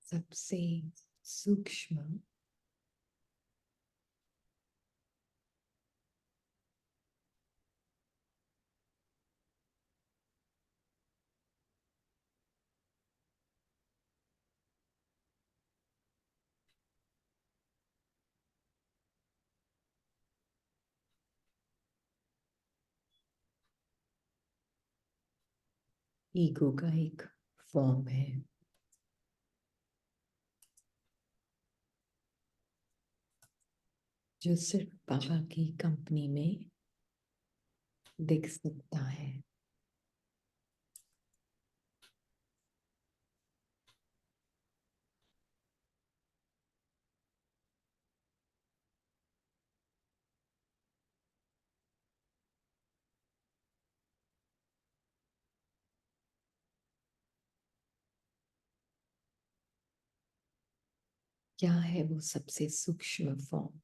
सबसे सूक्ष्म ईगो का एक फॉर्म है। जो सिर्फ बाबा की कंपनी में दिख सकता है। क्या है वो सबसे सूक्ष्म फॉर्म?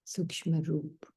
सूक्ष्म रूप।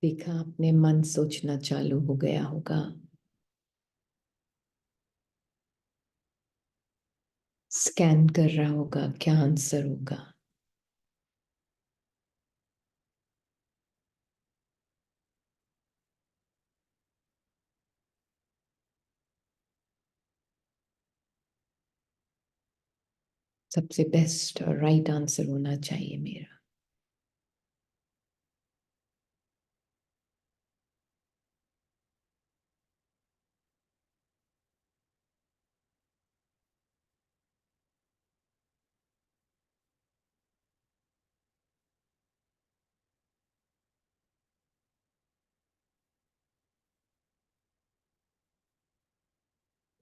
देखा आपने, मन सोचना चालू हो गया होगा। स्कैन कर रहा होगा क्या आंसर होगा। सबसे बेस्ट और राइट आंसर होना चाहिए मेरा।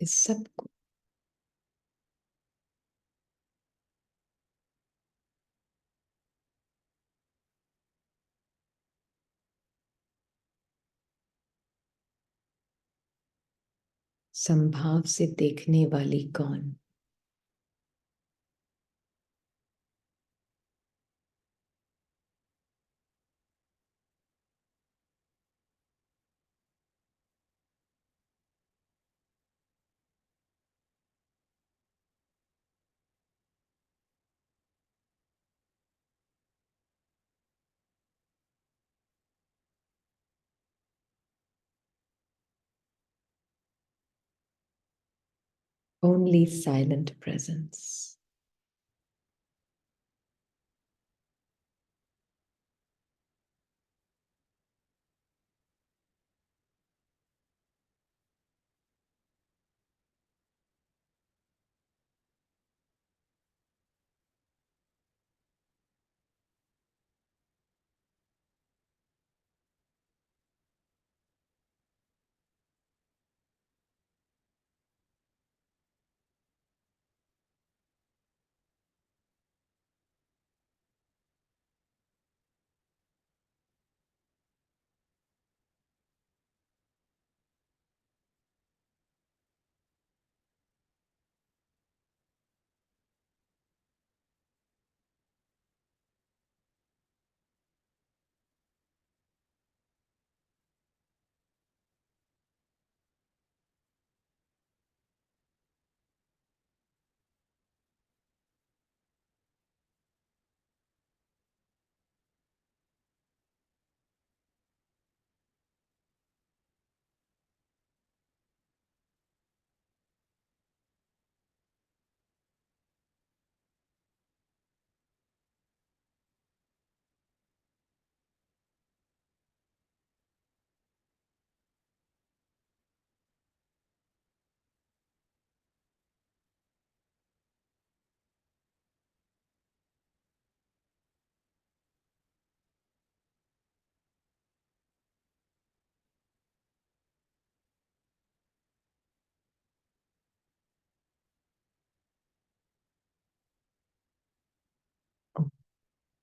इस सब को संभाव से देखने वाली कौन? Only silent presence.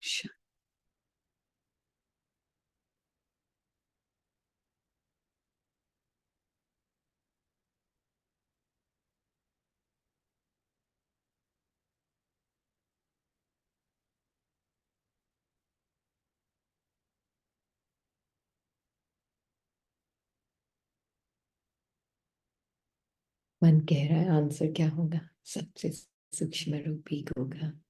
श- मन कह रहा है आंसर क्या होगा? सबसे सूक्ष्म रूपी होगा।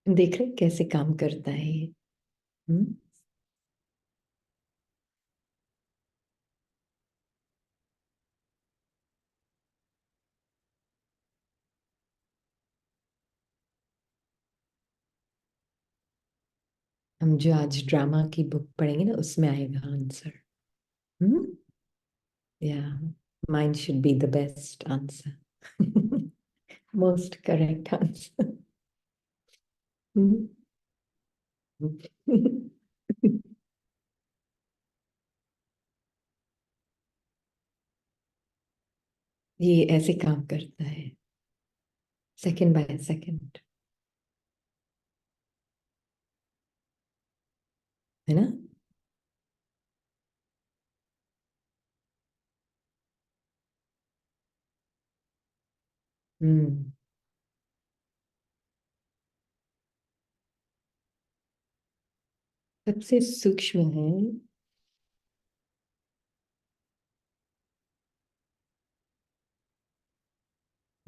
देख रहे कैसे काम करता है ये? हम्म? हम जो आज ड्रामा की बुक पढ़ेंगे ना उसमें आएगा आंसर। हम्म? या mind should be the best answer. Most correct answer. ये ऐसे काम करता है, सेकंड बाय सेकंड, है ना? हम्म। सबसे सूक्ष्म है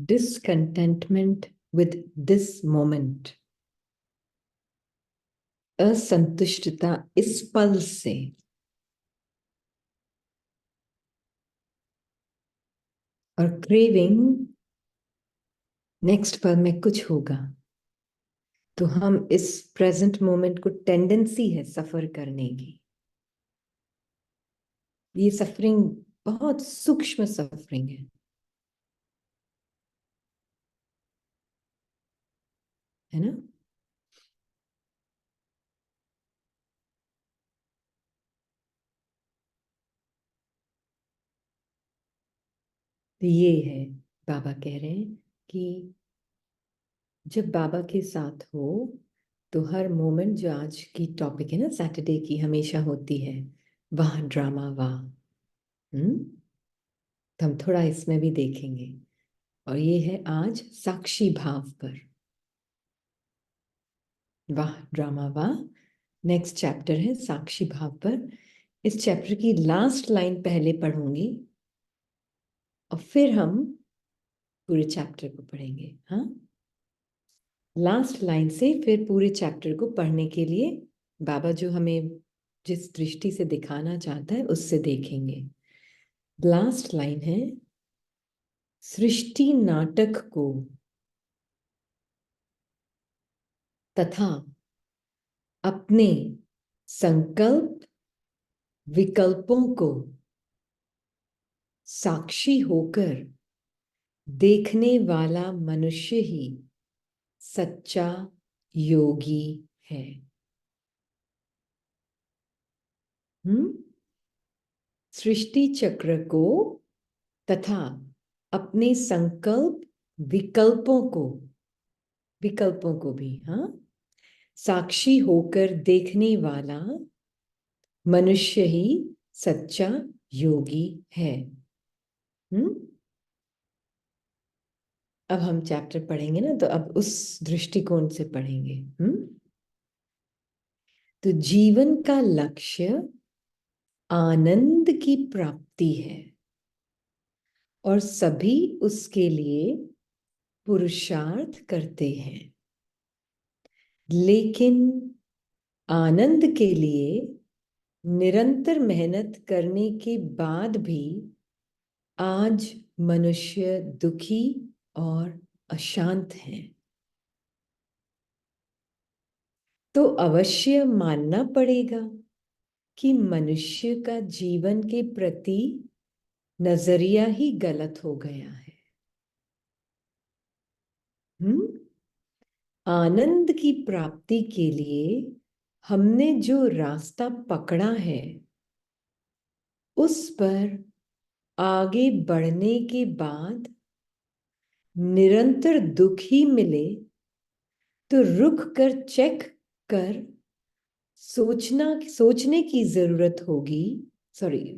डिसकंटेंटमेंट विद दिस मोमेंट। असंतुष्टता इस पल से, और क्रेविंग नेक्स्ट पल में कुछ होगा। तो हम इस प्रेजेंट मोमेंट को टेंडेंसी है सफर करने की। ये सफरिंग बहुत सूक्ष्म सफरिंग है ना? तो ये है, बाबा कह रहे हैं कि जब बाबा के साथ हो तो हर मोमेंट, जो आज की टॉपिक है ना सैटरडे की, हमेशा होती है वाह ड्रामा वाह। हम्म? तो हम थोड़ा इसमें भी देखेंगे। और ये है आज साक्षी भाव पर, वाह ड्रामा वाह। नेक्स्ट चैप्टर है साक्षी भाव पर। इस चैप्टर की लास्ट लाइन पहले पढ़ूंगी और फिर हम पूरे चैप्टर को पढ़ेंगे। हाँ, लास्ट लाइन से फिर पूरे चैप्टर को पढ़ने के लिए बाबा जो हमें जिस दृष्टि से दिखाना चाहता है उससे देखेंगे। लास्ट लाइन है, सृष्टि नाटक को तथा अपने संकल्प विकल्पों को साक्षी होकर देखने वाला मनुष्य ही सच्चा योगी है। हम्म? सृष्टि चक्र को तथा अपने संकल्प विकल्पों को भी, हाँ, साक्षी होकर देखने वाला मनुष्य ही सच्चा योगी है। हम्म? अब हम चैप्टर पढ़ेंगे ना, तो अब उस दृष्टिकोण से पढ़ेंगे। तो जीवन का लक्ष्य आनंद की प्राप्ति है और सभी उसके लिए पुरुषार्थ करते हैं, लेकिन आनंद के लिए निरंतर मेहनत करने के बाद भी आज मनुष्य दुखी और अशांत है। तो अवश्य मानना पड़ेगा कि मनुष्य का जीवन के प्रति नजरिया ही गलत हो गया है। हम्म? आनंद की प्राप्ति के लिए हमने जो रास्ता पकड़ा है उस पर आगे बढ़ने के बाद निरंतर दुख ही मिले तो रुक कर चेक कर सोचने की जरूरत होगी,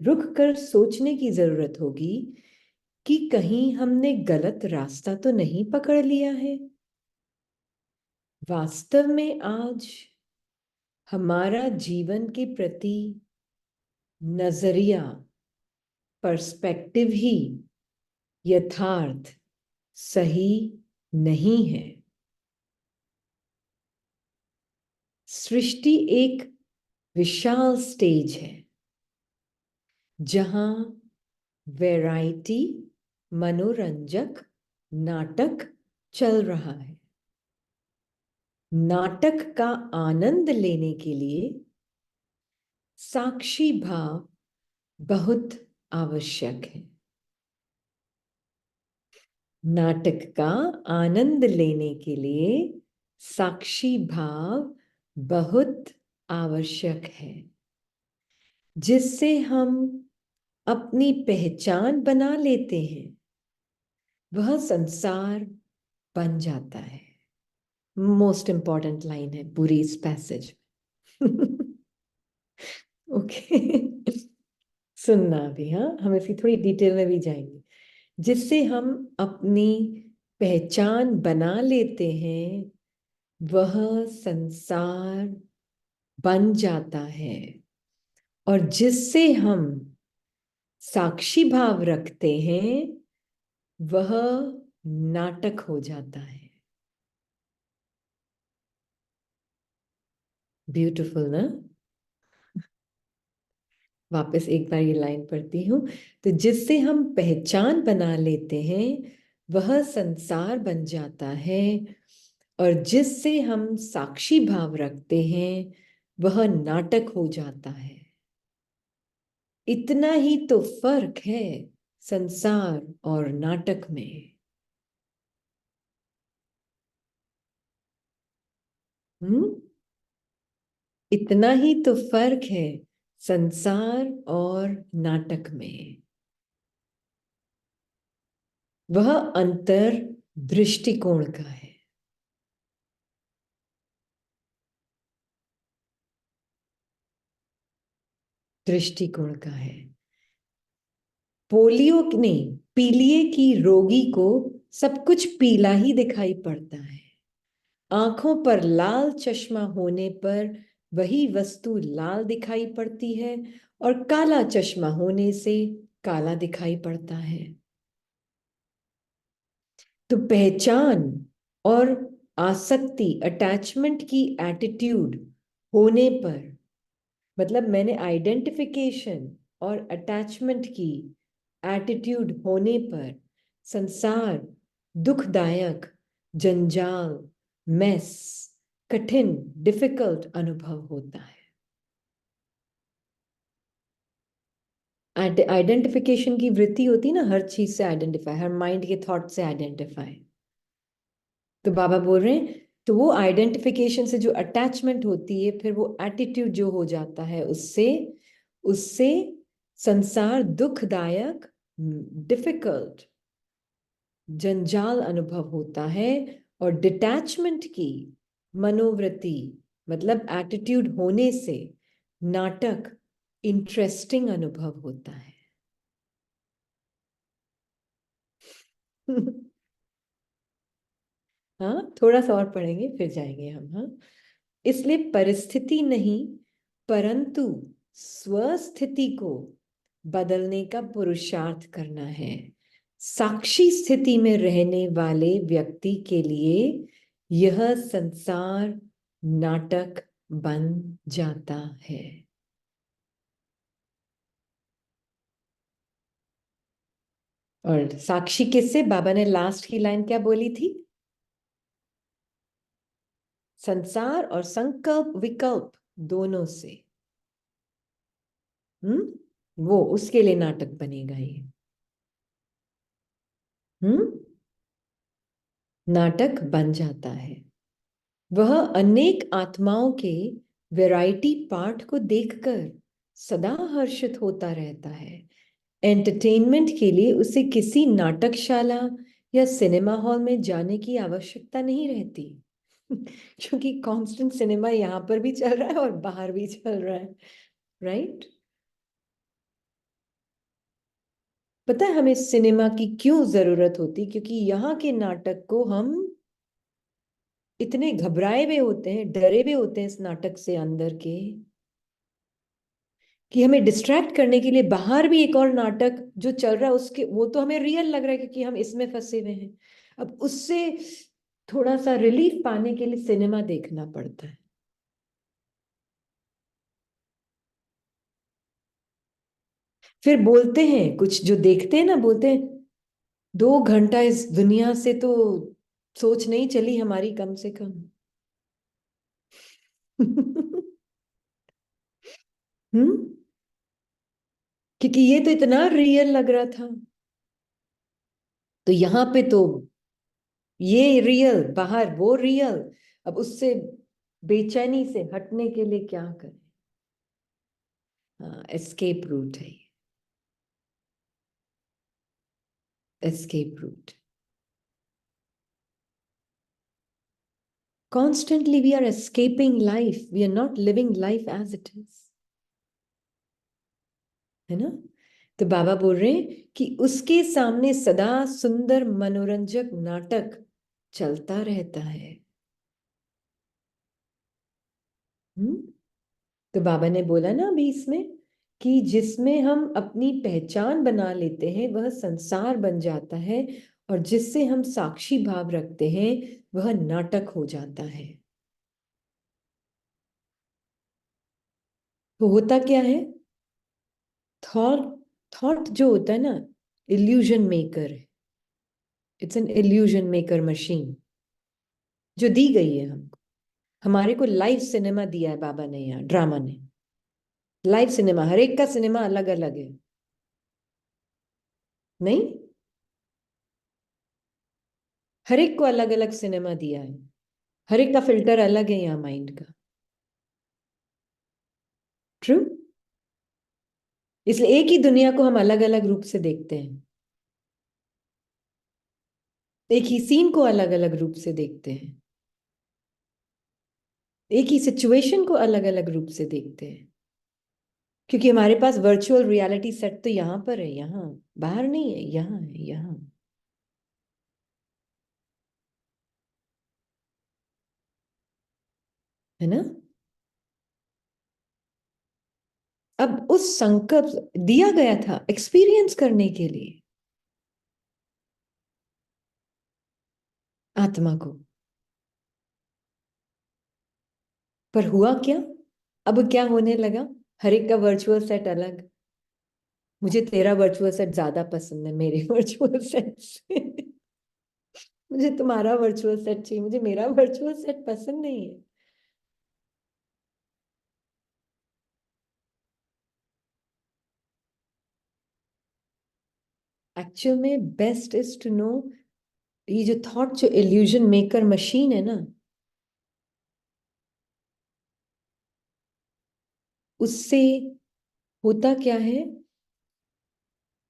रुक कर सोचने की जरूरत होगी कि कहीं हमने गलत रास्ता तो नहीं पकड़ लिया है। वास्तव में आज हमारा जीवन के प्रति नजरिया, पर्सपेक्टिव ही यथार्थ सही नहीं है। सृष्टि एक विशाल स्टेज है जहां वैरायटी, मनोरंजक नाटक चल रहा है। नाटक का आनंद लेने के लिए साक्षी भाव बहुत आवश्यक है। नाटक का आनंद लेने के लिए साक्षी भाव बहुत आवश्यक है, जिससे हम अपनी पहचान बना लेते हैं। वह संसार बन जाता है। मोस्ट इंपॉर्टेंट लाइन है पूरी इस पैसेज। ओके, सुनना भी, हाँ, हम इसकी थोड़ी डिटेल में भी जाएंगे। जिससे हम अपनी पहचान बना लेते हैं, वह संसार बन जाता है। और जिससे हम साक्षी भाव रखते हैं, वह नाटक हो जाता है। ब्यूटीफुल ना? वापस एक बार ये लाइन पढ़ती हूँ। तो जिससे हम पहचान बना लेते हैं, वह संसार बन जाता है। और जिससे हम साक्षी भाव रखते हैं, वह नाटक हो जाता है। इतना ही तो फर्क है संसार और नाटक में। हम्म, इतना ही तो फर्क है संसार और नाटक में। वह अंतर दृष्टिकोण का है। दृष्टिकोण का है। पोलियो नहीं, पीलिए की रोगी को सब कुछ पीला ही दिखाई पड़ता है। आंखों पर लाल चश्मा होने पर वही वस्तु लाल दिखाई पड़ती है, और काला चश्मा होने से काला दिखाई पड़ता है। तो पहचान और आसक्ति, अटैचमेंट की एटीट्यूड होने पर, मतलब मैंने आइडेंटिफिकेशन और अटैचमेंट की एटीट्यूड होने पर संसार दुखदायक, जंजाल, मेस, कठिन, डिफिकल्ट अनुभव होता है। आइडेंटिफिकेशन की वृत्ति होती ना, हर चीज से आइडेंटिफाई, हर माइंड के थॉट से आइडेंटिफाई। तो बाबा बोल रहे हैं, तो वो आइडेंटिफिकेशन से जो अटैचमेंट होती है, फिर वो एटीट्यूड जो हो जाता है, उससे उससे संसार दुखदायक, डिफिकल्ट, जंजाल अनुभव होता है। और डिटैचमेंट की मनोवृत्ति, मतलब एटीट्यूड होने से नाटक इंटरेस्टिंग अनुभव होता है। हाँ, थोड़ा सा और पढ़ेंगे फिर जाएंगे हम। हाँ, इसलिए परिस्थिति नहीं, परंतु स्वस्थिति को बदलने का पुरुषार्थ करना है। साक्षी स्थिति में रहने वाले व्यक्ति के लिए यह संसार नाटक बन जाता है। और साक्षी किससे? बाबा ने लास्ट की लाइन क्या बोली थी? संसार और संकल्प विकल्प दोनों से। वो उसके लिए नाटक बनेगा ये। नाटक बन जाता है। वह अनेक आत्माओं के वैरायटी पार्ट को देखकर सदा हर्षित होता रहता है। एंटरटेनमेंट के लिए उसे किसी नाटकशाला या सिनेमा हॉल में जाने की आवश्यकता नहीं रहती। क्योंकि कांस्टेंट सिनेमा यहाँ पर भी चल रहा है और बाहर भी चल रहा है, राइट? पता है हमें सिनेमा की क्यों जरूरत होती? क्योंकि यहाँ के नाटक को हम इतने घबराए हुए होते हैं, डरे हुए होते हैं इस नाटक से अंदर के, कि हमें डिस्ट्रैक्ट करने के लिए बाहर भी एक और नाटक जो चल रहा है उसके, वो तो हमें रियल लग रहा है क्योंकि हम इसमें फंसे हुए हैं। अब उससे थोड़ा सा रिलीफ पाने के लिए सिनेमा देखना पड़ता है। फिर बोलते हैं कुछ जो देखते हैं ना, बोलते हैं 2 घंटा इस दुनिया से तो सोच नहीं चली हमारी कम से कम। हम्म। क्योंकि ये तो इतना रियल लग रहा था, तो यहाँ पे तो ये रियल, बाहर वो रियल। अब उससे बेचैनी से हटने के लिए क्या करें? हाँ, एस्केप रूट है ये, escape route. Constantly we are escaping life, we are not living life as it is, है ना? तो बाबा बोल रहे हैं कि उसके सामने सदा सुंदर मनोरंजक नाटक चलता रहता है। हम्म। तो बाबा ने बोला ना अभी इसमें कि जिसमें हम अपनी पहचान बना लेते हैं वह संसार बन जाता है, और जिससे हम साक्षी भाव रखते हैं वह नाटक हो जाता है। तो होता क्या है? थॉट, थॉट जो होता है ना, इल्यूजन मेकर है। It's an illusion maker machine जो दी गई है हमको। हमारे को लाइव सिनेमा दिया है बाबा ने, यहाँ ड्रामा ने लाइव सिनेमा, हर एक का सिनेमा अलग अलग है। नहीं, हर एक को अलग अलग सिनेमा दिया है, हर एक का फिल्टर अलग है यहाँ माइंड का। ट्रू। इसलिए एक ही दुनिया को हम अलग अलग रूप से देखते हैं, एक ही सीन को अलग अलग रूप से देखते हैं, एक ही सिचुएशन को अलग अलग रूप से देखते हैं। क्योंकि हमारे पास वर्चुअल रियलिटी सेट तो यहाँ पर है, यहाँ बाहर नहीं है, यहाँ है, यहाँ। है ना? अब उस संकल्प दिया गया था एक्सपीरियंस करने के लिए आत्मा को। पर हुआ क्या? अब क्या होने लगा? हर एक का वर्चुअल सेट अलग। मुझे तेरा वर्चुअल सेट ज्यादा पसंद है मेरे वर्चुअल सेट से। मुझे तुम्हारा वर्चुअल सेट चाहिए, मुझे मेरा वर्चुअल सेट पसंद नहीं है। एक्चुअल में बेस्ट इज टू नो, ये जो थॉट, जो इल्यूजन मेकर मशीन है ना, उससे होता क्या है?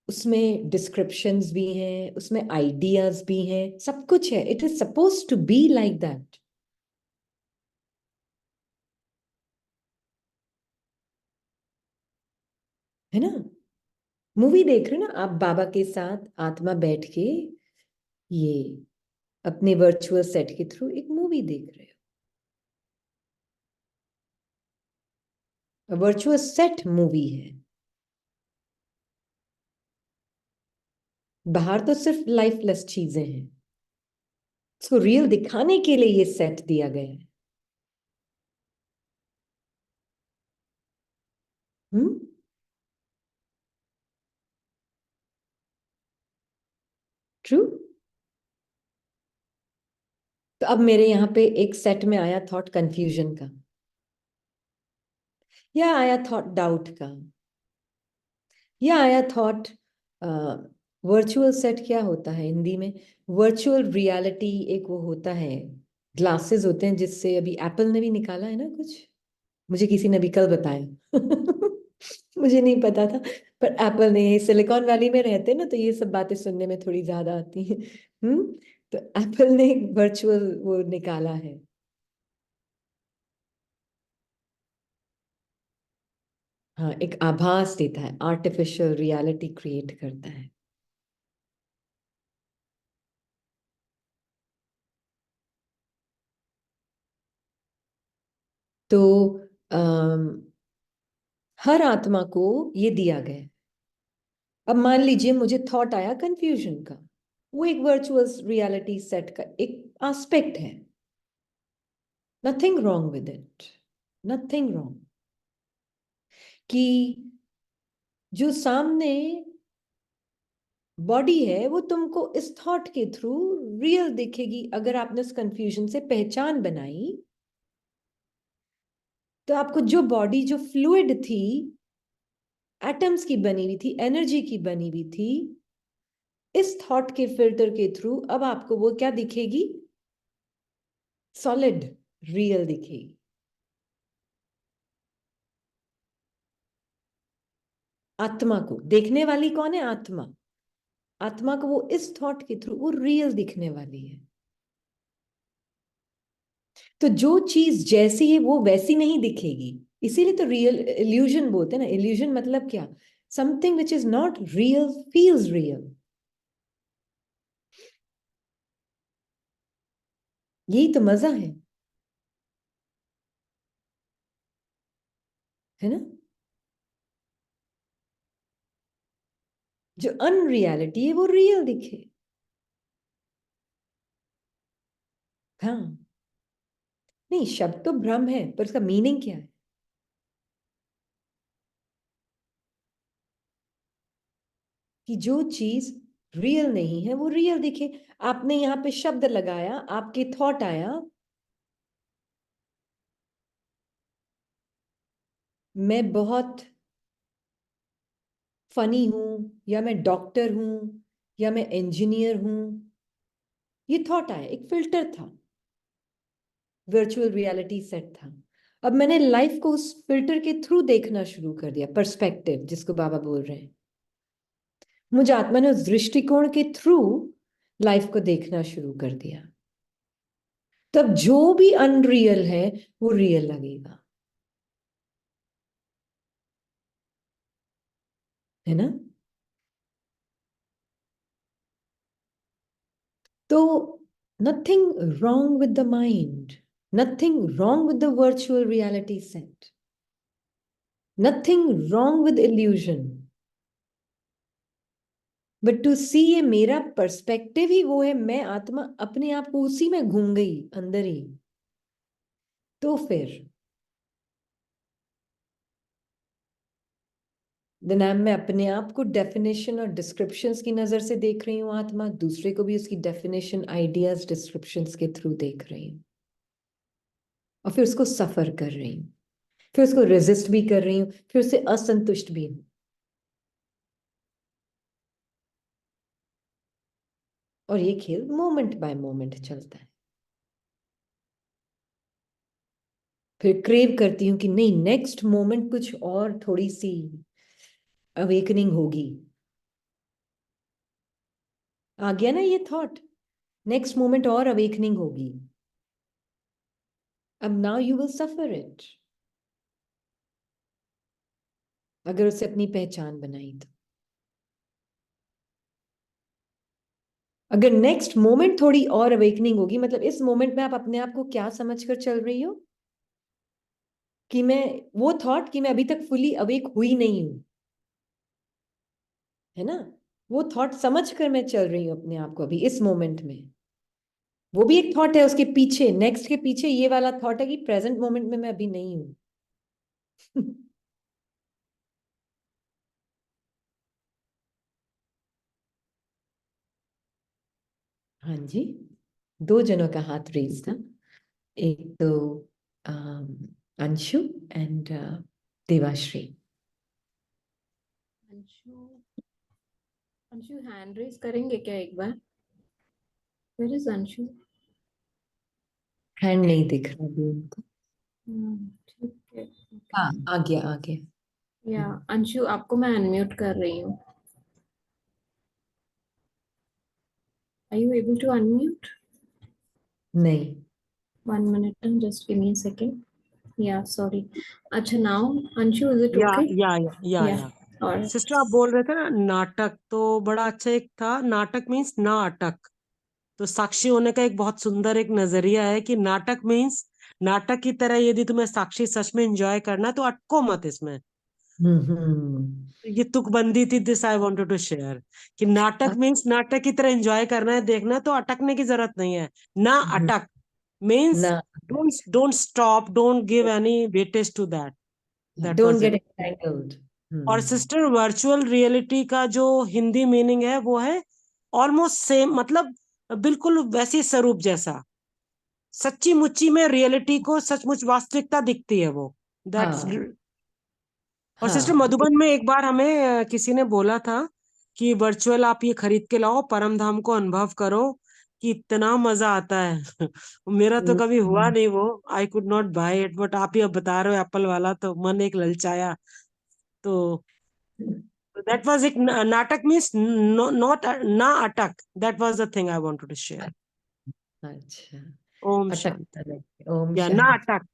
उसमें डिस्क्रिप्शंस भी हैं, उसमें आइडियाज भी हैं, सब कुछ है। It is suppose to be like that, है ना? मूवी देख रहे हो ना आप बाबा के साथ, आत्मा बैठ के ये अपने वर्चुअल सेट के थ्रू एक मूवी देख रहे हो। वर्चुअल सेट मूवी है, बाहर तो सिर्फ लाइफलेस चीजें हैं, उसको रियल दिखाने के लिए ये सेट दिया गया है। हम्म। ट्रू। तो अब मेरे यहाँ पे एक सेट में आया थॉट कंफ्यूजन का, या आया थॉट डाउट का, या आया थॉट वर्चुअल सेट। क्या होता है हिंदी में? वर्चुअल रियलिटी एक वो होता है, ग्लासेस होते हैं जिससे अभी एप्पल ने भी निकाला है ना कुछ, मुझे किसी ने भी कल बताया। मुझे नहीं पता था, पर एप्पल ने, सिलिकॉन वैली में रहते ना, तो ये सब बातें सुनने में थोड़ी ज्यादा आती हैं। तो एप्पल ने एक वर्चुअल वो निकाला है। हाँ, एक आभास देता है, आर्टिफिशियल रियलिटी क्रिएट करता है। तो अम, हर आत्मा को ये दिया गया है। अब मान लीजिए मुझे थॉट आया कंफ्यूजन का, वो एक वर्चुअल रियलिटी सेट का एक एस्पेक्ट है। Nothing wrong with it, nothing wrong. कि जो सामने बॉडी है वो तुमको इस थॉट के थ्रू रियल दिखेगी, अगर आपने उस कंफ्यूजन से पहचान बनाई। तो आपको जो बॉडी जो फ्लूइड थी, एटम्स की बनी हुई थी, एनर्जी की बनी हुई थी, इस थॉट के फिल्टर के थ्रू अब आपको वो क्या दिखेगी? सॉलिड, रियल दिखेगी। आत्मा को देखने वाली कौन है? आत्मा। आत्मा को वो इस थॉट के थ्रू वो रियल दिखने वाली है। तो जो चीज जैसी है वो वैसी नहीं दिखेगी। इसीलिए तो रियल इल्यूजन बोलते हैं ना। इल्यूजन मतलब क्या? Something which is not real feels real. यही तो मजा है ना? जो अनरियलिटी है वो रियल दिखे। हाँ, नहीं, शब्द तो भ्रम है, पर उसका मीनिंग क्या है? कि जो चीज रियल नहीं है वो रियल दिखे। आपने यहाँ पे शब्द लगाया, आपके थॉट आया, मैं बहुत फनी हूं, या मैं डॉक्टर हूं, या मैं इंजीनियर हूं। ये थॉट आया, एक फिल्टर था, वर्चुअल रियलिटी सेट था। अब मैंने लाइफ को उस फिल्टर के थ्रू देखना शुरू कर दिया, पर्सपेक्टिव जिसको बाबा बोल रहे हैं। मुझे आत्मा ने उस दृष्टिकोण के थ्रू लाइफ को देखना शुरू कर दिया। तब जो भी अनरियल है वो रियल लगेगा, है ना? तो nothing wrong with the mind, nothing wrong with the virtual reality set, nothing wrong with illusion. But to see, ये मेरा पर्सपेक्टिव ही वो है, मैं आत्मा अपने आप को उसी में घूम गई अंदर ही। तो फिर दिन मैं अपने आप को डेफिनेशन और डिस्क्रिप्शंस की नजर से देख रही हूँ, आत्मा दूसरे को भी उसकी डेफिनेशन, आइडियाज, डिस्क्रिप्शंस के थ्रू देख रही हूँ, और फिर उसको सफर कर रही हूँ, फिर उसको रेजिस्ट भी कर रही हूँ, फिर उससे असंतुष्ट भी हूँ। और ये खेल मोमेंट बाय मोमेंट चलता है। फिर क्रेव करती हूँ कि नहीं, नेक्स्ट मोमेंट कुछ और थोड़ी सी अवेकनिंग होगी। आ गया ना ये थॉट, नेक्स्ट मोमेंट और अवेकनिंग होगी। अब now you will suffer it, अगर उसे अपनी पहचान बनाई तो। अगर नेक्स्ट मोमेंट थोड़ी और अवेकनिंग होगी, मतलब इस मोमेंट में आप अपने आप को क्या समझकर चल रही हो? कि मैं, वो थॉट कि मैं अभी तक फुली अवेक हुई नहीं हूं, है ना? वो थॉट समझ कर मैं चल रही हूं अपने आप को अभी इस मोमेंट में। वो भी एक थॉट है, उसके पीछे, नेक्स्ट के पीछे ये वाला थॉट है कि प्रेजेंट मोमेंट में मैं अभी नहीं हूं। हाँ जी, दो जनों का हाथ रेज था। एक तो um, Anshu and Devashri. Anshu, Anshu hand raise करेंगे क्या एक बार? Where is Anshu? हैंड नहीं दिख रहा अभी उनको। ठीक है, ओके। हाँ, आ गया आ गया। या अंशु, आपको मैं अनम्यूट कर रही हूँ. Are you able to unmute? नहीं. 1 minute, just give me a second. Yeah, sorry. अच्छा, now Anshu, is it या okay? या या या Yeah. या All right. सिस्टर, आप बोल रहे थे ना नाटक, तो बड़ा अच्छा एक था. नाटक मीन्स ना अटक. तो साक्षी होने का एक बहुत सुंदर एक नजरिया है कि नाटक मीन्स नाटक की तरह यदि तुम्हें साक्षी सच में एंजॉय करना है तो अटको मत इसमें. ये तुकबंदी थी, this I wanted to share, कि नाटक मीन्स नाटक की तरह एंजॉय करना है, देखना है तो अटकने की जरूरत नहीं है. ना अटक मीन्स ना. don't stop, don't give any weightage to that. That Don't was get it. entangled. और सिस्टर, वर्चुअल रियलिटी का जो हिंदी मीनिंग है वो है ऑलमोस्ट सेम, मतलब बिल्कुल वैसी स्वरूप जैसा. सच्ची मुच्ची में रियलिटी को सचमुच वास्तविकता दिखती है वो. दैट्स. हाँ. और सिस्टर, हाँ. मधुबन में एक बार हमें किसी ने बोला था कि वर्चुअल आप ये खरीद के लाओ, परम धाम को अनुभव करो, कि इतना मजा आता है. मेरा तो कभी हुआ नहीं वो. I could not buy it, but आप ही अब बता रहे हो एप्पल वाला, तो मन एक ललचाया. तो that was it. Natak means not na atak. That was the thing I wanted to share. अच्छा. Om अटकता Shanti. नहीं. ओम या ना शांति. अटक,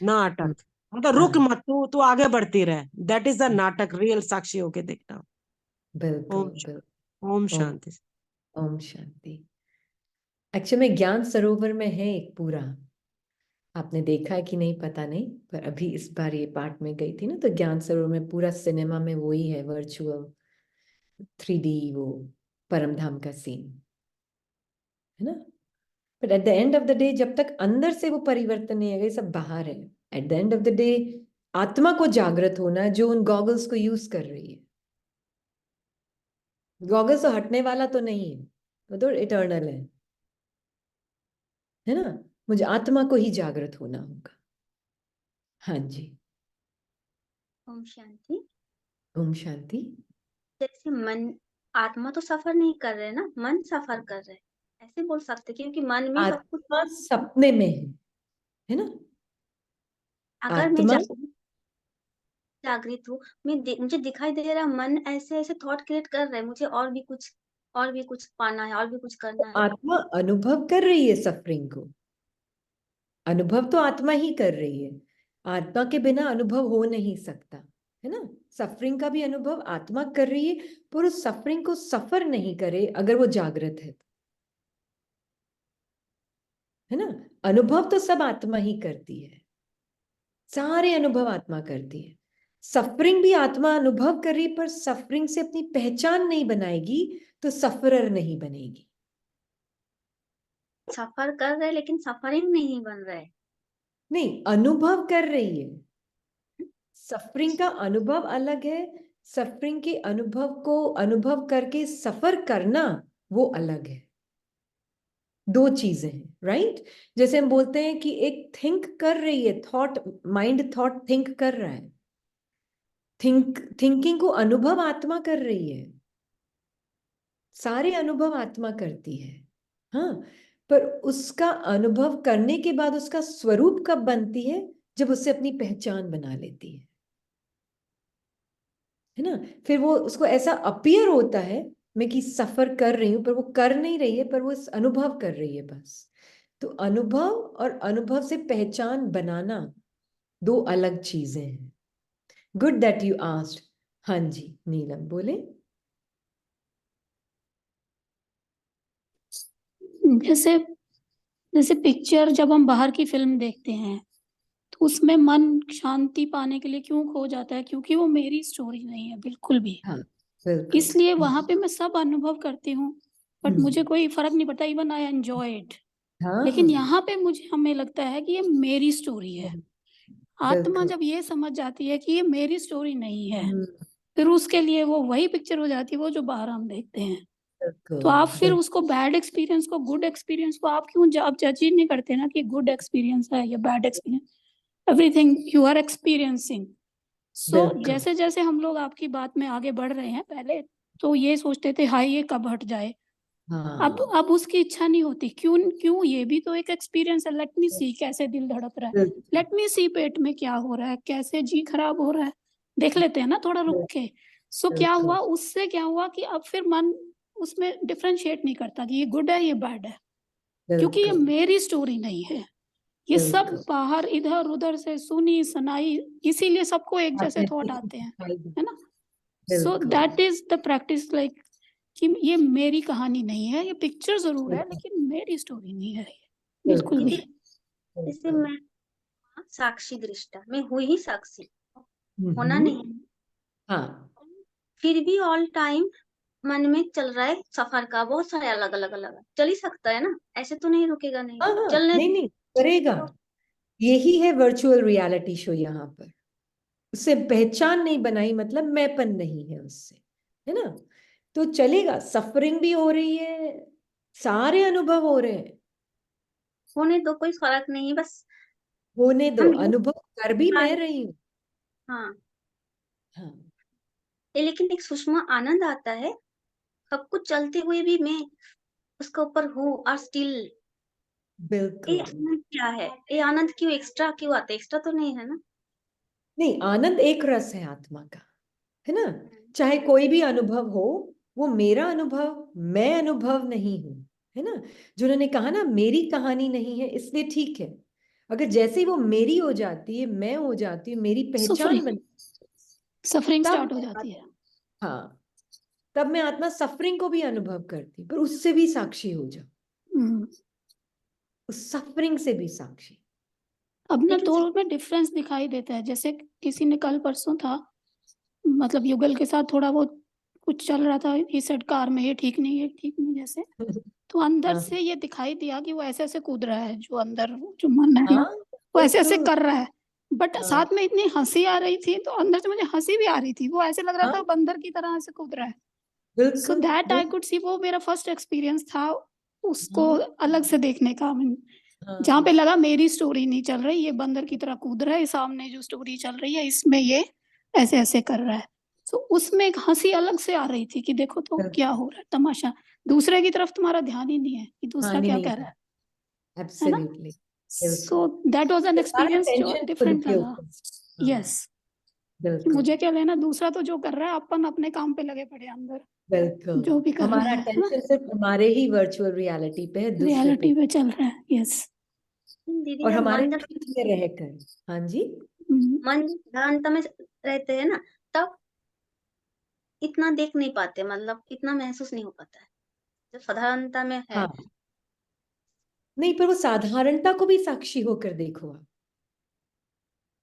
ना अटक. मतलब रुक हाँ. मत, तू आगे बढ़ती रहे. दैट इज द नाटक, रियल साक्षी होके देखना. बिल्कुल ओम बिल्कुल. ओम ओम. शांति. ओम शांति. एक्चुअली में ज्ञान सरोवर में है एक पूरा. आपने देखा है कि नहीं पता नहीं, पर अभी इस बार ये पार्ट में गई थी ना, तो ज्ञान सरोवर में पूरा सिनेमा में वही है, वर्चुअल 3D वो परमधाम का सीन है ना. But at the end of the day, जब तक अंदर से वो परिवर्तन नहीं आएगा, ये सब बाहर है. At the end of the day आत्मा को जागृत होना है, जो उन गॉगल्स को यूज कर रही है. गॉगल्स तो हटने वाला तो नहीं है, वो तो इटर्नल है ना. मुझे आत्मा को ही जागृत होना होगा. हाँ जी. ओम शांति. ओम शांति. जैसे मन, आत्मा तो सफर नहीं कर रहे ना, मन सफर कर रहे, ऐसे बोल सकते, क्योंकि मन में सब कुछ. आत्मा सपने में है ना. अगर मैं आत्मा जागृत हूँ, मुझे दिखाई दे रहा मन ऐसे ऐसे थॉट क्रिएट कर रहे हैं, मुझे और भी कुछ पाना है, और भी कुछ करना है. आत्मा अनुभव कर रही है सफरिंग को. अनुभव तो आत्मा ही कर रही है. आत्मा के बिना अनुभव हो नहीं सकता है ना. सफरिंग का भी अनुभव आत्मा कर रही है, पर उस सफरिंग को सफर नहीं करे अगर वो जागृत है ना. अनुभव तो सब आत्मा ही करती है. सारे अनुभव आत्मा करती है. सफरिंग भी आत्मा अनुभव कर रही, पर सफरिंग से अपनी पहचान नहीं बनाएगी तो सफरर नहीं बनेगी. सफर कर रहे लेकिन सफरिंग नहीं बन रहे. नहीं, अनुभव कर रही है. सफरिंग का अनुभव अलग है. सफरिंग के अनुभव को अनुभव करके सफर करना वो अलग है. दो चीजें हैं, राइट. जैसे हम बोलते हैं कि एक थिंक कर रही है, थॉट, माइंड थॉट थिंक कर रहा है. थिंकिंग को अनुभव आत्मा कर रही है. सारे अनुभव आत्मा करती है. हाँ, पर उसका अनुभव करने के बाद उसका स्वरूप कब बनती है? जब उससे अपनी पहचान बना लेती है ना. फिर वो उसको ऐसा अपीयर होता है मैं कि सफर कर रही हूं, पर वो कर नहीं रही है, पर वो अनुभव कर रही है बस. तो अनुभव और अनुभव से पहचान बनाना दो अलग चीजें हैं. Good that you asked. हाँ जी, नीलम बोले. जैसे जैसे पिक्चर, जब हम बाहर की फिल्म देखते हैं तो उसमें मन शांति पाने के लिए क्यों खो जाता है? क्योंकि वो मेरी स्टोरी नहीं है बिल्कुल भी. हाँ, बिल्कुल. इसलिए वहां पे मैं सब अनुभव करती हूँ, बट मुझे कोई फर्क नहीं पड़ता. Even I enjoy it. हाँ, लेकिन यहाँ पे हमें लगता है कि ये मेरी स्टोरी है. आत्मा बिल्कुल. जब ये समझ जाती है कि ये मेरी स्टोरी नहीं है, हम्म, फिर उसके लिए वो वही पिक्चर हो जाती है, वो जो बाहर हम देखते हैं. बिल्कुल. तो आप फिर उसको बैड एक्सपीरियंस को, गुड एक्सपीरियंस को आप क्यों आप जज ही नहीं करते ना कि गुड एक्सपीरियंस है या bad experience? Everything you are experiencing. So बिल्कुल. जैसे जैसे हम लोग आपकी बात में आगे बढ़ रहे हैं, पहले तो ये सोचते थे हाय ये कब हट जाए. अब उसकी इच्छा नहीं होती. क्यों क्यों? ये भी तो एक एक्सपीरियंस है. लेट मी सी कैसे दिल धड़क रहा है, बिल्कुल. लेट मी सी पेट में क्या हो रहा है, कैसे जी खराब हो रहा है. देख लेते हैं ना थोड़ा रुक के। सो क्या बिल्कुल। हुआ, उससे क्या हुआ कि अब फिर मन उसमें डिफरेंशिएट नहीं करता कि ये गुड है ये बैड है, क्योंकि ये बिल्कुल मेरी स्टोरी नहीं है, ये सब बिल्कुल। बाहर इधर उधर से सुनी सुनाई, इसीलिए सबको एक जैसे आपने थॉट ठीक आते हैं, दिखाई दी। है ना। सो बिल्कुल that is the practice, like कि ये मेरी कहानी नहीं है, ये पिक्चर जरूर है लेकिन मेरी स्टोरी नहीं है ये, बिल्कुल भी। जैसे बिल्कुल। मैं साक्षी दृष्टा, मैं हुई ही साक्षी, होना हम्म, नहीं, हाँ फिर भी ऑल टाइम मन में चल रहा है सफर का, बहुत सारे अलग अलग अलग चल ही सकता है ना, ऐसे तो नहीं रुकेगा, नहीं हाँ हाँ, चलने नहीं नहीं करेगा। यही है वर्चुअल रियलिटी शो यहाँ पर। उससे पहचान नहीं बनाई मतलब मैंपन नहीं है उससे, है ना। तो चलेगा, सफरिंग भी हो रही है, सारे अनुभव हो रहे हैं, होने दो, कोई फर्क नहीं है, बस होने दो, हम अनुभव कर भी मैं हाँ रही हूँ। हाँ, हाँ लेकिन एक सूक्ष्म आनंद आता है, सब कुछ चलते हुए भी मैं उसके ऊपर हूँ, और स्टिल ये बिल्कुल। आनंद क्या है, ये आनंद क्यों एक्स्ट्रा क्यों आता है, एक्स्ट्रा तो नहीं है ना। नहीं, आनंद एक रस है आत्मा का, है ना। चाहे कोई भी अनुभव हो, वो मेरा अनुभव, मैं अनुभव नहीं हूं, है ना। जिन्होंने कहा ना मेरी कहानी नहीं है, इसलिए ठीक है। अगर जैसे ही वो मेरी हो जाती है, मैं हो जाती हूँ, मेरी पहचान बन, सफरिंग तब स्टार्ट हो जाती है। हाँ, तब मैं आत्मा सफरिंग को भी अनुभव करती हूँ, पर उससे भी साक्षी हो जाओ, हम्म। उस सफरिंग से भी साक्षी। अब ना लेकिन दोनों में डिफरेंस दिखाई देता है, जैसे किसी ने कल परसों था, मतलब युगल के साथ थोड़ा बहुत कुछ चल रहा था, ये सेट कार में ये ठीक नहीं है ठीक नहीं जैसे, तो अंदर हाँ से ये दिखाई दिया कि वो ऐसे ऐसे कूद रहा है, जो अंदर जो मन है ना हाँ वो ऐसे ऐसे बिल्कुल। कर रहा है। बट हाँ साथ में इतनी हंसी आ रही थी, तो अंदर से मुझे हंसी भी आ रही थी, वो ऐसे लग रहा हाँ था बंदर की तरह ऐसे कूद रहा है। सो बिल्कुल दैट आई बिल्कुल। कुड सी, वो मेरा फर्स्ट एक्सपीरियंस था उसको हाँ अलग से देखने का। जहाँ पे हाँ लगा मेरी स्टोरी नहीं चल रही, ये बंदर की तरह कूद रहा है, सामने जो स्टोरी चल रही है इसमें ये ऐसे ऐसे कर रहा है। तो उसमें एक हंसी अलग से आ रही थी कि देखो तो क्या हो रहा है तमाशा, दूसरे की तरफ तुम्हारा ध्यान ही नहीं है कि दूसरा हानि क्या नहीं कह रहा है ना। एब्सोल्युटली। सो बिल्कुल, दैट वाज एन तो सारा एक्सपीरियंस जो टेंशन खुद डिफरेंट के लगा। ऊपर। हाँ यस, कि बिल्कुल मुझे क्या लेना, दूसरा तो जो कर रहा है, अपन अपने काम पे लगे पड़े हैं अंदर, बिल्कुल। जो भी कर रहे हमारा हैं, है ना, टेंशन सिर्फ हमारे ही वर्चुअल रियलिटी पे है, दूसरे पे, रियलिटी पे चल रहा है। यस। दीदी और जब हमारे मन जब चित्त में रहकर। हाँ जी। मन साधारणता में रहते हैं ना, तब इतना देख नहीं पाते, मतलब इतना महसूस नहीं हो पाता है, जब साधारणता में है। हाँ, नहीं पर वो साधारणता को भी साक्षी होकर देखो आप,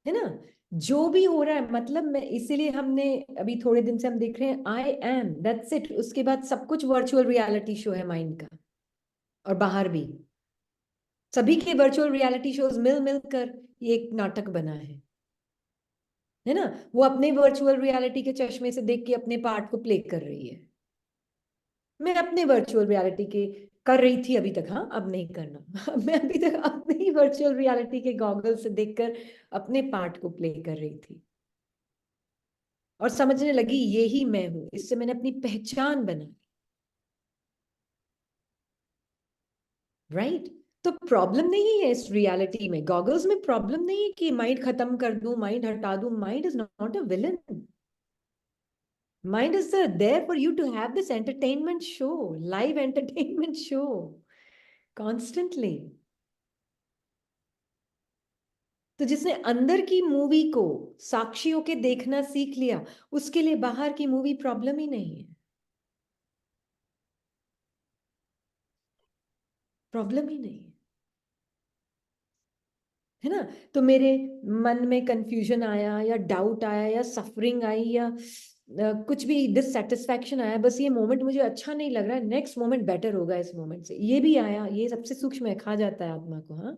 है ना। जो भी हो रहा है, मतलब मैं इसीलिए हमने अभी थोड़े दिन से हम देख रहे हैं आई एम दैट्स इट, उसके बाद सब कुछ वर्चुअल रियलिटी शो है माइंड का, और बाहर भी सभी के वर्चुअल रियलिटी शोज मिल मिलकर ये एक नाटक बना है ना। वो अपने वर्चुअल रियलिटी के चश्मे से देख के अपने पार्ट को प्ले कर रही है। मैं अपने वर्चुअल रियलिटी के कर रही थी अभी तक, हाँ अब नहीं करना। मैं अभी तक अपने ही वर्चुअल रियलिटी के गॉगल से देखकर अपने पार्ट को प्ले कर रही थी, और समझने लगी यही मैं हूं, इससे मैंने अपनी पहचान बना ली। राइट। तो प्रॉब्लम नहीं है इस रियलिटी में, गॉगल्स में प्रॉब्लम नहीं है कि माइंड खत्म कर दूं, माइंड हटा दूं। Mind is not a villain, mind is there for you to have this entertainment show, live entertainment show constantly. तो जिसने अंदर की मूवी को साक्षी होके देखना सीख लिया, उसके लिए बाहर की मूवी प्रॉब्लम ही नहीं है, प्रॉब्लम ही नहीं है ना। तो मेरे मन में कंफ्यूजन आया या डाउट आया या सफरिंग आई या कुछ भी डिससेटिस्फैक्शन आया, बस ये मोमेंट मुझे अच्छा नहीं लग रहा है, नेक्स्ट मोमेंट बेटर होगा इस मोमेंट से, ये भी आया, ये सबसे सूक्ष्म है, खा जाता है आत्मा को। हाँ,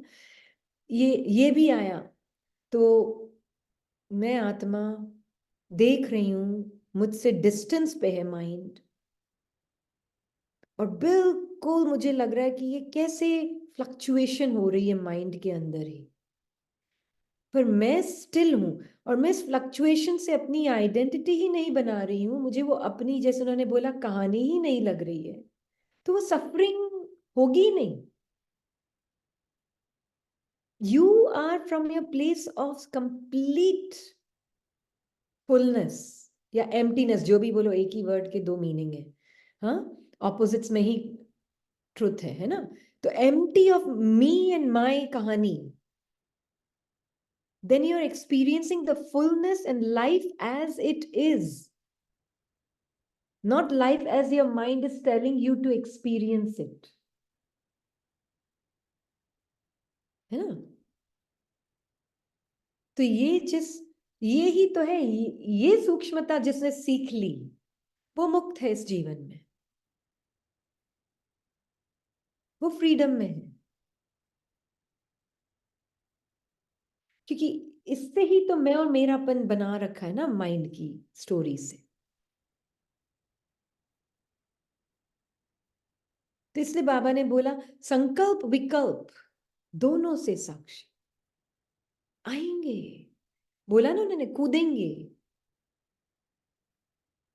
ये भी आया, तो मैं आत्मा देख रही हूं, मुझसे डिस्टेंस पे है माइंड, और बिल्कुल मुझे लग रहा है कि ये कैसे फ्लक्चुएशन हो रही है माइंड के अंदर ही, पर मैं स्टिल हूं, और मैं इस फ्लक्चुएशन से अपनी आइडेंटिटी ही नहीं बना रही हूं, मुझे वो अपनी, जैसे उन्होंने बोला, कहानी ही नहीं लग रही है, तो वो सफरिंग होगी नहीं। You are from your place of complete fullness या एम्प्टीनेस, जो भी बोलो, एक ही वर्ड के दो मीनिंग है, हाँ, ऑपोजिट्स में ही ट्रुथ है ना। तो empty of me and my कहानी, then you're experiencing the fullness and life as it is, not life as your mind is telling you to experience it, है ना। तो ये ही तो है, ये सूक्ष्मता जिसने सीख ली वो मुक्त है इस जीवन में, वो फ्रीडम में है, क्योंकि इससे ही तो मैं और मेरापन बना रखा है ना माइंड की स्टोरी से। तो इसलिए बाबा ने बोला संकल्प विकल्प दोनों से साक्षी आएंगे, बोला ना उन्होंने, कूदेंगे,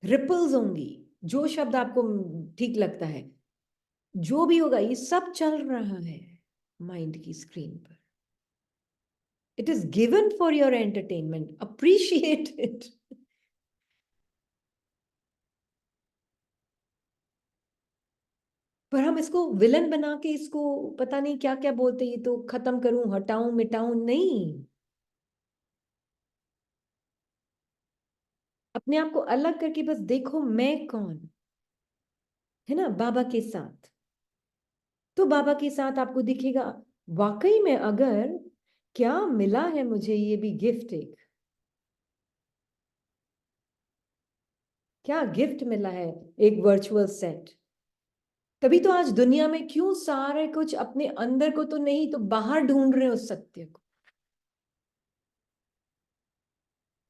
रिपल्स होंगी, जो शब्द आपको ठीक लगता है, जो भी होगा, ये सब चल रहा है माइंड की स्क्रीन पर। It is given for your entertainment, appreciate it. पर हम इसको विलन बना के इसको पता नहीं क्या क्या बोलते, ये तो खत्म करूं, हटाऊं, मिटाऊं, नहीं। अपने आप को अलग करके बस देखो मैं कौन, है ना, बाबा के साथ। तो बाबा के साथ आपको दिखेगा वाकई में अगर क्या मिला है मुझे, ये भी गिफ्ट, एक क्या गिफ्ट मिला है, एक वर्चुअल सेट। तभी तो आज दुनिया में क्यों सारे कुछ अपने अंदर को तो नहीं तो बाहर ढूंढ रहे हैं उस सत्य को,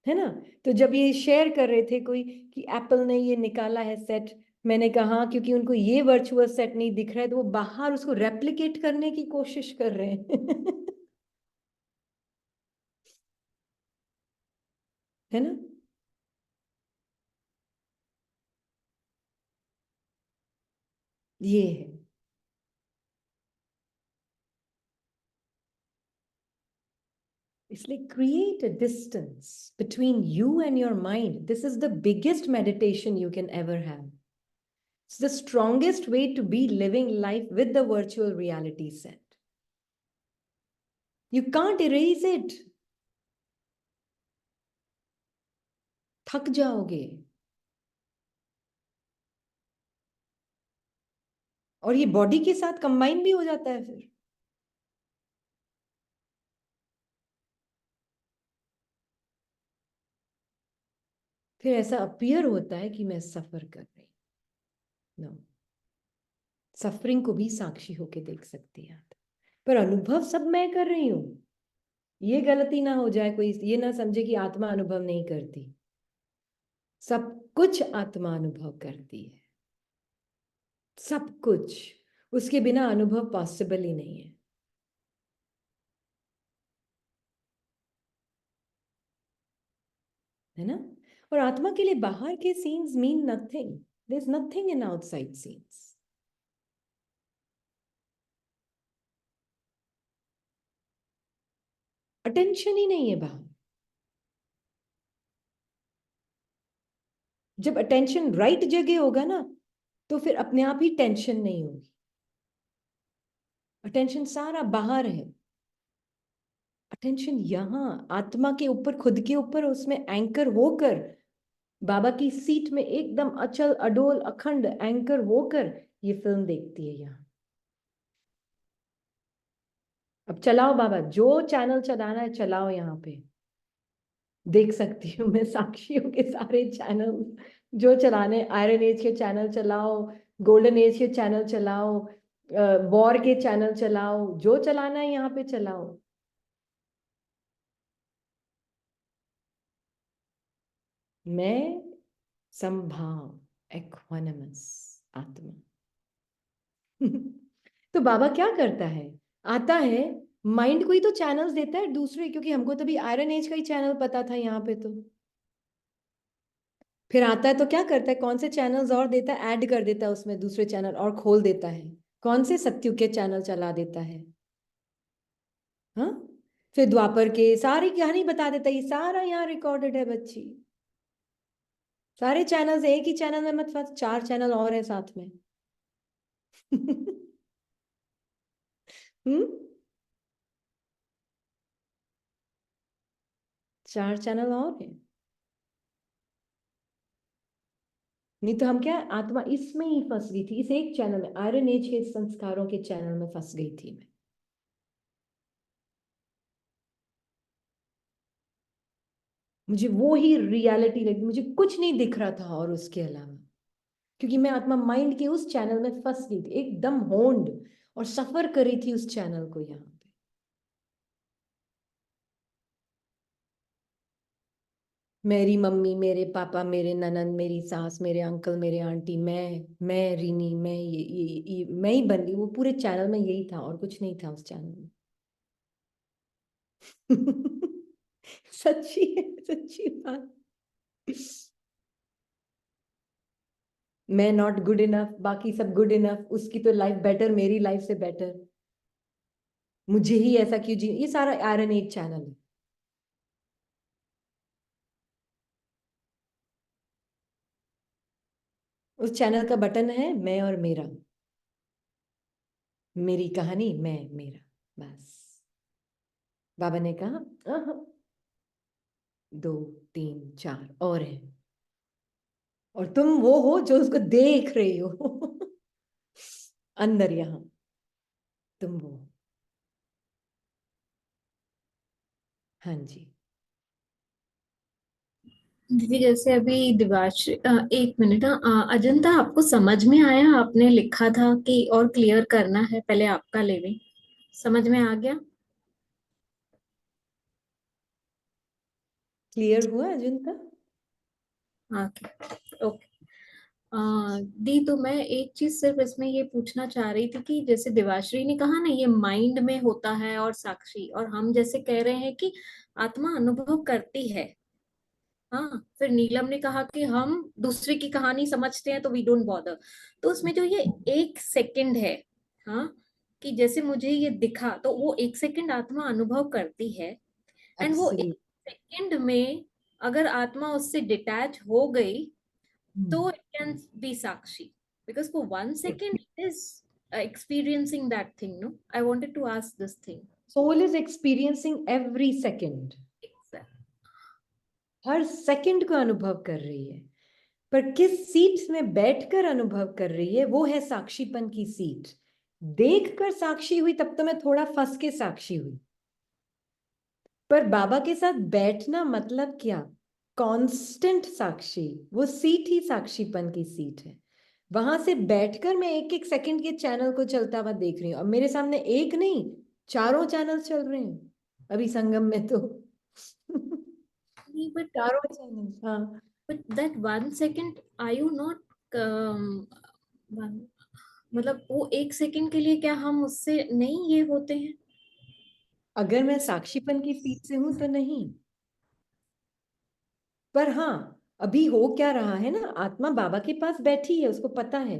है ना। तो जब ये शेयर कर रहे थे कोई कि एप्पल ने ये निकाला है सेट, मैंने कहा हाँ, क्योंकि उनको ये वर्चुअल सेट नहीं दिख रहा है तो वो बाहर उसको रेप्लिकेट करने की कोशिश कर रहे हैं है ना। ये है, इसलिए create a distance between you and your mind. This is the biggest meditation you can ever have. It's the strongest way to be living life with the virtual reality set. You can't erase it. थक जाओगे, और ये body के साथ combine भी हो जाता है फिर ऐसा अपीयर होता है कि मैं सफर कर रही हूं। नो, सफरिंग को भी साक्षी होके देख सकती है, पर अनुभव सब मैं कर रही हूं। ये गलती ना हो जाए, कोई ये ना समझे कि आत्मा अनुभव नहीं करती। सब कुछ आत्मा अनुभव करती है, सब कुछ। उसके बिना अनुभव पॉसिबल ही नहीं है, है ना। और आत्मा के लिए बाहर के scenes mean nothing, there is nothing in outside scenes. Attention ही नहीं है बाहर। जब अटेंशन राइट जगह होगा ना तो फिर अपने आप ही टेंशन नहीं होगी। अटेंशन सारा बाहर है, अटेंशन यहाँ आत्मा के ऊपर, खुद के ऊपर, उसमें एंकर होकर, बाबा की सीट में एकदम अचल अडोल अखंड एंकर होकर ये फिल्म देखती है यहाँ। अब चलाओ बाबा, जो चैनल चलाना है चलाओ, यहाँ पे देख सकती हूँ मैं साक्षियों के सारे चैनल जो चलाने। आयरन एज के चैनल चलाओ, गोल्डन एज के चैनल चलाओ, वॉर के चैनल चलाओ, जो चलाना है यहाँ पे चलाओ। मैं संभाव एक्वानिमस आत्मा तो बाबा क्या करता है, आता है, माइंड को ही तो चैनल्स देता है दूसरे, क्योंकि हमको तभी आयरन एज का ही चैनल पता था यहाँ पे। तो फिर आता है तो क्या करता है, कौन से चैनल्स और देता है, ऐड कर देता है उसमें दूसरे चैनल और खोल देता है, कौन से सत्युग के चैनल चला देता है, हाँ। फिर द्वापर के सारी कहानी बता देता है, ये सारा यहाँ रिकॉर्डेड है बच्ची, सारे चैनल्स एक ही चैनल में मत फंस, 4 चैनल और है साथ में। हम्म, 4 चैनल और है। नहीं तो हम क्या, आत्मा इसमें ही फंस गई थी, इस एक चैनल में, आयरन एज के संस्कारों के चैनल में फंस गई थी मैं। मुझे वो ही रियलिटी लगी, मुझे कुछ नहीं दिख रहा था और उसके अलावा, क्योंकि मैं आत्मा माइंड के उस चैनल में फंस गई थी, एकदम होंड और सफर करी थी उस चैनल को यहाँ पे। मेरी मम्मी, मेरे पापा, मेरे ननन, मेरी सास, मेरे अंकल, मेरे आंटी, मैं रीनी, मैं मैं ही बन गई। वो पूरे चैनल में यही था और कुछ नहीं था उस चैनल में। सच्ची है, सच्ची बात। मैं नॉट गुड इनफ, बाकी सब गुड इनफ, उसकी तो लाइफ बेटर, मेरी लाइफ से बेटर, मुझे ही ऐसा क्यों जी। ये सारा आयरन एक चैनल है। उस चैनल का बटन है मैं और मेरा, मेरी कहानी, मैं मेरा, बस। बाबा ने कहा 2 3 4 और है, और तुम वो हो जो उसको देख रहे हो। अंदर यहाँ तुम वो। हाँ जी। दीदी जैसे अभी दिवाश्री, एक मिनट, अजंता आपको समझ में आया? आपने लिखा था कि और क्लियर करना है, पहले आपका लेवे, समझ में आ गया? क्लियर हुआ अजंता? Okay okay. दी, तो मैं एक चीज सिर्फ इसमें ये पूछना चाह रही थी कि जैसे दिवाश्री ने कहा ना ये माइंड में होता है और साक्षी, और हम जैसे कह रहे हैं कि आत्मा अनुभव करती है। हाँ, फिर नीलम ने कहा कि हम दूसरे की कहानी समझते हैं तो वी डोंट बॉदर। तो उसमें जो ये 1 सेकंड है, हाँ, कि जैसे मुझे ये दिखा तो वो 1 सेकंड आत्मा अनुभव करती है, एंड वो एब्सोल्यूट। 1 सेकंड में अगर आत्मा उससे डिटैच हो गई तो it can be Sakshi, because for 1 second it is experiencing that thing. No, I wanted to ask this thing. Soul is experiencing every second, हर सेकंड को अनुभव कर रही है, पर किस सीट में बैठकर अनुभव कर रही है, वो है साक्षीपन की सीट। देखकर साक्षी हुई तब तो मैं थोड़ा फंस के साक्षी हुई, पर बाबा के साथ बैठना मतलब क्या, कांस्टेंट साक्षी, वो सीट ही साक्षीपन की सीट है। वहां से बैठकर मैं एक एक सेकंड के चैनल को चलता हुआ देख रही हूँ, अब मेरे सामने एक नहीं 4 चैनल चल रहे हैं अभी संगम में तो। But 4 चैनल, हाँ। that 1 second, are you not one, मतलब वो 1 सेकंड के लिए क्या हम उससे नहीं ये होते हैं? अगर मैं साक्षीपन की सीट से हूं तो नहीं, पर हाँ, अभी हो क्या रहा है ना, आत्मा बाबा के पास बैठी है, उसको पता है,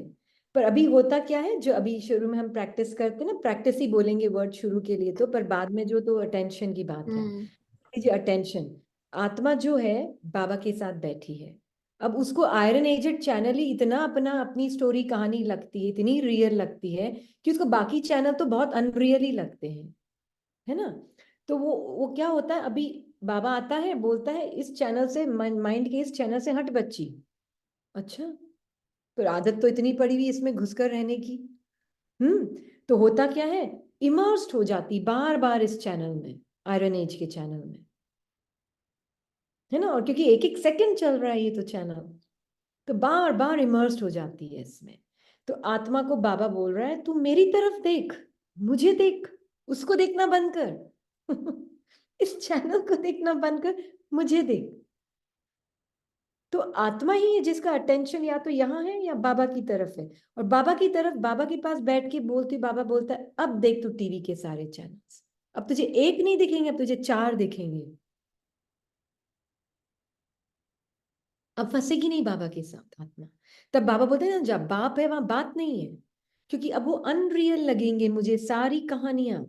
पर अभी होता क्या है, जो अभी शुरू में हम प्रैक्टिस करते हैं ना, प्रैक्टिस ही बोलेंगे वर्ड शुरू के लिए तो, पर बाद में जो तो अटेंशन की बात है, जी अटेंशन। आत्मा जो है बाबा के साथ बैठी है, अब उसको आयरन एजेड चैनल ही इतना अपना अपनी स्टोरी कहानी लगती है, इतनी रियल लगती है कि उसको बाकी चैनल तो बहुत अनरियल ही लगते हैं, है ना। तो वो क्या होता है, अभी बाबा आता है बोलता है इस चैनल से, माइंड के इस चैनल से हट बच्ची। अच्छा, पर आदत तो इतनी पड़ी हुई इसमें घुसकर रहने की। तो होता क्या है, इमर्स्ड हो जाती बार बार इस चैनल में, आयरन एज के चैनल में, है ना। और क्योंकि एक एक सेकंड चल रहा है ये तो चैनल, तो बार बार इमर्स्ड हो जाती है इसमें। तो आत्मा को बाबा बोल रहा है तू मेरी तरफ देख, मुझे देख, उसको देखना बंद कर। इस चैनल को देखना बंद कर, मुझे देख। तो आत्मा ही है जिसका अटेंशन या तो यहाँ है या बाबा की तरफ है, और बाबा की तरफ, बाबा के पास बैठ के बोलती, बाबा बोलता है अब देख तू टीवी के सारे चैनल्स, अब तुझे एक नहीं दिखेंगे, अब तुझे 4 दिखेंगे। अब फंसेगी नहीं बाबा के साथ आत्मा। तब बाबा बोलते हैं ना, जब बाप है वहां बात नहीं है, क्योंकि अब वो अनरियल लगेंगे मुझे सारी कहानियां,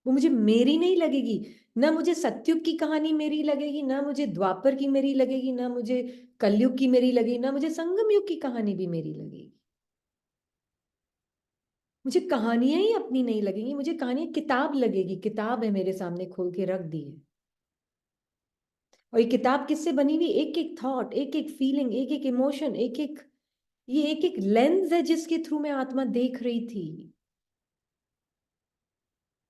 वो मुझे मेरी नहीं लगेगी। ना मुझे सतयुग की कहानी मेरी लगेगी, ना मुझे द्वापर की मेरी लगेगी, ना मुझे कलयुग की मेरी लगेगी, ना मुझे संगम युग की कहानी भी मेरी लगेगी। मुझे कहानियां ही अपनी नहीं लगेंगी, मुझे कहानियां किताब लगेगी। किताब है मेरे सामने, खोल के रख दी है, और ये किताब किससे बनी हुई? एक एक थॉट, एक एक फीलिंग, एक एक इमोशन, ये एक एक लेंस है जिसके थ्रू मैं आत्मा देख रही थी,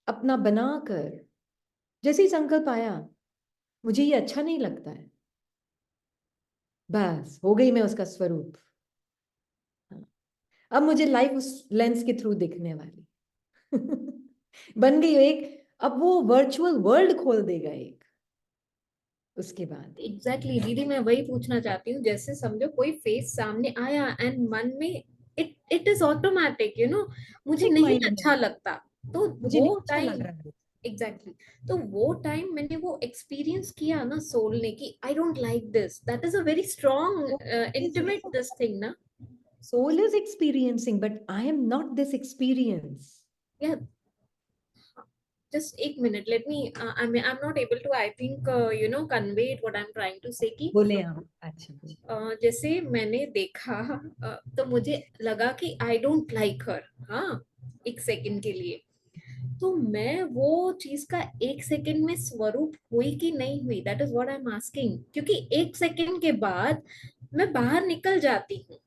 अपना बनाकर। जैसे ही संकल्प आया, मुझे ये अच्छा नहीं लगता है, बस हो गई मैं उसका स्वरूप। हाँ, अब मुझे लाइफ उस लेंस के थ्रू दिखने वाली बन गई एक। अब वो वर्चुअल वर्ल्ड खोल देगा एक, उसके बाद। एग्जैक्टली दीदी, मैं वही पूछना चाहती हूँ। जैसे समझो कोई फेस सामने आया एंड मन में इट इज ऑटोमेटिक, मुझे एक नहीं माइंड में अच्छा लगता, तो मुझे नहीं वो अच्छा लग टाइम, रहा है। एग्जैक्टली तो वो टाइम मैंने वो एक्सपीरियंस किया ना सोल ने, कि I don't like this, that is a very strong intimate this thing ना। Soul is experiencing, but I am not this experience. या just एक minute, let me I'm not able to, I think, convey it what I'm trying to say कि बोले आप, अच्छा बोले। जैसे मैंने देखा, तो मुझे लगा कि आई डोंट लाइक हर, हाँ, एक सेकंड के लिए। तो मैं वो चीज का एक सेकंड में स्वरूप हुई कि नहीं हुई, that is what I am asking. क्योंकि एक सेकंड के बाद मैं बाहर निकल जाती हूँ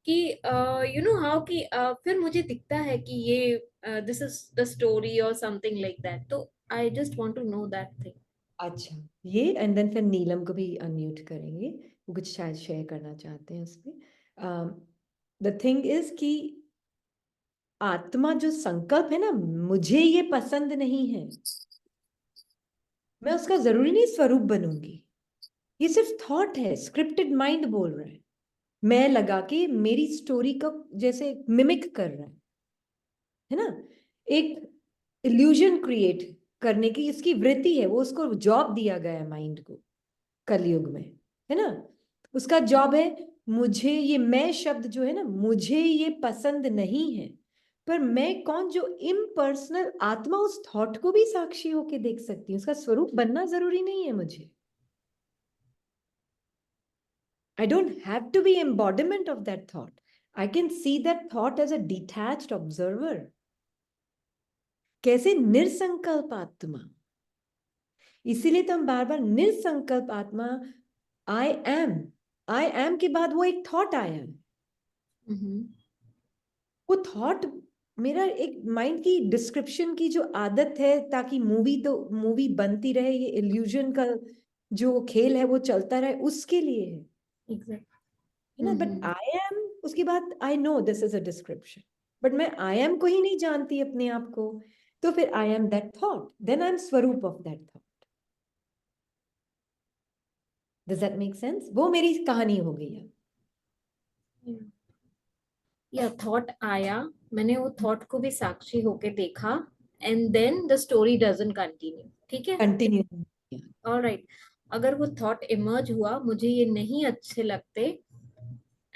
कि हाउ कि फिर मुझे दिखता है कि ये दिस इज द स्टोरी और समथिंग लाइक दैट। तो I just want to know that thing. अच्छा, ये एंड देन फिर नीलम को भी अनम्यूट करेंगे, वो कुछ शायद शेयर करना चाहते हैं उसमें। द थिंग इज कि आत्मा जो संकल्प है ना, मुझे ये पसंद नहीं है, मैं उसका जरूरी नहीं स्वरूप बनूंगी। ये सिर्फ थॉट है, स्क्रिप्टेड माइंड बोल रहा है, मैं लगा के मेरी स्टोरी का जैसे मिमिक कर रहा है ना। एक इल्यूजन क्रिएट करने की इसकी वृत्ति है, वो उसको जॉब दिया गया है माइंड को कलयुग में, है ना। उसका जॉब है, मुझे ये मैं शब्द जो है ना, मुझे ये पसंद नहीं है। पर मैं कौन, जो इम्पर्सनल आत्मा, उस थॉट को भी साक्षी होके देख सकती हूँ। उसका स्वरूप बनना जरूरी नहीं है मुझे। I don't have to be embodiment of that thought. I can see that thought as a detached observer. कैसे? निर्संकल्प आत्मा। इसीलिए तो हम बार बार निर्संकल्प आत्मा, आई एम के बाद वो एक थॉट आया है। वो थॉट मेरा एक माइंड की डिस्क्रिप्शन की जो आदत है, ताकि मूवी बनती रहे, ये इल्यूजन का जो खेल है वो चलता रहे, उसके लिए है, है ना। बट आई एम, उसके बाद I know this is a description, but मैं आई एम को ही नहीं जानती अपने आप को। तो फिर I am that thought, then I am swaroop of that thought. Does that make sense? वो मेरी कहानी हो गई है। या थॉट आया, मैंने वो थॉट को भी साक्षी होके देखा, and then the story doesn't continue, ठीक है। कंटिन्यू। ऑलराइट, अगर वो थॉट इमर्ज हुआ, मुझे ये नहीं अच्छे लगते,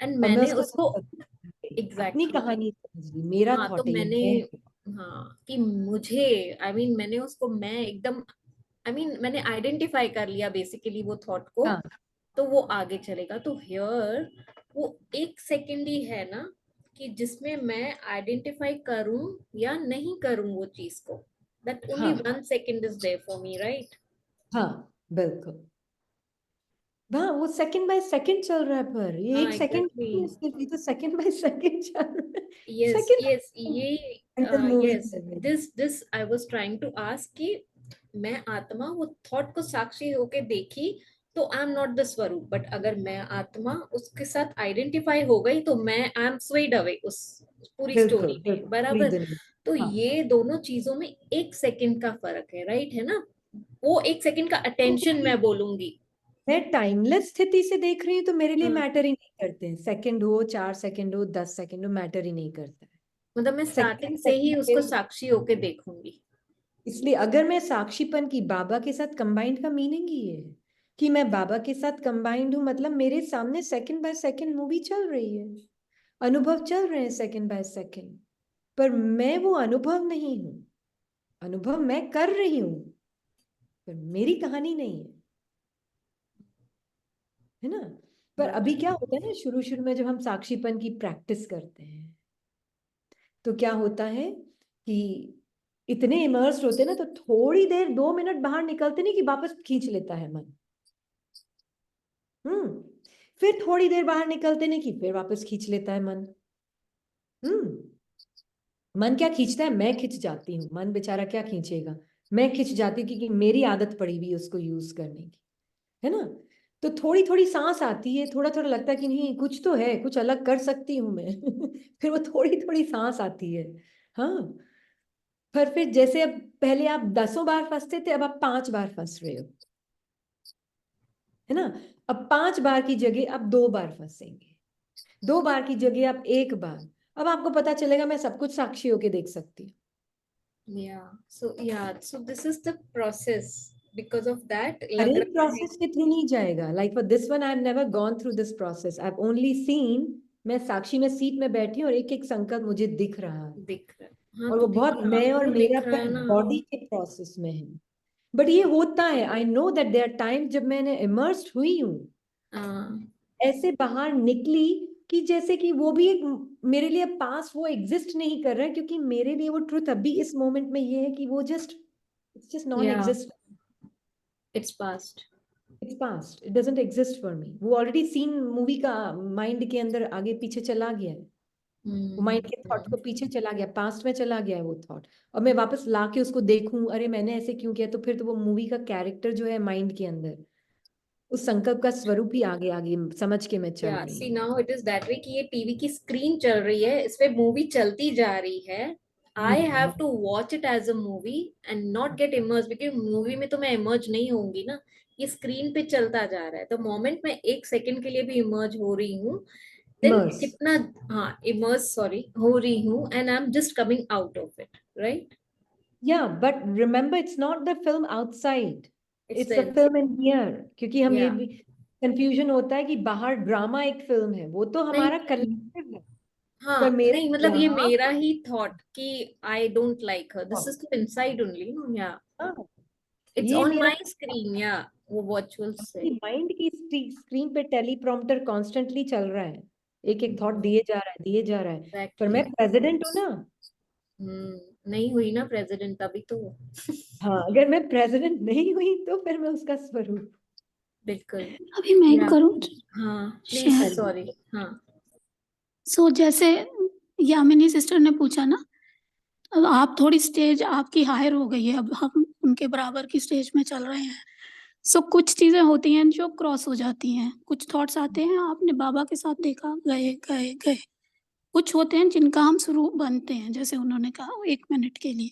एंड और मैं मैंने उसको उसको अपनी एग्जैक्टली कहानी समझ ली, मेरा हाँ, तो थॉट है ये मैंने, मैं। हाँ, कि मुझे, मैंने उसको मैं एकदम, मैंने आइडेंटिफाई कर लिया बेसिकली वो थॉट को, हाँ तो वो आगे चलेगा। तो हियर वो एक सेकंड ही है ना, कि जिसमें मैं आइडेंटिफाई करूं या नहीं करूं वो चीज को, दैट ओनली हाँ 1 second is there for me, right. हाँ, बिल्कुल। हाँ, वो सेकंड बाय सेकंड चल रहा है, पर ये हाँ, एक सेकंड एग्जैक्टली, इसके लिए तो सेकंड बाय सेकंड चल रहा है। यस सेकंड यस, ये मेंटल मूवी यस, चल रही है। This I was trying to ask कि मैं आत्मा वो थॉट को साक्षी होके देखी, तो आई एम नॉट द स्वरूप, बट अगर मैं आत्मा उसके साथ आइडेंटिफाई हो गई, तो मैं आई एम स्वेड अवे उस पूरी बिल्कुल स्टोरी में, बिल्कुल, पूरी बराबर। दुनिया। तो हाँ, ये दोनों चीजों में 1 सेकंड का फर्क है, राइट, है ना। वो 1 सेकंड का अटेंशन मैं बोलूंगी। मैं टाइमलेस स्थिति से देख रही हूँ, तो मेरे लिए हाँ, मैटर ही नहीं करते हैं, सेकंड हो, 4 सेकंड हो, 10 सेकंड हो, मैटर ही नहीं करता है। मतलब मैं सेकंड स्टार्टिंग से ही उसको सेकंड। साक्षी होके देखूंगी। इसलिए अगर मैं साक्षीपन की बाबा के साथ कंबाइंड का मीनिंग ही है कि मैं बाबा के साथ कंबाइंड हूं, मतलब मेरे सामने सेकंड बाय सेकंड मूवी चल रही है, अनुभव चल रहे हैं सेकंड बाय सेकंड, पर मैं वो अनुभव नहीं हूं, अनुभव मैं कर रही हूं। पर मेरी कहानी नहीं है ना। पर अभी क्या होता है ना, शुरू शुरू में जब हम साक्षीपन की प्रैक्टिस करते हैं तो क्या होता है कि इतने इमर्स्ड होते हैं ना, तो थोड़ी देर 2 मिनट बाहर निकलते नहीं कि वापस खींच लेता है मन। फिर थोड़ी देर बाहर निकलते नहीं कि फिर वापस खींच लेता है मन। मन क्या खींचता है, मैं खिंच जाती हूँ। मन बेचारा क्या खींचेगा, मैं खिंच जाती हूँ क्योंकि मेरी आदत पड़ी हुई उसको यूज करने की, है ना। तो थोड़ी थोड़ी सांस आती है, थोड़ा थोड़ा लगता है कि नहीं कुछ तो है, कुछ अलग कर सकती हूँ मैं फिर वो थोड़ी थोड़ी सांस आती है। हाँ, पर फिर जैसे अब पहले आप 10 बार फंसते थे, अब आप 5 बार फंस रहे हो, है ना। अब 5 बार की जगह आप 2 बार फंसेंगे, 2 बार की जगह आप 1 बार। अब आपको पता चलेगा मैं सब कुछ साक्षी होके देख सकती हूँ। So this is the process. Because of that, हर लग एक रहा है प्रोसेस के थ्रू नहीं जाएगा। Like for this one I have never gone through this process, I have only seen. मैं साक्षी में सीट में बैठी हूँ और एक एक संकल्प मुझे दिख रहा है, दिख रहा है। हाँ, और तो वो बहुत दीदी मैं और आपको मेरा दिख रहा है ना। बॉडी के प्रोसेस में है। बट ये होता है, I know that there are time जब मैंने इमर्स्ड हुई हूँ, हाँ, ऐसे बाहर निकली कि जैसे कि वो भी एक मेरे लिए पास वो एग्जिस्ट नहीं कर रहा है, क्योंकि मेरे लिए वो ट्रुथ अभी इस मोमेंट में ये है कि वो it's just non Yeah. Exist, it's past. Its past, it doesn't exist for me. वो ऑलरेडी सीन मूवी का माइंड के अंदर आगे पीछे चला गया है, वो माइंड के थॉट को पीछे चला गया, पास्ट में चला गया है वो थॉट। और मैं वापस ला के उसको देखूं, अरे मैंने ऐसे क्यों किया, तो फिर तो वो मूवी का कैरेक्टर जो है माइंड के अंदर, उस संकल्प का स्वरूप ही आगे आगे समझ के मैं चल Yeah, रही see हूँ। now it is that way कि ये टीवी की स्क्रीन चल रही है, इस पे मूवी चलती जा रही है। I have to watch it as a movie and not get immersed, because movie में तो मैं इमर्ज नहीं होंगी ना, ये स्क्रीन पे चलता जा रहा है। तो मोमेंट में 1 सेकंड के लिए भी इमर्ज हो रही हूँ, देन Immerse. कितना, हाँ इमर्ज सॉरी हो रही हूँ, and I am just coming out of it, right. Yeah, but remember, it's not the film outside. It's the the film in here. क्योंकि हम ये Yeah. भी कंफ्यूजन होता है कि बाहर ड्रामा एक फिल्म है, वो तो हमारा नहीं, कलेक्टिव है। हाँ पर मेरा नहीं, मतलब ये यहाँ मेरा ही थॉट कि I don't like her, this is inside only, no. या हाँ, इट्स ये ऑन मेरा माय स्क्रीन, या वो वर्चुअल से। माइंड की स्क्रीन पे टेलीप्रॉम्प्टर कॉन्स्टेंटली चल रहा है, एक एक थॉट दिए जा रहा है, दिए जा रहा है। पर मैं प्रेसिडेंट हूँ ना। नहीं हुई ना प्रेसिडेंट अभी तो। हाँ, अगर मैं प्रेसिडेंट नहीं हुई तो फिर मैं उसका स्वरूप। बिल्कुल। अभी मैं करूँ हाँ प्लीज, शेयर? सॉरी। हाँ, सो जैसे यामिनी सिस्टर ने पूछा ना, अब आप थोड़ी स्टेज आपकी हायर हो गई है, अब हम उनके बराबर की स्टेज में चल रहे हैं। सो कुछ चीजें होती हैं जो क्रॉस हो जाती हैं, कुछ थॉट्स आते हैं, आपने बाबा के साथ देखा, गए गए गए। कुछ होते हैं जिनका हम स्वरूप बनते हैं, जैसे उन्होंने कहा 1 मिनट के लिए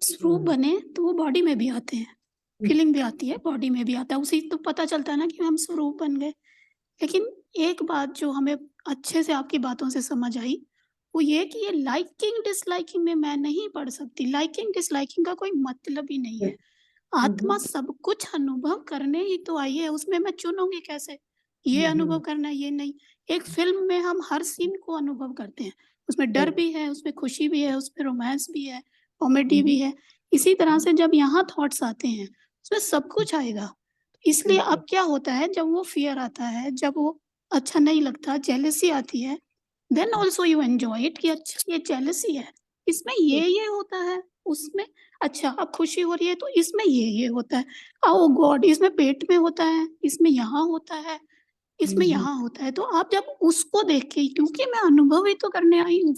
स्वरूप बने तो वो बॉडी में भी आते हैं, फीलिंग भी आती है, बॉडी में भी आता है, उसी तो पता चलता है ना कि हम स्वरूप बन गए। लेकिन एक बात जो हमें अच्छे से आपकी बातों से समझ आई, वो ये कि ये लाइकिंग डिसलाइकिंग में मैं नहीं पढ़ सकती। लाइकिंग डिसलाइकिंग का कोई मतलब ही नहीं है। आत्मा सब कुछ अनुभव करने ही तो आई है, उसमें मैं चुनूंगी कैसे ये अनुभव करना है ये नहीं। एक फिल्म में हम हर सीन को अनुभव करते हैं, उसमें डर भी है, उसमें खुशी भी है, उसमें रोमांस भी है, कॉमेडी भी है। इसी तरह से जब यहाँ थॉट्स आते हैं उसमें सब कुछ आएगा। इसलिए अब क्या होता है, जब वो फियर आता है, जब वो अच्छा नहीं लगता, जेलसी आती है, then also you enjoy it कि अच्छा ये जेलसी है, इसमें ये होता है, उसमें अच्छा अब खुशी हो रही है तो इसमें ये होता है, ओ गॉड इसमें पेट में होता है, इसमें यहाँ होता है, इसमें यहाँ होता है। तो आप जब उसको देख के, क्योंकि मैं अनुभव ही तो करने आई हूँ,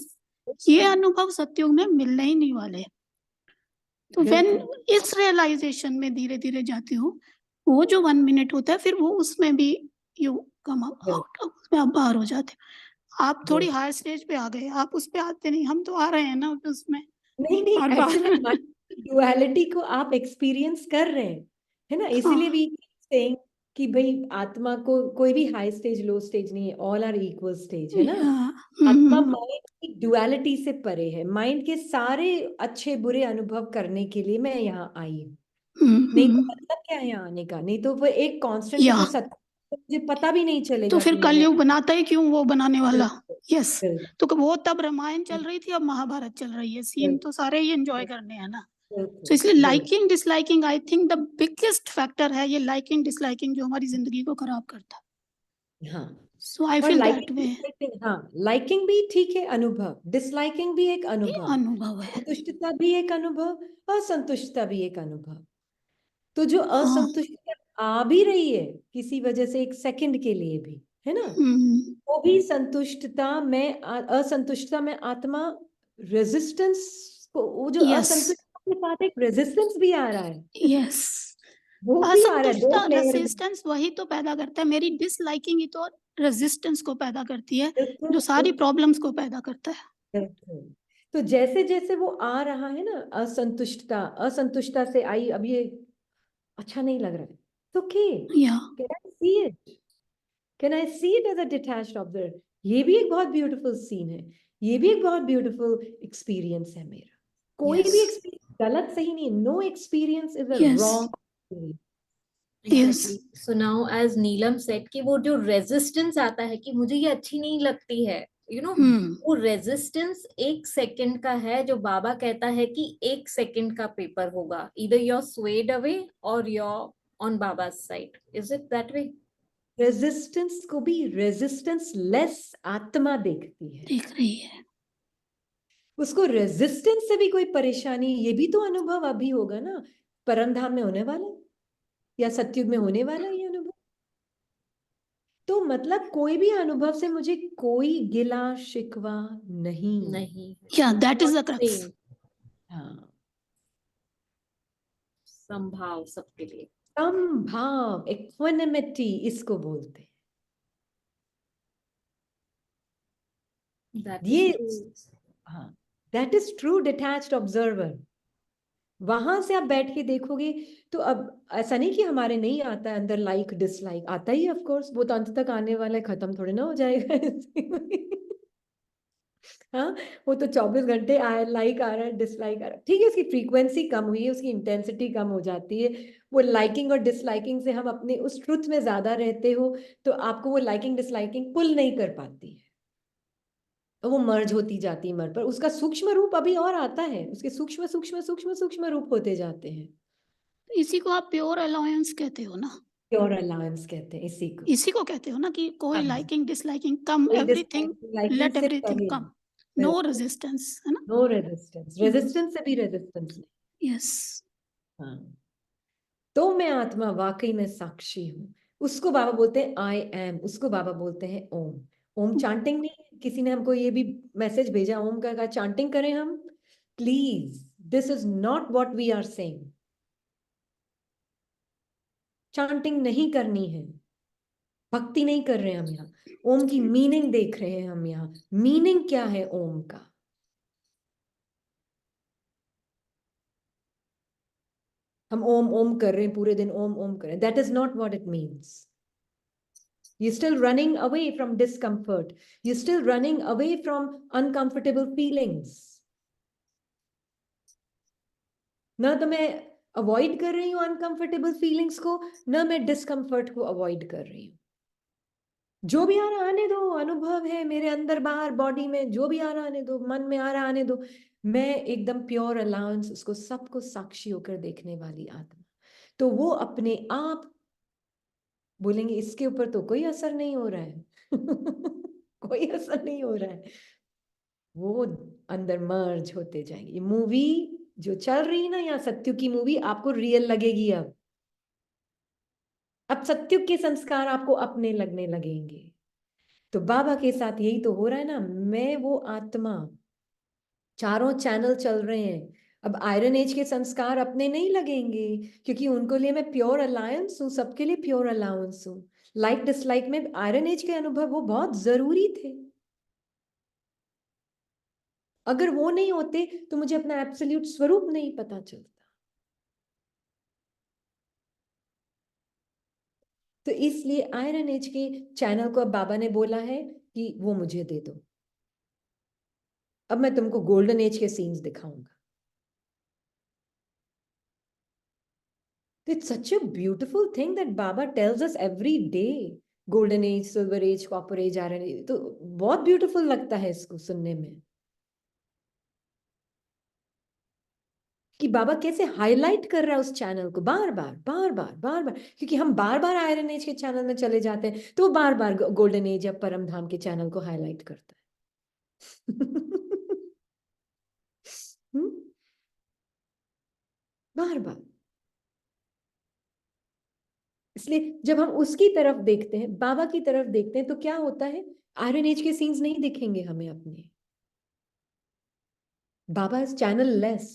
ये अनुभव सत्युग में मिलने ही नहीं वाले। तो व्हेन इस रियलाइजेशन में धीरे धीरे जाती हूँ, वो जो 1 मिनट होता है फिर वो उसमें भी यू कम आउट, उसमें आप बाहर हो जाते हो। आप थोड़ी हायर स्टेज पे आ गए, आप उस पे आते नहीं, हम तो आ रहे हैं ना उसमें। नहीं नहीं, और एक्चुअली डुअलिटी को आप एक्सपीरियंस कर रहे हैं, है ना। इसीलिए भी सेइंग कि भाई आत्मा को कोई भी हाई स्टेज लो स्टेज नहीं है, ऑल आर इक्वल स्टेज, है ना। आत्मा माइंड की डुअलिटी से परे है, माइंड के सारे अच्छे बुरे अनुभव करने के लिए मैं यहाँ आई हूँ। नहीं तो मतलब क्या है यहाँ आने का, नहीं तो वो एक कांस्टेंट या वो सत्य मुझे पता भी नहीं तो चलेगा फिर कि मैंने। कलयुग बनाता ही क्यों वो बनाने वाला। बिल्कुल, यस, बिल्कुल, तो वो तब रामायण चल रही थी, अब महाभारत चल रही है, सीन तो सारे ही एंजॉय करने हैं ना। तो इसलिए बिल्कुल। Liking disliking I think the biggest factor है ये लाइकिंग डिसलाइकिंग जो हमारी जिंदगी को खराब करता है। हाँ, सो आई और फील दैट लाइकिंग वे हाँ, लाइकिंग भी ठीक है अनुभव, डिसलाइकिंग भी एक ये अनुभव, अनुभव है। संतुष्टता भी एक अनुभव, असंतुष्टता भी एक अनुभव। तो जो हाँ। असंतुष्टता आ भी रही है किसी वजह से एक सेकंड के लिए भी, है ना, वो भी संतुष्टता में असंतुष्टता में आत्मा रेजिस्टेंस को, वो जो यस असंतुष्टता के साथ एक रेजिस्टेंस भी आ रहा है, यस वो भी आ रहा है दो असंतुष्टता लेयर में। रेजिस्टेंस वही तो पैदा करता है, मेरी डिसलाइकिंग ही तो रेजिस्टेंस को पैदा करती है बिल्कुल, जो सारी बिल्कुल, प्रॉब्लम्स को पैदा करता है। बिल्कुल। तो जैसे जैसे वो आ रहा है ना, असंतुष्टता, असंतुष्टता से आई, अब ये अच्छा नहीं लग रहा है, तो या can I see it, can I see it as a detached observer. ये भी एक बहुत ब्यूटीफुल सीन है, ये भी एक बहुत ब्यूटीफुल एक्सपीरियंस है मेरा। कोई भी यस एक्सपीरियंस गलत सही नहीं, no experience is a yes wrong. Yes Exactly. So now as Neelam said कि वो जो रेजिस्टेंस आता है कि मुझे ये अच्छी नहीं लगती है, वो रेजिस्टेंस एक सेकंड का है, जो बाबा कहता है कि एक सेकंड का पेपर होगा, either you're swayed away or you're on Baba's side. Is it that way? Resistance को भी रेजिस्टेंस लेस आत्मा देखती है, देख रही है। उसको रेजिस्टेंस से भी कोई परेशानी, ये भी तो अनुभव अभी होगा ना, परम धाम में होने वाला है या सतयुग में होने वाला है ये अनुभव। तो मतलब कोई भी अनुभव से मुझे कोई गिला शिकवा नहीं। नहीं, या that is the Not crux. same. हाँ, संभाव सबके लिए। समभाव, इक्विनिमिटी इसको बोलते हैं। That is ये true. हाँ, that is true detached observer. वहां से आप बैठ के देखोगे तो अब ऐसा नहीं कि हमारे नहीं आता है अंदर लाइक डिसलाइक, आता ही ऑफ कोर्स, वो तो अंत तक आने वाला है, खत्म थोड़ी ना हो जाएगा हाँ, वो तो 24 घंटे आए, लाइक आ रहा है, डिसलाइक आ रहा है, ठीक है, उसकी फ्रीक्वेंसी कम हुई है, उसकी इंटेंसिटी कम हो जाती है। वो लाइकिंग और डिसलाइकिंग से हम अपने उस ट्रुथ में ज्यादा रहते हो तो आपको वो लाइकिंग डिसलाइकिंग पुल नहीं कर पाती है, तो वो मर्ज होती जाती है मर पर, उसका सूक्ष्म रूप अभी और आता है, उसके सूक्ष्म सूक्ष्म सूक्ष्म सूक्ष्म रूप होते जाते हैं। इसी को आप प्योर अलायंस कहते हो ना, प्योर अलायंस कहते हैं इसी को कहते हो ना कि कोई हाँ, लाइकिंग डिसलाइकिंग कम, कोई एवरीथिंग लाइकिंग लेट से एवरीथिंग परे, कम, नो रेजिस्टेंस, है ना। नो रेजिस्टेंस, रेजिस्टेंस से भी रेजिस्टेंस नहीं। यस हाँ, तो मैं आत्मा वाकई में साक्षी हूँ, उसको बाबा बोलते हैं आई एम, उसको बाबा बोलते हैं ओम। ओम चांटिंग नहीं, किसी ने हमको ये भी मैसेज भेजा ओम का चांटिंग करें हम, please, this is not what we are saying, chanting नहीं करनी है, भक्ति नहीं कर रहे हैं हम यहाँ, ओम की मीनिंग देख रहे हैं हम यहाँ। मीनिंग क्या है ओम का? हम ओम ओम कर रहे हैं पूरे दिन, ओम ओम कर रहे हैं, that is not what it means. You're still running away from discomfort. You're still running away from uncomfortable feelings. ना तो मैं अवॉइड कर रही हूँ अनकंफर्टेबल फीलिंग्स को, ना मैं डिस्कम्फर्ट को अवॉइड कर रही हूँ। जो भी आ रहा आने दो, अनुभव है मेरे अंदर बाहर बॉडी में, जो भी आ रहा आने दो, मन में आ रहा आने दो। मैं एकदम प्योर अलाउंस, उसको सबको साक्षी होकर देखने वाली आत्मा। तो वो अपने आप बोलेंगे इसके ऊपर तो कोई असर नहीं हो रहा है कोई असर नहीं हो रहा है, वो अंदर मर्ज होते जाएंगे। ये मूवी जो चल रही है ना यहाँ, सत्युग की मूवी, आपको रियल लगेगी। अब सत्युग के संस्कार आपको अपने लगने लगेंगे। तो बाबा के साथ यही तो हो रहा है ना, मैं वो आत्मा, चारों चैनल चल रहे हैं। अब आयरन एज के संस्कार अपने नहीं लगेंगे, क्योंकि उनको लिए मैं प्योर अलायंस हूँ, सबके लिए प्योर अलाउंस हूँ। लाइक डिसलाइक में आयरन एज के अनुभव वो बहुत जरूरी थे, अगर वो नहीं होते तो मुझे अपना एब्सोल्यूट स्वरूप नहीं पता चलता। तो इसलिए आयरन एज के चैनल को अब बाबा ने बोला है कि वो मुझे दे दो, अब मैं तुमको गोल्डन एज के सीन्स दिखाऊंगा। It's such a beautiful thing that Baba tells us every day. Golden age, silver age, copper age, iron age. तो बहुत ब्यूटीफुल लगता है इसको सुनने में। कि बाबा कैसे हाईलाइट कर रहा है उस चैनल को बार बार बार बार बार बार, क्योंकि हम बार बार आयरन एज के चैनल में चले जाते हैं तो वो बार बार गोल्डन एज या परम धाम के चैनल को हाईलाइट करता है। बार बार। इसलिए जब हम उसकी तरफ देखते हैं, बाबा की तरफ देखते हैं, तो क्या होता है, आयरन एज के सीन्स नहीं दिखेंगे हमें अपने। Baba is channel less.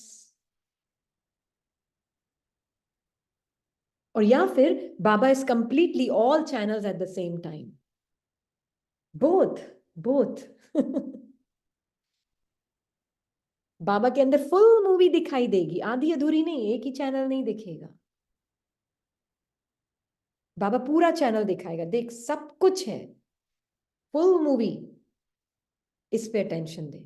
और या फिर Baba is completely all channels at the same time. Both both. Baba के अंदर फुल मूवी दिखाई देगी, आधी अधूरी नहीं, एक ही चैनल नहीं दिखेगा। बाबा पूरा चैनल दिखाएगा, देख सब कुछ है, फुल मूवी, इस पे अटेंशन दे।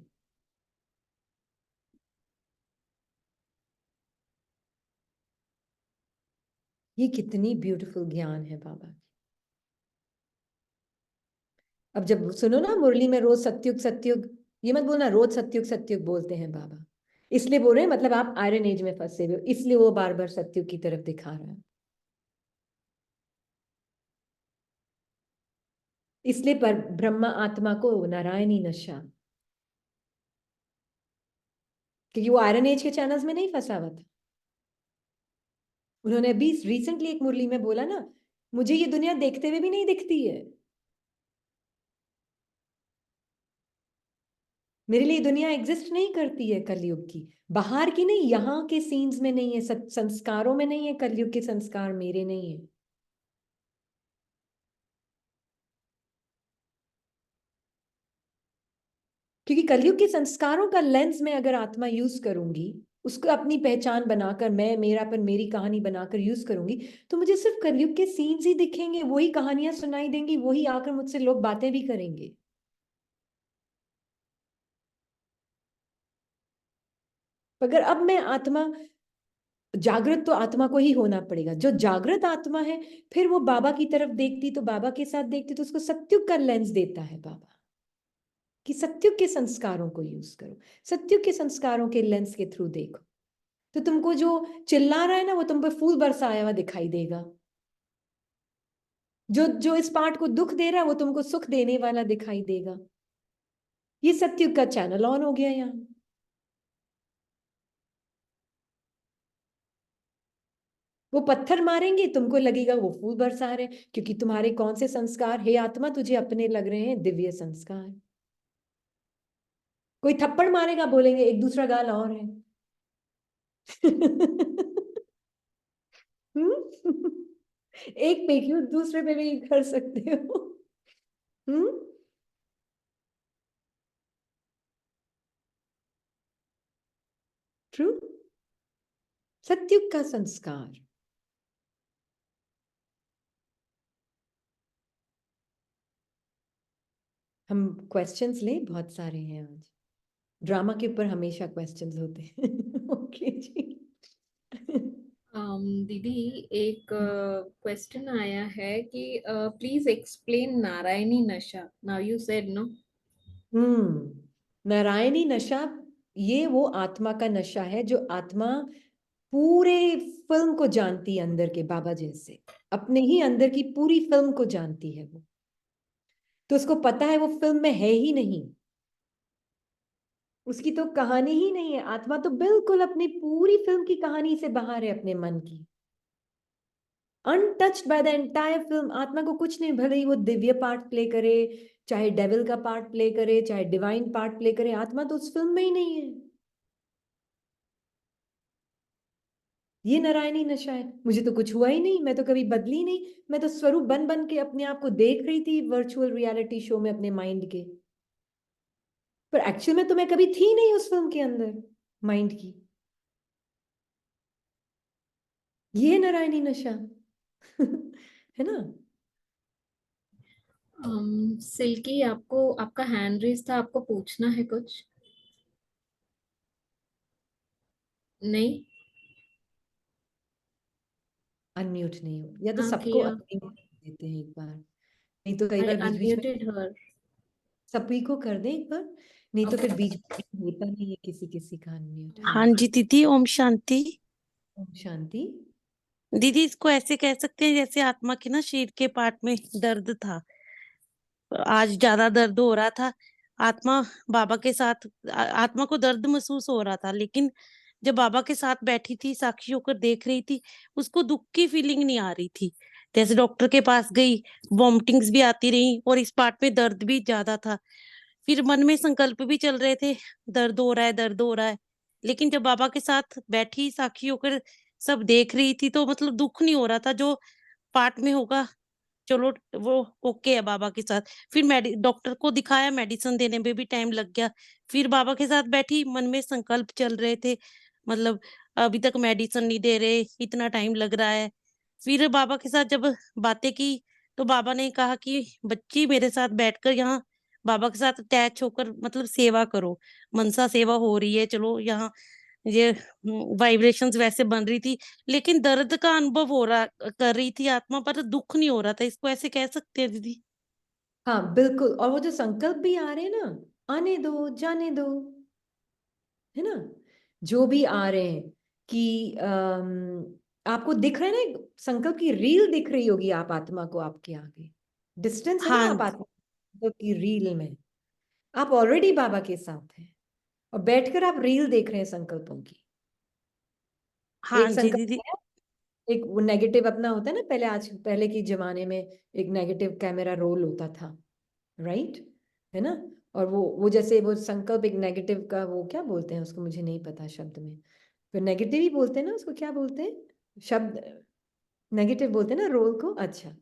ये कितनी ब्यूटीफुल ज्ञान है बाबा की। अब जब सुनो ना मुरली में रोज सत्युग सत्युग, ये मत बोलना रोज सत्युग सत्युग बोलते हैं बाबा, इसलिए बोल रहे हैं मतलब आप आयरन एज में फंसे हुए हो, इसलिए वो बार बार सत्युग की तरफ दिखा रहा है। इसलिए पर ब्रह्मा आत्मा को नारायणी नशा, क्योंकि वो आयरन एज के चैनल्स में नहीं फंसा हुआ था। उन्होंने अभी रिसेंटली एक मुरली में बोला ना, मुझे ये दुनिया देखते हुए भी नहीं दिखती है, मेरे लिए दुनिया एग्जिस्ट नहीं करती है कलयुग की, बाहर की नहीं, यहाँ के सीन्स में नहीं है, संस्कारों में नहीं है, कलयुग के संस्कार मेरे नहीं है। क्योंकि कलयुग के संस्कारों का लेंस में अगर आत्मा यूज करूंगी, उसको अपनी पहचान बनाकर, मैं मेरा पर मेरी कहानी बनाकर यूज करूंगी, तो मुझे सिर्फ कलयुग के सीन्स ही दिखेंगे, वही कहानियां सुनाई देंगी, वही आकर मुझसे लोग बातें भी करेंगे। अगर अब मैं आत्मा जागृत, तो आत्मा को ही होना पड़ेगा, जो जागृत आत्मा है फिर वो बाबा की तरफ देखती, तो बाबा के साथ देखती, तो उसको सत्युग का लेंस देता है बाबा, कि सत्युग के संस्कारों को यूज करो, सत्युग के संस्कारों के लेंस के थ्रू देखो, तो तुमको जो चिल्ला रहा है ना वो तुम पे फूल बरसाया हुआ दिखाई देगा, जो जो इस पार्ट को दुख दे रहा है वो तुमको सुख देने वाला दिखाई देगा। ये सत्युग का चैनल ऑन हो गया यहाँ। वो पत्थर मारेंगे, तुमको लगेगा वो फूल बरसा रहे, क्योंकि तुम्हारे कौन से संस्कार, हे आत्मा तुझे अपने लग रहे हैं दिव्य संस्कार। कोई थप्पड़ मारेगा, बोलेंगे एक दूसरा गाल और है। एक पे क्यों, दूसरे पे भी कर सकते हो। ट्रू। सत्युग का संस्कार। हम क्वेश्चंस ले, बहुत सारे हैं आज, ड्रामा के ऊपर हमेशा क्वेश्चंस होते हैं। ओके जी। दीदी एक क्वेश्चन आया है कि प्लीज एक्सप्लेन नारायणी नशा, now you said no. Narayani नशा, ये वो आत्मा का नशा है जो आत्मा पूरे फिल्म को जानती है, अंदर के बाबा जैसे अपने ही अंदर की पूरी फिल्म को जानती है वो, तो उसको पता है वो फिल्म में है ही नहीं, उसकी तो कहानी ही नहीं है, आत्मा तो बिल्कुल अपनी पूरी फिल्म की कहानी से बाहर है, अपने मन की, untouched by the entire film. आत्मा को कुछ नहीं, भले ही वो दिव्य पार्ट प्ले करे, चाहे डेविल का पार्ट प्ले करे, चाहे डिवाइन पार्ट प्ले करे, आत्मा तो उस फिल्म में ही नहीं है। ये नारायणी नशा है, मुझे तो कुछ हुआ ही नहीं, मैं तो कभी बदली नहीं, मैं तो स्वरूप बन बन के अपने आप को देख रही थी वर्चुअल रियलिटी शो में अपने माइंड के, पर एक्चुअल में तो मैं कभी थी नहीं उस फिल्म के अंदर माइंड की। ये नारायणी नशा। है ना। सिल्की, आपको आपका हैंड रेज था, आपको पूछना है कुछ? नहीं। अनम्यूट नहीं हो, या तो हाँ सबको किया। अनम्यूट देते हैं एक बार, नहीं तो कई आई बार बीच बीच में। अनम्यूटेड हर। सभी को कर दें एक बार, नहीं तो फिर बीच में होता नहीं है किसी किसी का अनम्यूट। हाँ जी दीदी, ओम शांति। ओम शांति। दीदी इसको ऐसे कह सकते हैं जैसे आत्मा के ना शरीर के पार्ट में दर्द था, आज ज्यादा दर्द हो रहा था। आत्मा बाबा के साथ आत्मा को दर्द महसूस हो रहा था, लेकिन जब बाबा के साथ बैठी थी, साक्षी होकर देख रही थी, उसको दुख की फीलिंग नहीं आ रही थी। जैसे डॉक्टर के पास गई, वॉमिटिंग्स भी आती रही और इस पार्ट में दर्द भी ज्यादा था। फिर मन में संकल्प भी चल रहे थे, दर्द हो रहा है, दर्द हो रहा है। लेकिन जब बाबा के साथ बैठी, साक्षी होकर सब देख रही थी, तो मतलब दुख नहीं हो रहा था। जो पार्ट में होगा, चलो वो ओके है बाबा के साथ। फिर डॉक्टर को दिखाया, मेडिसिन देने में भी टाइम लग गया। फिर बाबा के साथ बैठी, मन में संकल्प चल रहे थे, मतलब अभी तक मेडिसिन नहीं दे रहे, इतना टाइम लग रहा है। फिर बाबा के साथ जब बातें की, तो बाबा ने कहा कि बच्ची मेरे साथ बैठकर यहाँ बाबा के साथ अटैच होकर मतलब सेवा करो, मनसा सेवा हो रही है। चलो यहाँ ये वाइब्रेशंस वैसे बन रही थी, लेकिन दर्द का अनुभव हो रहा कर रही थी आत्मा, पर दुख नहीं हो रहा था। इसको ऐसे कह सकते हैं दीदी? हाँ बिल्कुल। और वो जो संकल्प भी आ रहे हैं ना, आने दो जाने दो, है ना, जो भी आ रहे हैं कि आपको दिख रहा है ना, एक संकल्प की रील दिख रही होगी आप आत्मा को, आपके आगे डिस्टेंस है ना, हाँ आप आत्मा की रील में आप ऑलरेडी बाबा के साथ हैं और बैठकर आप रील देख रहे हैं संकल्पों की। हाँ एक जी संकल्प दीदी। है, एक वो नेगेटिव अपना होता है ना, पहले के जमाने में एक नेगेटिव कैमरा रोल होता था, राइट, है ना। और वो जैसे वो संकल्प एक नेगेटिव का, वो क्या बोलते हैं उसको, मुझे नहीं पता शब्द में, फिर नेगेटिव ही बोलते हैं ना उसको, क्या बोलते हैं शब्द, नेगेटिव बोलते हैं ना रोल को। अच्छा,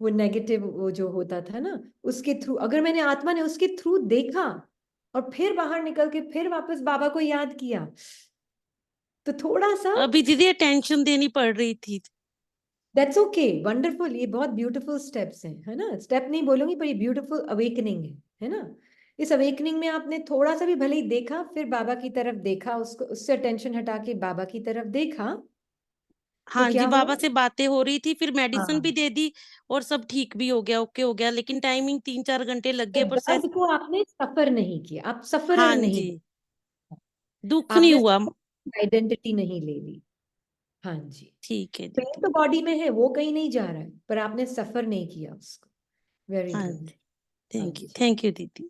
वो नेगेटिव वो जो होता था ना, उसके थ्रू अगर मैंने आत्मा ने उसके थ्रू देखा और फिर बाहर निकल के फिर वापस बाबा को याद किया, तो थोड़ा सा अभी दीदी अटेंशन देनी पड़ रही थी। दैट्स ओके, वंडरफुल, ये बहुत ब्यूटीफुल स्टेप्स हैं, है ना। स्टेप नहीं बोलूंगी पर ये ब्यूटीफुल अवेकनिंग है ना। इस अवेकनिंग में आपने थोड़ा सा भी भले ही देखा, फिर बाबा की तरफ देखा, उसको उससे अटेंशन हटा के बाबा की तरफ देखा, तो हाँ क्या जी, हुआ। बाबा से बातें हो रही थी, फिर मेडिसिन भी हाँ, दे दी और सब ठीक भी हो गया, ओके हो गया। लेकिन टाइमिंग 3-4 घंटे लग तो गए प्रोसेस। दर्द को आपने सफर नहीं किया, आप सफरर हाँ नहीं, जी, दुख नहीं आपने हुआ। आइडेंटिटी नहीं ले ली। हाँ जी, ठीक है पेन दीदी। तो बॉडी में है, वो कहीं नहीं जा रहा है, पर आपने सफर नहीं किया उसको। वेरी हाँ गुड। जी, हाँ जी, थैंक यू दीदी।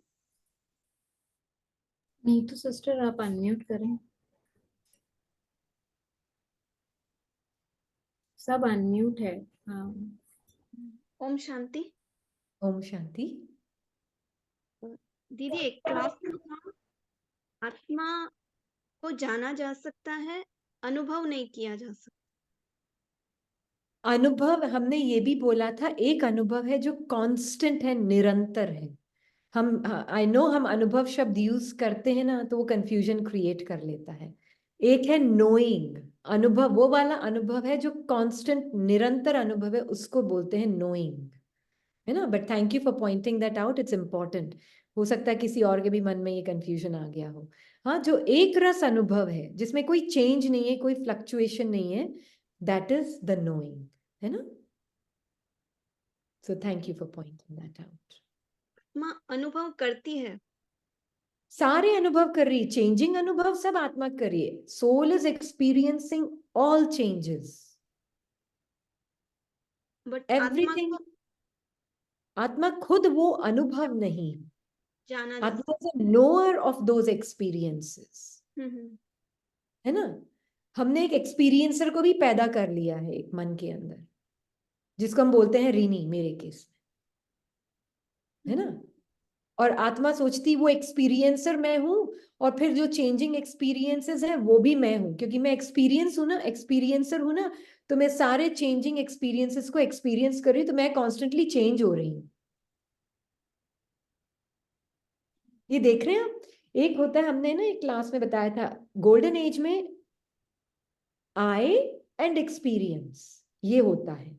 नहीं तो सिस्टर आप अनम्यूट करें, सब अनम्यूट है। हाँ ओम शांति। ओम शांति। दीदी एक क्लास में था, आत्मा को जाना जा सकता है, अनुभव नहीं किया जा सकता। अनुभव हमने ये भी बोला था, एक अनुभव है जो कांस्टेंट है, निरंतर है। हम आई नो हम अनुभव शब्द यूज करते हैं ना, तो वो कंफ्यूजन क्रिएट कर लेता है। एक है नोइंग अनुभव, वो वाला अनुभव है जो कांस्टेंट निरंतर अनुभव है, उसको बोलते हैं नोइंग, है ना। But thank you for pointing that out, it's important. हो सकता है किसी और के भी मन में ये कंफ्यूजन आ गया हो। हाँ, जो एक रस अनुभव है जिसमें कोई चेंज नहीं है, कोई फ्लक्चुएशन नहीं है, दैट इज द नोइंग, है ना। So thank you for pointing that out. आत्मा अनुभव करती है, सारे अनुभव कर रही है, चेंजिंग अनुभव सब आत्मा कर रही है। Soul is experiencing all changes, but आत्मा एवरीथिंग। को आत्मा खुद वो अनुभव नहीं, जाना जा आत्मा is a knower of those experiences, सकता। है ना। हमने एक एक्सपीरियंसर को भी पैदा कर लिया है एक मन के अंदर, जिसको हम बोलते हैं रीनी मेरे केस में, है ना। और आत्मा सोचती वो एक्सपीरियंसर मैं हूं, और फिर जो चेंजिंग एक्सपीरियंसेस है वो भी मैं हूं, क्योंकि मैं एक्सपीरियंस हूं ना, एक्सपीरियंसर हूं ना, तो मैं सारे चेंजिंग एक्सपीरियंसेस को एक्सपीरियंस कर रही हूं, तो मैं कॉन्स्टेंटली चेंज हो रही हूं। ये देख रहे हैं आप, एक होता है, हमने ना एक क्लास में बताया था, गोल्डन एज में आई एंड एक्सपीरियंस, ये होता है।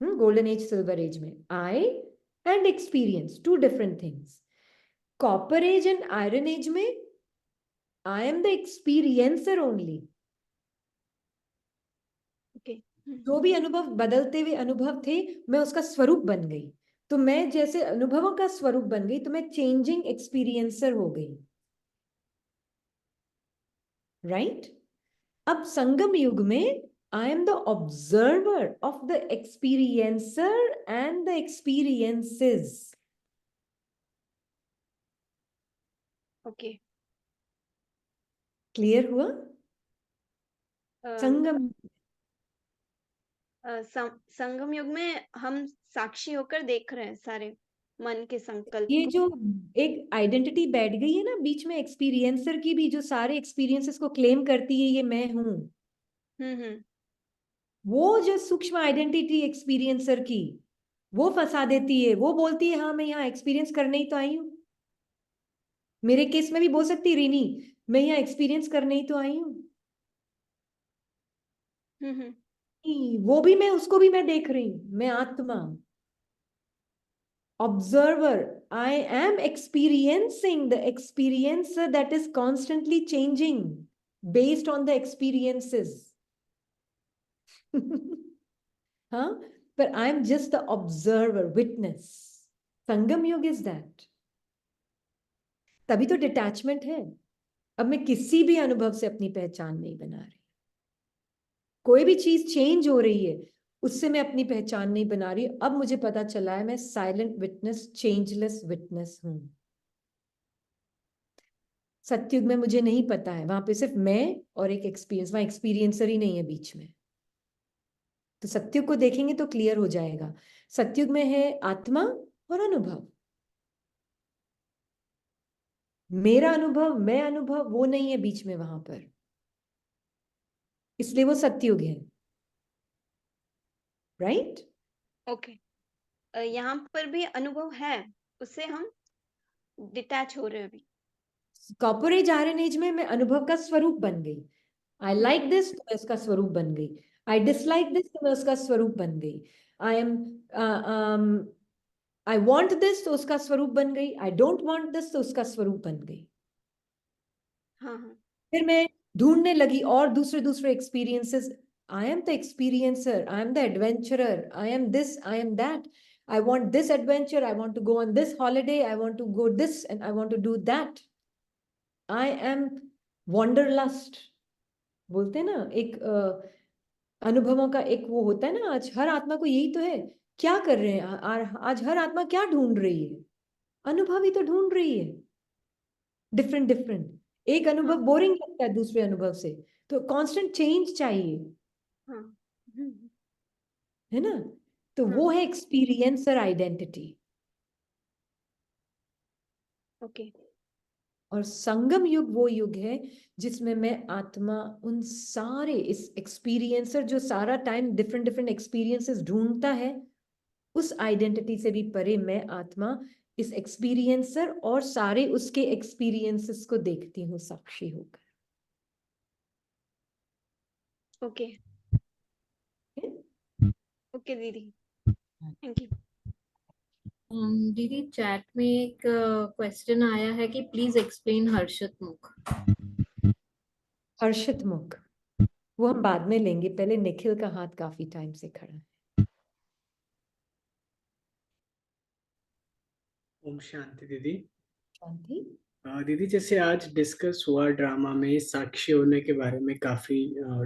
गोल्डन एज सिल्वर एज में I and experience, two different things. Copper age and iron age में I am the experiencer only. Okay. जो भी अनुभव, बदलते हुए अनुभव थे, मैं उसका स्वरूप बन गई। तो मैं जैसे अनुभवों का स्वरूप बन गई, तो मैं चेंजिंग एक्सपीरियंसर हो गई, राइट? अब संगम युग में I am the observer of the experiencer and the experiences. Okay. Clear हुआ? संगम संगम युग में हम साक्षी होकर देख रहे हैं सारे मन के संकल्प ये को। जो एक आइडेंटिटी बैठ गई है ना बीच में एक्सपीरियंसर की भी, जो सारे एक्सपीरियंसेस को क्लेम करती है ये मैं हूं, हम्म। वो जो सूक्ष्म आइडेंटिटी एक्सपीरियंसर की, वो फंसा देती है। वो बोलती है हाँ मैं यहाँ एक्सपीरियंस करने ही तो आई हूँ। मेरे केस में भी बोल सकती है रीनी, मैं यहाँ एक्सपीरियंस करने ही तो आई हूँ। वो भी मैं, उसको भी मैं देख रही हूँ, मैं आत्मा observer. I am experiencing the experiencer that is constantly changing based on the experiences. Huh? But I'm just the observer, witness. Sangam Yuga is that. तभी तो डिटैचमेंट है। अब मैं किसी भी अनुभव से अपनी पहचान नहीं बना रही। कोई भी चीज चेंज हो रही है, उससे मैं अपनी पहचान नहीं बना रही। अब मुझे पता चला है मैं साइलेंट विटनेस, चेंजलेस विटनेस हूं। सत्युग में मुझे नहीं पता है, वहां पे सिर्फ मैं और एक एक्सपीरियंस, वहां एक्सपीरियंसर ही नहीं है बीच में। तो सत्युग को देखेंगे तो क्लियर हो जाएगा। सत्युग में है आत्मा और अनुभव। मेरा अनुभव, मैं अनुभव, वो नहीं है बीच में वहां पर, इसलिए वो सत्युग है, राइट? ओके। यहाँ पर भी अनुभव है, उससे हम डिटैच हो रहे हैं अभी। कॉर्पोर एज, आयरन एज में मैं अनुभव का स्वरूप बन गई। आई लाइक दिस तो मैं उसका स्वरूप बन गई, आई डिसलाइक दिस तो मैं उसका स्वरूप बन गई। I am I want this तो उसका स्वरूप बन गई, आई डोंट वॉन्ट दिस तो उसका स्वरूप बन गई। हाँ। फिर मैं ढूंढने लगी और दूसरे दूसरे experiences. I am the experiencer, I am the adventurer, I am this, I am that, I want this adventure, I want to go on this holiday, I want to go this and I want to do that. I am wanderlust बोलते हैं ना, एक अनुभवों का एक वो होता है ना। आज हर आत्मा को यही तो है, क्या कर रहे हैं आज हर आत्मा क्या ढूंढ रही है? अनुभव ही तो ढूंढ रही है, डिफरेंट डिफरेंट। एक अनुभव बोरिंग लगता है दूसरे अनुभव से, तो कांस्टेंट चेंज चाहिए, है ना? तो वो है एक्सपीरियंसर आइडेंटिटी। ओके। और संगम युग वो युग है जिसमें मैं आत्मा उन सारे, इस एक्सपीरियंसर जो सारा टाइम डिफरेंट डिफरेंट एक्सपीरियंसेस ढूंढता है, उस आइडेंटिटी से भी परे मैं आत्मा इस एक्सपीरियंसर और सारे उसके एक्सपीरियंसेस को देखती हूँ साक्षी होकर। ओके। ओके दीदी, थैंक यू। दीदी चैट में एक क्वेश्चन आया है कि प्लीज एक्सप्लेन हर्षित मुख। हर्षित मुख वो हम बाद में लेंगे, पहले निखिल का हाथ काफी टाइम से खड़ा है। ओम शांति दीदी। शांति। दीदी जैसे आज डिस्कस हुआ ड्रामा में साक्षी होने के बारे में, काफी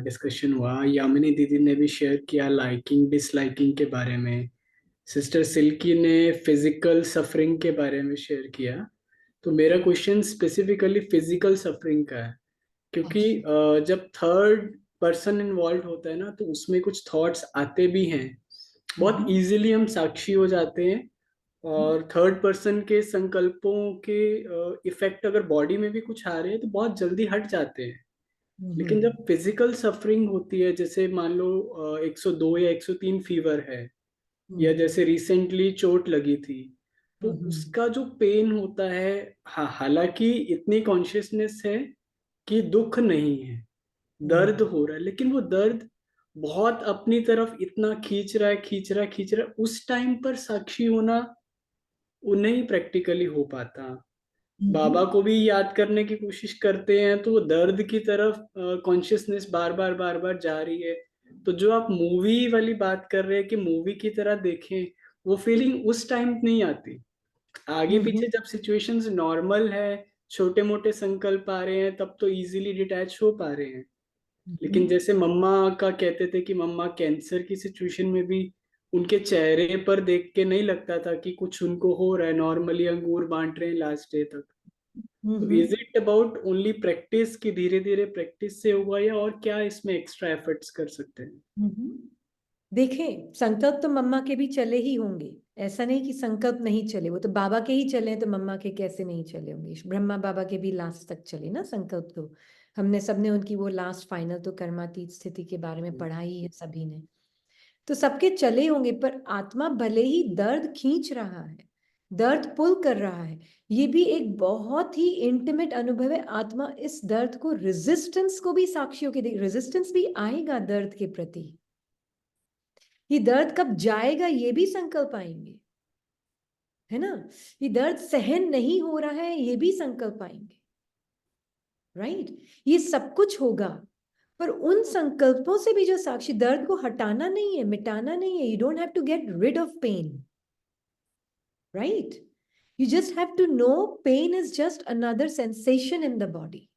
डिस्कशन हुआ। यामिनी दीदी ने भी शेयर किया लाइकिंग डिसलाइकिंग के बारे में। सिस्टर सिल्की ने फिजिकल सफरिंग के बारे में शेयर किया। तो मेरा क्वेश्चन स्पेसिफिकली फिजिकल सफरिंग का है, क्योंकि जब थर्ड पर्सन इन्वॉल्व होता है ना, तो उसमें कुछ थॉट्स आते भी हैं। बहुत इजीली हम साक्षी हो जाते हैं, और थर्ड पर्सन के संकल्पों के इफेक्ट अगर बॉडी में भी कुछ आ रहे हैं तो बहुत जल्दी हट जाते हैं। लेकिन जब फिजिकल सफरिंग होती है, जैसे मान लो 102 या 103 फीवर है, या जैसे रिसेंटली चोट लगी थी, तो उसका जो पेन होता है, हालांकि इतनी कॉन्शियसनेस है कि दुख नहीं है, दर्द हो रहा है, लेकिन वो दर्द बहुत अपनी तरफ इतना खींच रहा है, खींच रहा है, खींच रहा है। उस टाइम पर साक्षी होना वो नहीं प्रैक्टिकली हो पाता। बाबा को भी याद करने की कोशिश करते हैं तो वो दर्द की तरफ कॉन्शियसनेस बार बार बार बार जा रही है। तो जो आप मूवी वाली बात कर रहे हैं कि मूवी की तरह देखें, वो फीलिंग उस टाइम नहीं आती। आगे पीछे जब सिचुएशंस नॉर्मल है, छोटे मोटे संकल्प आ रहे हैं, तब तो इजीली डिटैच हो पा रहे हैं। लेकिन जैसे मम्मा का कहते थे कि मम्मा कैंसर की सिचुएशन में भी उनके चेहरे पर देख के नहीं लगता था कि कुछ उनको हो रहा है, नॉर्मली अंगूर बांट रहे हैं लास्ट डे तक। तो is it about only practice कि धीरे धीरे प्रैक्टिस से हुआ, या और क्या इसमें एक्स्ट्रा एफर्ट्स कर सकते हैं? देखें, संकल्प तो मम्मा के भी चले ही होंगे, ऐसा नहीं कि संकल्प नहीं चले, वो तो बाबा के ही चले, तो मम्मा के कैसे नहीं चले होंगे। ब्रह्मा बाबा के भी लास्ट तक चले ना संकल्प। तो हमने सबने उनकी वो लास्ट फाइनल तो कर्मातीत स्थिति के बारे में पढ़ा ही है सभी ने, तो सबके चले होंगे। पर आत्मा भले ही दर्द खींच रहा है, दर्द पुल कर रहा है, ये भी एक बहुत ही इंटीमेट अनुभव है। आत्मा इस दर्द को, रेजिस्टेंस को भी साक्षियों के देख, रेजिस्टेंस भी आएगा दर्द के प्रति। ये दर्द कब जाएगा ये भी संकल्प आएंगे, है ना। ये दर्द सहन नहीं हो रहा है ये भी संकल्प आएंगे, राइट। ये सब कुछ होगा, पर उन संकल्पों से भी जो साक्षी, दर्द को हटाना नहीं है, मिटाना नहीं है। You don't have to get rid of pain, right. You just have to know pain is just another sensation in the body.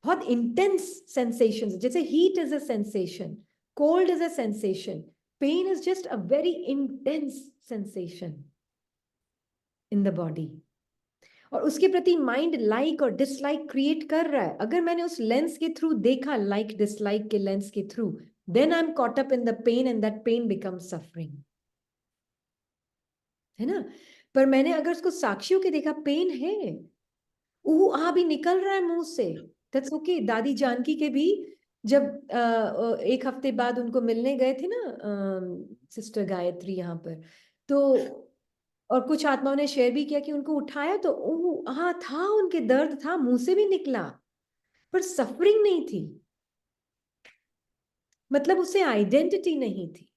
बहुत इंटेंस सेंसेशन, जैसे heat is a sensation, cold is a sensation, pain is just a very intense sensation in the body। और उसके प्रति mind like और dislike create कर रहा है। अगर मैंने उस लेंस के थ्रू देखा, लाइक डिसलाइक के लेंस के through, then I am caught up in the pain and that pain becomes suffering, है ना। पर मैंने अगर उसको साक्षियों के देखा, पेन है, भी निकल रहा है मुंह से, दैट्स ओके। दादी जानकी के भी जब एक हफ्ते बाद उनको मिलने गए थे ना सिस्टर गायत्री यहाँ पर, तो और कुछ आत्माओं ने शेयर भी किया कि उनको उठाया तो था, उनके दर्द था, मुंह से भी निकला, पर सफरिंग नहीं थी। मतलब उसे आइडेंटिटी नहीं थी,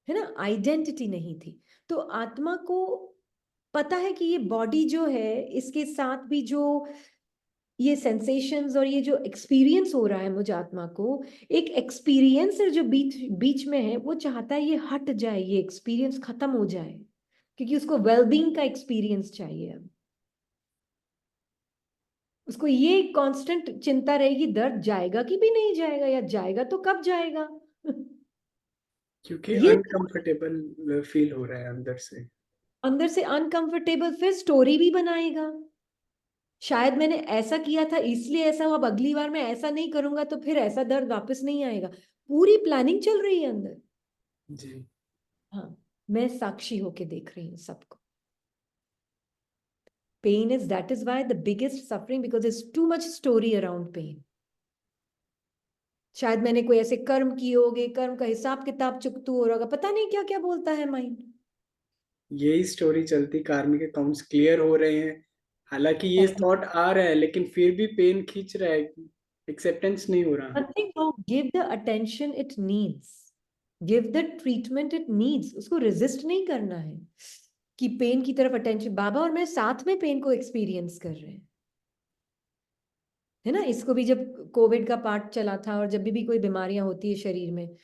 है ना, आइडेंटिटी नहीं थी। तो आत्मा को पता है कि ये बॉडी जो है, इसके साथ भी जो ये सेंसेशंस और ये जो एक्सपीरियंस हो रहा है मुझे आत्मा को, एक एक्सपीरियंस जो बीच में है, वो चाहता है ये हट जाए, ये एक्सपीरियंस खत्म हो जाए, क्योंकि उसको वेलबींग का एक्सपीरियंस चाहिए। अब उसको ये कांस्टेंट चिंता रहेगी, दर्द जाएगा कि भी नहीं जाएगा, या जाएगा तो कब जाएगा। क्योंकि ये अनकंफर्टेबल फील हो रहा है अंदर से अनकंफर्टेबल, फिर स्टोरी भी बनाएगा। शायद मैंने ऐसा किया था इसलिए ऐसा हुआ, अब अगली बार मैं ऐसा नहीं करूंगा तो फिर ऐसा दर्द वापस नहीं आएगा। पूरी प्लानिंग चल रही है अंदर। जी। हाँ, मैं साक्षी होके देख रही हूँ सबको। Pain is, that is why the biggest suffering, because there's too much story around pain. शायद मैंने कोई ऐसे कर्म किए होंगे, कर्म का हिसाब किताब चुकतू हो रहा होगा, पता नहीं क्या क्या बोलता है माइंड। यही स्टोरी चलती, कार्मिक अकाउंट्स क्लियर हो रहे हैं, हालांकि ये थॉट आ रहा है, लेकिन फिर भी पेन खींच रहा है, एक्सेप्टेंस नहीं हो रहा। Nothing wrong. Give the attention it needs. Give the treatment it needs. उसको रेजिस्ट नहीं करना है कि पेन की तरफ अटेंशन। बाबा और मैं साथ में पेन को एक्सपीरियंस कर रहे हैं, है ना। इसको भी जब कोविड का पार्ट चला था, और जब भी कोई बीमारियां होती है शरीर में,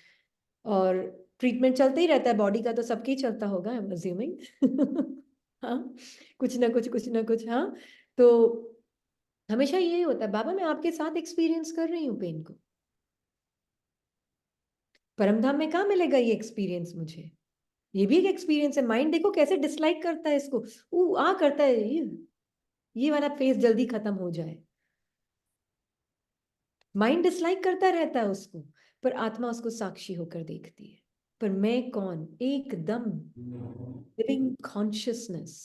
और ट्रीटमेंट चलते ही रहता है, बॉडी का तो सबके ही चलता होगा, आई एम अज्यूमिंग। हाँ, कुछ ना कुछ। हाँ, तो हमेशा यही होता है, बाबा मैं आपके साथ एक्सपीरियंस कर रही हूँ पेन को। परमधाम में कहाँ मिलेगा ये एक्सपीरियंस मुझे। ये भी एक एक्सपीरियंस है। माइंड देखो कैसे डिसलाइक करता है इसको, करता है ये वाला फेस जल्दी खत्म हो जाए। माइंड डिसलाइक करता रहता है उसको, पर आत्मा उसको साक्षी होकर देखती है। पर मैं कौन, एकदम लिविंग कॉन्शियसनेस।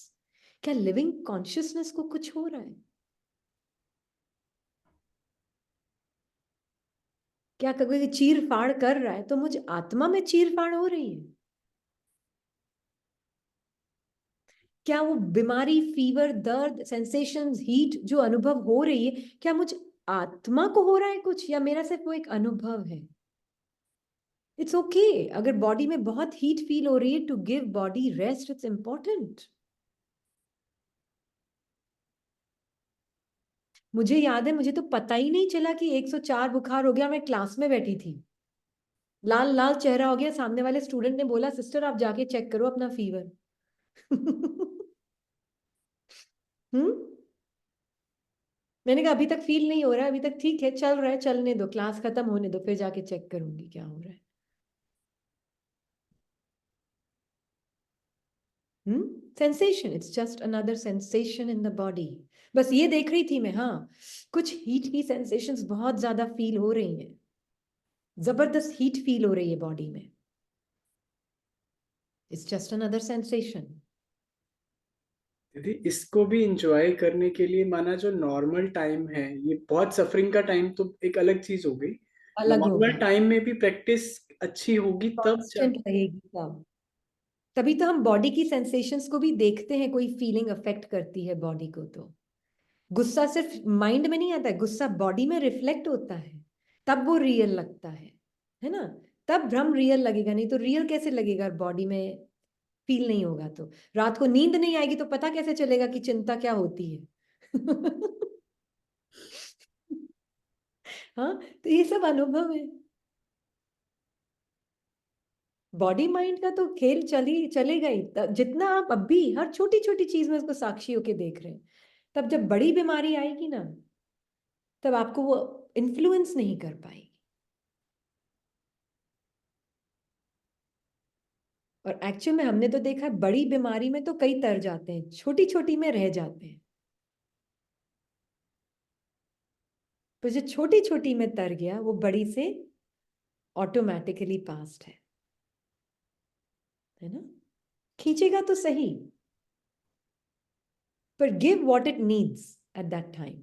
क्या लिविंग कॉन्शियसनेस को कुछ हो रहा है? क्या कोई चीर फाड़ कर रहा है तो मुझ आत्मा में चीर फाड़ हो रही है? क्या वो बीमारी, फीवर, दर्द, सेंसेशंस, हीट जो अनुभव हो रही है, क्या मुझ आत्मा को हो रहा है कुछ, या मेरा सिर्फ वो एक अनुभव है? इट्स ओके अगर बॉडी में बहुत हीट फील हो रही है, to give body rest, it's important. मुझे याद है, मुझे तो पता ही नहीं चला कि 104 बुखार हो गया, मैं क्लास में बैठी थी। लाल लाल चेहरा हो गया, सामने वाले स्टूडेंट ने बोला सिस्टर आप जाके चेक करो अपना फीवर। मैंने कहा अभी तक फील नहीं हो रहा है, अभी तक ठीक है, चल रहा है, चलने दो, क्लास खत्म होने दो, फिर जाके चेक करूंगी क्या हो रहा है। Sensation, it's just another sensation in the body. बस ये देख रही थी मैं, हाँ कुछ हीट की सेंसेशंस बहुत ज्यादा फील हो रही हैं, जबरदस्त हीट फील हो रही है बॉडी में। It's just another sensation. दीदी इसको भी इंजॉय करने के लिए माना जो नॉर्मल टाइम है, ये बहुत सफरिंग का टाइम तो एक अलग चीज हो गई, अलग नॉर्मल होगा, टाइम में भी प्रैक्टिस अच्छी होगी तब कांस्टेंट रहेगी तब, तभी तो हम बॉडी की सेंसेशंस को भी देखते हैं, कोई फीलिंग अफेक्ट करती है बॉडी को। तो गुस्सा सिर्फ माइंड में नहीं आता है, गुस्सा बॉडी में रिफ्लेक्ट होता है, तब वो रियल लगता है ना। तब भ्रम रियल लगेगा, नहीं तो रियल कैसे लगेगा बॉडी में फील नहीं होगा। तो रात को नींद नहीं आएगी तो पता कैसे चलेगा कि चिंता क्या होती है। हाँ, तो ये सब अनुभव है। बॉडी माइंड का तो खेल चलेगा ही। जितना आप अभी हर छोटी छोटी चीज में उसको साक्षी होके देख रहे हैं, तब जब बड़ी बीमारी आएगी ना, तब आपको वो इन्फ्लुएंस नहीं कर पाएगी। और एक्चुअल में हमने तो देखा है, बड़ी बीमारी में तो कई तर जाते हैं, छोटी छोटी में रह जाते हैं। तो जो छोटी छोटी में तर गया वो बड़ी से ऑटोमेटिकली पास्ट है ना। खींचेगा तो सही, पर give what it needs at that time.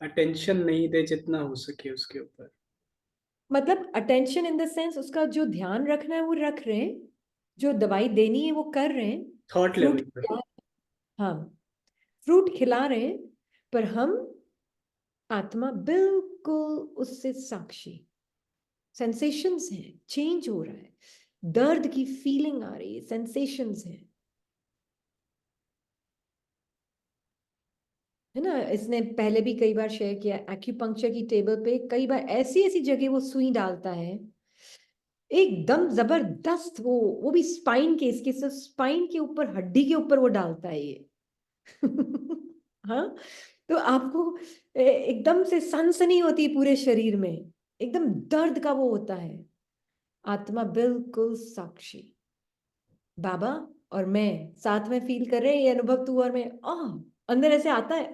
Attention नहीं दे जितना हो सके उसके ऊपर। मतलब अटेंशन इन द सेंस, उसका जो ध्यान रखना है वो रख रहे हैं, जो दवाई देनी है वो कर रहे हैं, थॉट फ्रूट लेवल पर। हाँ फ्रूट खिला रहे हैं, पर हम आत्मा बिल्कुल उससे साक्षी। सेंसेशंस हैं, चेंज हो रहा है, दर्द की फीलिंग आ रही है, सेंसेशंस हैं, है ना। इसने पहले भी कई बार शेयर किया, एक्यूपंक्चर की टेबल पे कई बार ऐसी ऐसी जगह वो सुई डालता है, एकदम जबरदस्त, वो भी स्पाइन के, इसके स्पाइन के ऊपर, हड्डी के ऊपर वो डालता है ये। हाँ, तो आपको एकदम से सनसनी होती है पूरे शरीर में, एकदम दर्द का वो होता है। आत्मा बिल्कुल साक्षी, बाबा और मैं साथ में फील कर रहे हैं ये अनुभव, तू और मैं, अंदर ऐसे आता है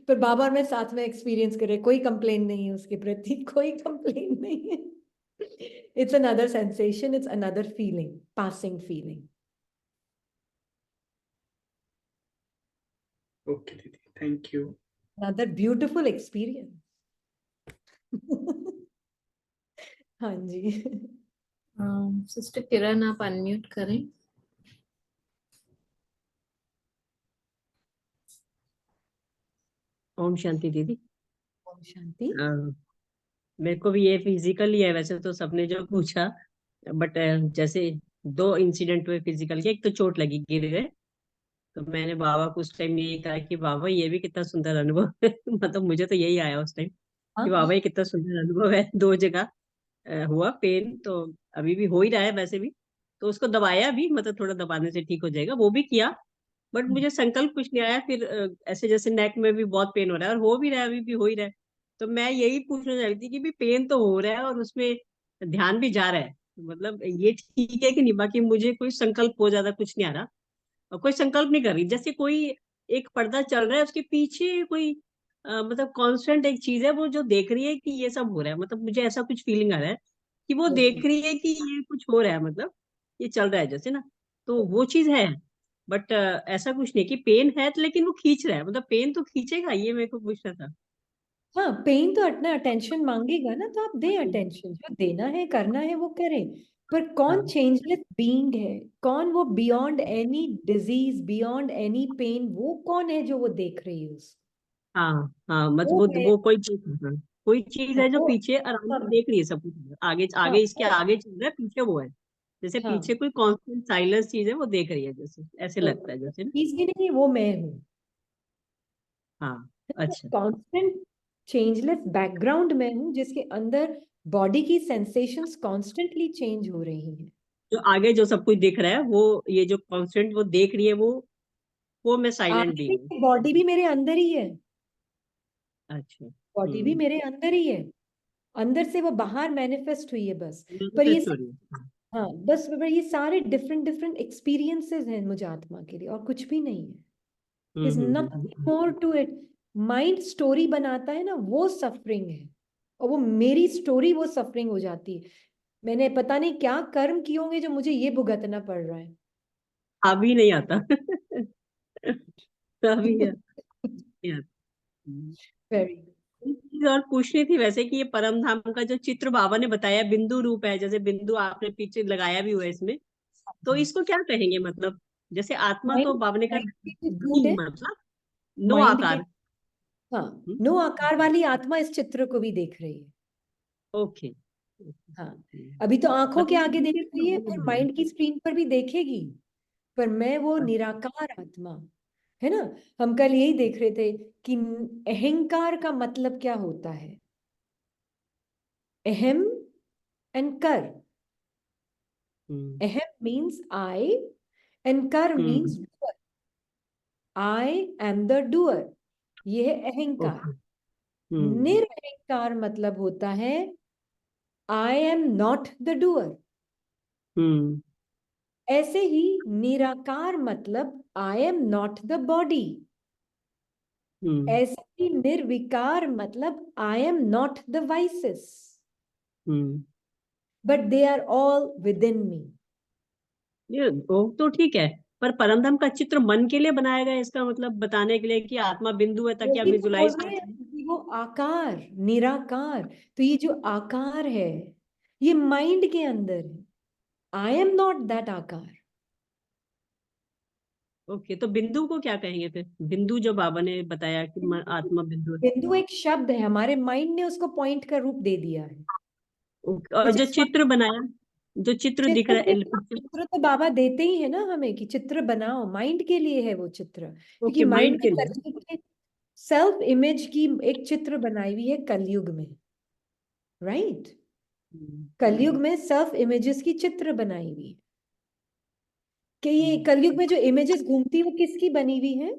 पर बाबा और मैं साथ में एक्सपीरियंस कर रहे हैं, कोई कंप्लेन नहीं है उसके प्रति, कोई कंप्लेन नहीं है। It's another sensation, it's another feeling, passing feeling. Okay दीदी, thank you. Another beautiful experience. हाँ जी। सिस्टर किरण आप अनम्यूट करें। ओम शांति दीदी। ओम शांति। मेरे को भी ये फिजिकली है, वैसे तो सबने जो पूछा, बट जैसे दो इंसिडेंट हुए फिजिकल के। एक तो चोट लगी, गिर गए, तो मैंने बाबा को उस टाइम यही कहा कि बाबा ये भी कितना सुंदर अनुभव है। मतलब मुझे तो यही आया उस टाइम हाँ कि बाबा ये कितना सुंदर अनुभव है। दो जगह हुआ पेन, तो अभी भी हो ही रहा है वैसे भी। तो उसको दबाया भी, मतलब थोड़ा दबाने से ठीक हो जाएगा, वो भी किया। बट मुझे संकल्प कुछ नहीं आया फिर। ऐसे जैसे नेक में भी बहुत पेन हो रहा है और हो भी रहा है, अभी भी हो ही रहा है। तो मैं यही पूछना चाह रही थी कि भी पेन तो हो रहा है और उसमें ध्यान भी जा रहा है, मतलब ये ठीक है कि नहीं? बाकी मुझे कोई संकल्प हो ज्यादा कुछ नहीं आ रहा, और कोई संकल्प नहीं कर रही। जैसे कोई एक पर्दा चल रहा है, उसके पीछे कोई मतलब कांस्टेंट एक चीज है वो जो देख रही है कि ये सब हो रहा है। मतलब मुझे ऐसा कुछ फीलिंग आ रहा है कि वो देख रही है कि ये कुछ हो रहा है, मतलब ये चल रहा है जैसे ना। तो वो चीज है। बट ऐसा कुछ नहीं कि पेन है तो, लेकिन वो खींच रहा है, मतलब पेन तो खींचेगा, ये मेरे को पूछना था। हाँ, पेन तो अपना अटेंशन मांगेगा ना, तो आप दें अटेंशन, जो देना है करना है वो करें। पर कौन हाँ चेंजलेस बीइंग है, कौन वो beyond any disease, beyond any pain, वो कौन है जो वो देख रही है उसको? हाँ हाँ, मतलब वो है, वो कोई चीज, हाँ, कोई चीज हाँ, है जो वो, पीछे आराम हाँ, से देख रही है सब कुछ। आगे हाँ, आगे इसके वो, आगे चल रहा है, पीछे वो है। जैसे हाँ, पीछे कोई कांस्टेंट साइलेंस चीज है वो देख रही है, जैसे ऐसे तो लगता है जैसे ना। चीज भी नहीं है, वो मैं हूँ। हाँ। अच्छा। कांस्टेंट चेंजलेस बैकग्राउंड में हूँ, जिसके अंदर बॉडी की सेंसेशंस कॉन्स्टेंटली चेंज हो रही हैं। जो आगे जो सब कुछ दिख रहा है वो ये जो कांस्टेंट वो देख रही है वो मैं साइलेंट आगे बीइंग हूँ। बॉडी भी मेरे अंदर ही है, अच्छा। बॉडी भी मेरे अंदर ही है, अंदर से वो बाहर मैनिफेस्ट हुई है बस। पर ये मैनिफेस्ट हो रही है। हाँ बस, पर ये सारे डिफरेंट डिफरेंट एक्सपीरियंसेस हैं मुझे आत्मा के लिए, और कुछ भी नहीं है। Is nothing more to it. Mind story बनाता है ना, वो सफरिंग है, और वो मेरी स्टोरी वो सफरिंग हो जाती है। मैंने पता नहीं क्या कर्म किए होंगे जो मुझे ये भुगतना पड़ रहा है। अभी नहीं आता अभी नहीं आता। वेरी एक चीज और पूछनी थी वैसे कि ये परम धाम का जो चित्र बाबा ने बताया बिंदु रूप है, जैसे बिंदु आपने पीछे लगाया भी हुआ है इसमें, तो इसको क्या कहेंगे? मतलब जैसे आत्मा तो माइंड, बाबा ने कहा माइंड के दूध है, मतलब नो माइंड के, आकार। हाँ, नो आकार वाली आत्मा इस चित्र को भी देख रही है। ओके। हाँ, अभी तो आंखों के आगे देख रही है, फिर मतलब माइंड की स्क्रीन पर भी देखेगी, पर मैं वो निराकार आत्मा, है ना। हम कल यही देख रहे थे कि अहंकार का मतलब क्या होता है। अहम and kar. Aham means I and kar means doer. I am the doer, ये है अहंकार। निरअहंकार मतलब होता है I am not the doer. ऐसे ही निराकार मतलब I am not the body. ऐसे ही निर्विकार मतलब I am not the vices, but they are all within me. ये वो तो ठीक है, पर परमधाम का चित्र मन के लिए बनाया गया है, इसका मतलब बताने के लिए कि आत्मा बिंदु है ताकि आप वही तो बोल विजुलाइज कर रहे हैं सकें। कि वो आकार, निराकार। तो ये जो आकार है, ये माइंड के अंदर है। आई एम नॉट दैट आकार। ओके, तो बिंदु को क्या कहेंगे फिर? बिंदु जो बाबा ने बताया कि आत्मा बिंदु है। बिंदु एक शब्द है, हमारे माइंड ने उसको पॉइंट का रूप दे दिया है। ओके, और जैसे जो चित्र बनाया, जो चित्र दिख रहा है चित्र तो बाबा देते ही है ना हमें कि चित्र बनाओ, माइंड के लिए है वो चित्र, क्योंकि ओके, माइंड माइंड के ने लिए। कलयुग में सेल्फ इमेज की एक चित्र बनाई हुई है कलयुग में, राइट। कलयुग में सेल्फ इमेजेस की चित्र बनाई हुई है। कि ये कलयुग में जो इमेजेस घूमती है वो किसकी बनी हुई है?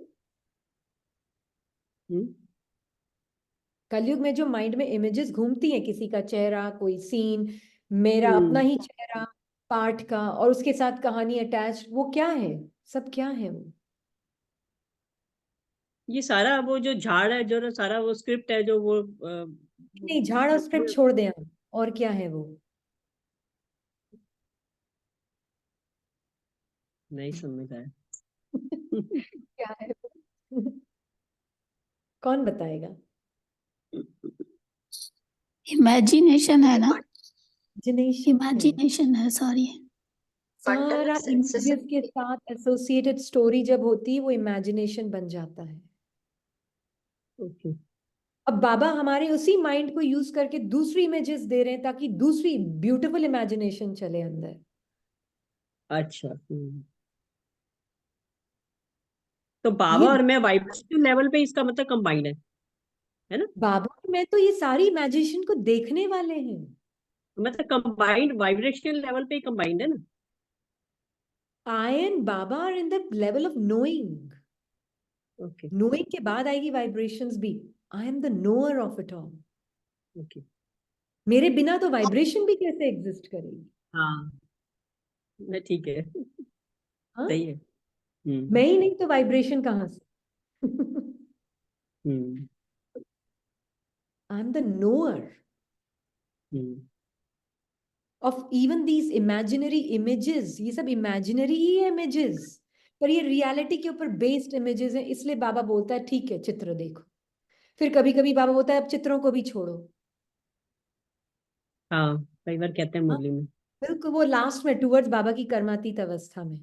कलयुग में जो माइंड में इमेजेस घूमती हैं, किसी का चेहरा, कोई सीन, मेरा अपना ही चेहरा, पाठ का, और उसके साथ कहानी अटैच, वो क्या है? सब क्या है वो? ये सारा वो जो झाड़ है, जो सारा वो स्क्रिप्ट है, जो वो नहीं, झाड़ और स्क्रिप्ट छोड़ दें हम, और क्या है वो? नहीं समझ आया। क्या है वो? कौन बताएगा? इमेजिनेशन है ना, इमेजिनेशन है। इमेजिनेशन है सॉरी। सारा इमेजेस के साथ एसोसिएटेड स्टोरी जब होती है वो इमेजिनेशन बन जाता है। ओके। अब बाबा हमारे उसी माइंड को यूज करके दूसरी इमेजेस दे रहे हैं ताकि दूसरी ब्यूटीफुल इमेजिनेशन चले अंदर। अच्छा। तो बाबा ये और मैं वाइब्रेशन लेवल पे इसका मतलब कंबाइंड है ना? बाबा और मैं तो ये सारी इमेजिनेशन को देखने वाले हैं। मतलब कंबाइंड वाइब्रेशन लेवल पे कंबाइंड है ना? I and Baba are in the level of knowing. Okay. Knowing के बाद आएगी वाइब्रेशंस भी। I am the knower of it all. Okay. मेरे बिना तो वाइब्रेशन भी कैसे एग्जिस्ट करेगी? हाँ, मैं ठीक है। हाँ, सही है। मैं ही नहीं तो वाइब्रेशन कहाँ से? Hmm. I am the knower of even these imaginary images. ये सब इमेजिनरी ही इमेजेस, पर ये रियलिटी के ऊपर बेस्ड इमेजेस हैं। इसलिए बाबा बोलता है ठीक है चित्र देखो। फिर कभी कभी बाबा बोलता है अब चित्रों को भी छोड़ो। हाँ, कई बार कहते हैं हाँ, मुरली में। बिल्कुल, वो लास्ट में टूवर्ड्स बाबा की कर्मातीत अवस्था में,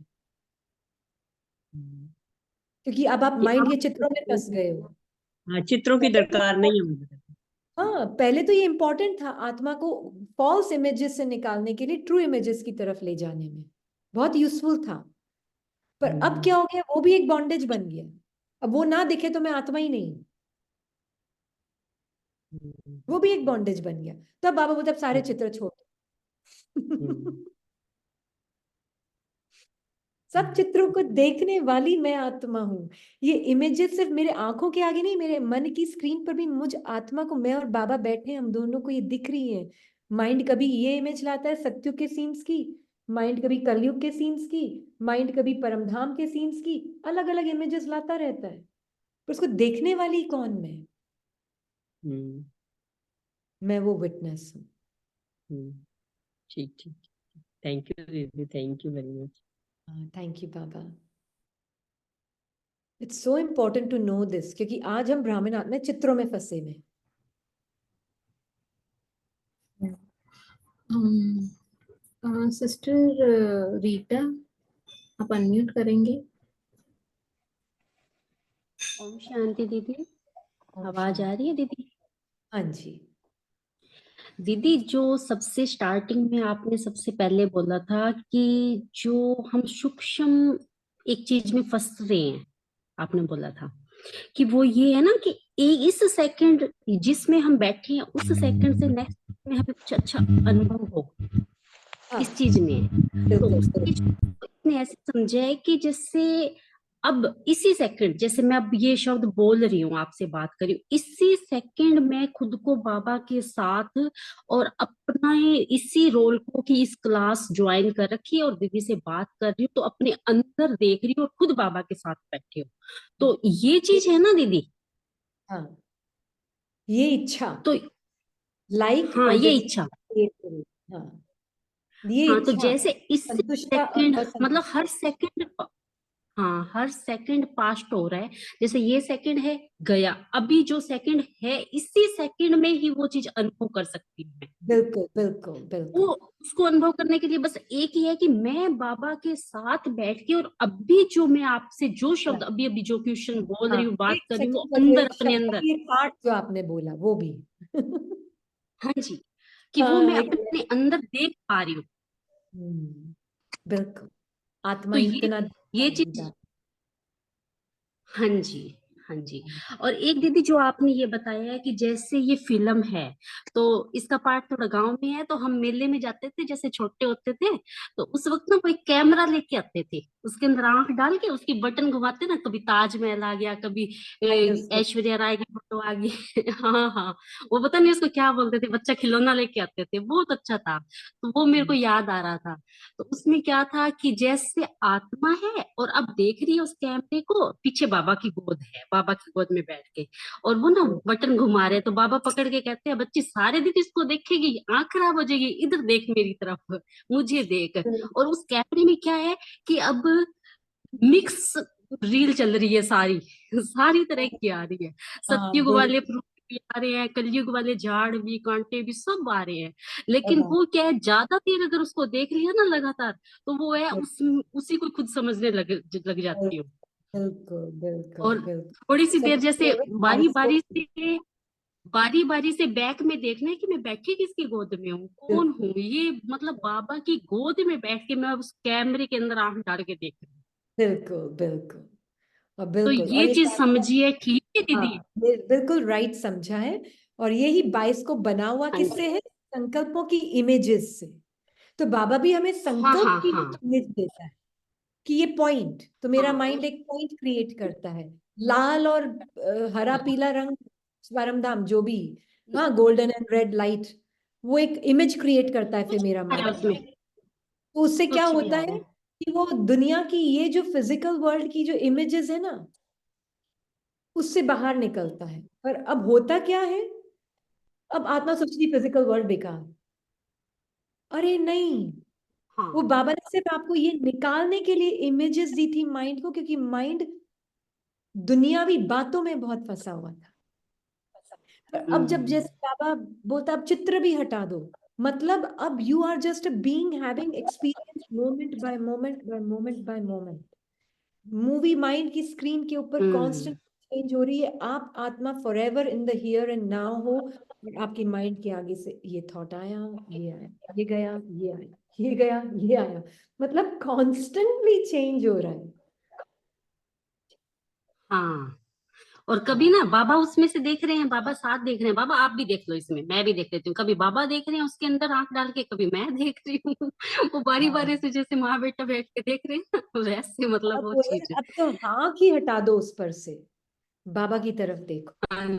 क्योंकि अब आप कि माइंड अब के चित्रों में फंस गए हो। हाँ, चित्रों की पहले दरकार नहीं है मुझे। हाँ, पहले तो ये इंपॉर्टेंट था आत्मा को फॉल्स इमेजेस से निकालने के लिए ट्रू इमेजेस की तरफ ले जाने में, बहुत यूजफुल था। पर अब क्या हो गया, वो भी एक बॉन्डेज बन गया। अब वो ना दिखे तो मैं आत्मा ही नहीं। वो भी एक बॉन्डेज बन गया। तब बाबा बोलते अब सारे हम्म, चित्र छोड़ हम्म, सब चित्रों को देखने वाली मैं आत्मा हूँ। ये इमेजेस सिर्फ मेरे आंखों के आगे नहीं, मेरे मन की स्क्रीन पर भी मुझ आत्मा को, मैं और बाबा बैठे हैं, हम दोनों को ये दिख रही है। माइंड कभी ये इमेज लाता है सत्युग के सीन्स की, माइंड कभी कलयुग के सीन्स की, माइंड कभी परमधाम के सीन्स की, अलग अलग इमेजेस लाता रहता है। पर उसको देखने वाली कौन हम्म, मैं वो विटनेस हूँ। हम्म, ठीक ठीक। थैंक यू दीदी, thank you very much. Thank you बाबा। It's so important to know this, क्योंकि आज हम ब्राह्मण आत्मा चित्रों में फंसे हुए हैं। सिस्टर रीटा, आप अनम्यूट करेंगे? ओम शांति दीदी, ओम आवाज आ शांति। रही है दीदी? हाँ जी। दीदी, जो सबसे स्टार्टिंग में आपने सबसे पहले बोला था कि जो हम सूक्ष्म एक चीज में फंस रहे हैं, आपने बोला था कि वो ये है ना कि इस सेकंड जिसमें हम बैठे हैं उस सेकंड से नेक्स्ट में हमें कुछ अच्छा अनुभव हो हाँ इस चीज में। तो बिल्कुल उस बिल्कुल। चीज को इसने ऐसे समझा है कि जैसे अब इसी सेकंड, जैसे मैं अब ये शब्द बोल रही हूँ, आपसे बात कर रही हूँ, इसी सेकंड मैं खुद को बाबा के साथ और अपना इसी रोल को कि इस क्लास ज्वाइन कर रखी है और दीदी से बात कर रही हूँ, तो अपने अंदर देख रही हूँ और खुद बाबा के साथ बैठी हूँ। तो ये चीज है ना दीदी? हाँ, ये इच्छा, तो लाइक हाँ, और ये इच्छा। हाँ, ये हाँ, तो इच्छा, जैसे इस संतुष्टा और सेकंड मतलब असंतुष्टा। हर सेकंड, हाँ, हर सेकंड पास्ट हो रहा है। जैसे ये सेकंड है, गया, अभी जो सेकंड है इसी सेकंड में ही वो चीज अनुभव कर सकती हूँ मैं। बिल्कुल बिल्कुल वो बिल्कुल। उसको अनुभव करने के लिए बस एक ही है कि मैं बाबा के साथ बैठ के, और अभी जो मैं आपसे जो शब्द अभी अभी जो क्वेश्चन बोल हाँ, रही हूँ, बात एक कर रही हूँ, वो सेकंड का जो अंदर एक अपने शब्द, अंदर। ये पाठ जो आपने बोला वो भी हाँ जी, कि वो हाँ मैं एक, अपने अंदर देख पा रही हूँ। बिल्कुल। आत्मा तो इतना ये चीज, हाँ जी, हाँ जी। और एक दीदी, जो आपने ये बताया है कि जैसे ये फिल्म है, तो इसका पार्ट थोड़ा गांव में है, तो हम मेले में जाते थे जैसे छोटे होते थे, तो उस वक्त ना कोई कैमरा लेके आते थे, उसके अंदर आंख डाल के उसकी बटन घुमाते ना, कभी ताजमहल आ गया, कभी ऐश्वर्या राय की फोटो आ गई। हाँ हाँ, वो पता नहीं उसको क्या बोलते थे, बच्चा खिलौना लेके आते थे, बहुत अच्छा था। तो वो मेरे को याद आ रहा था। तो उसमें क्या था कि जैसे आत्मा है और अब देख रही है उस कैमरे को, पीछे बाबा की गोद है, बाबा की गोद में बैठ के, और वो ना बटन घुमा रहे हैं, तो बाबा पकड़ के कहते हैं, बच्ची सारे दिन इसको देखेगी, आंख खराब हो जाएगी, इधर देख मेरी तरफ, मुझे देख। और उस कैमरे में क्या है कि अब मिक्स रील चल रही है, सारी सारी तरह की आ रही है, हाँ सतयुग बिल्कुल। वाले फ्रूट भी आ रहे हैं, कलयुग वाले झाड़ भी, कांटे भी, सब आ रहे हैं। लेकिन वो क्या है, ज्यादा देर अगर उसको देख रही है ना लगातार, तो वो है उसी को खुद समझने लग जाती हूँ। बिल्कुल बिल्कुल और बिल्कुल। थोड़ी सी देर सबसे जैसे फेवरेट बारी बाइस्कोप। बारी से, बारी बारी से बैक में देखना है कि मैं बैठी किसकी गोद में हूँ, कौन बिल्कुल हूँ ये, मतलब बाबा की गोद में बैठ के मैं उस कैमरे के अंदर आंख डाल के देख रही हूँ। बिल्कुल बिल्कुल। और तो बिल्कुल, और ये ये चीज समझिए, ठीक है हाँ, दीदी? बिल्कुल राइट समझा है। और यही बाइस्कोप बना हुआ हाँ किससे है? संकल्पों की इमेजेस से। तो बाबा भी हमें हाँ संकल्प हाँ की हाँ इमेज देता है कि ये पॉइंट, तो मेरा हाँ माइंड एक पॉइंट क्रिएट करता है, लाल और हरा पीला रंग, परमधाम जो भी, हाँ, गोल्डन एंड रेड लाइट, वो एक इमेज क्रिएट करता है फिर कुछ मेरा आ रहा है माइंड। उसमें, तो उससे क्या कुछ भी होता आ रहा है है। कि वो दुनिया की ये जो फिजिकल वर्ल्ड की जो इमेजेस है ना, उससे बाहर निकलता है। पर अब होता क्या है, अब आत्मा सोचती फिजिकल वर्ल्ड बेकार। अरे नहीं, वो हाँ। बाबा ने सिर्फ आपको ये निकालने के लिए इमेजेस दी थी माइंड को, क्योंकि माइंड दुनियावी बातों में बहुत फंसा हुआ था। पर अब जब जैसे बाबा बोलता अब चित्र भी हटा दो, मतलब अब you are just being having experience moment by moment by moment by moment. Movie mind की स्क्रीन के ऊपर हम्म कांस्टेंट चेंज हो रही है, आप आत्मा forever in the here and now हो। और आपकी माइंड के आगे से ये थॉट आया, ये आया, ये गया, ये आया, ये गया, ये आया, मतलब कॉन्स्टेंटली चेंज हो रहा है। हाँ। और कभी ना बाबा उसमें से देख रहे हैं, बाबा साथ देख रहे हैं, बाबा आप भी देख लो इसमें, मैं भी देख लेती हूँ। कभी बाबा देख रहे हैं उसके अंदर आंख डाल के, कभी मैं देख रही हूँ। वो बारी बारी से जैसे माँ बेटा बैठ के देख रहे हैं ना, वैसे मतलब अब वो वो है, चीज। अब तो आंख ही हटा दो उस पर से, बाबा की तरफ देखो। हाँ हाँ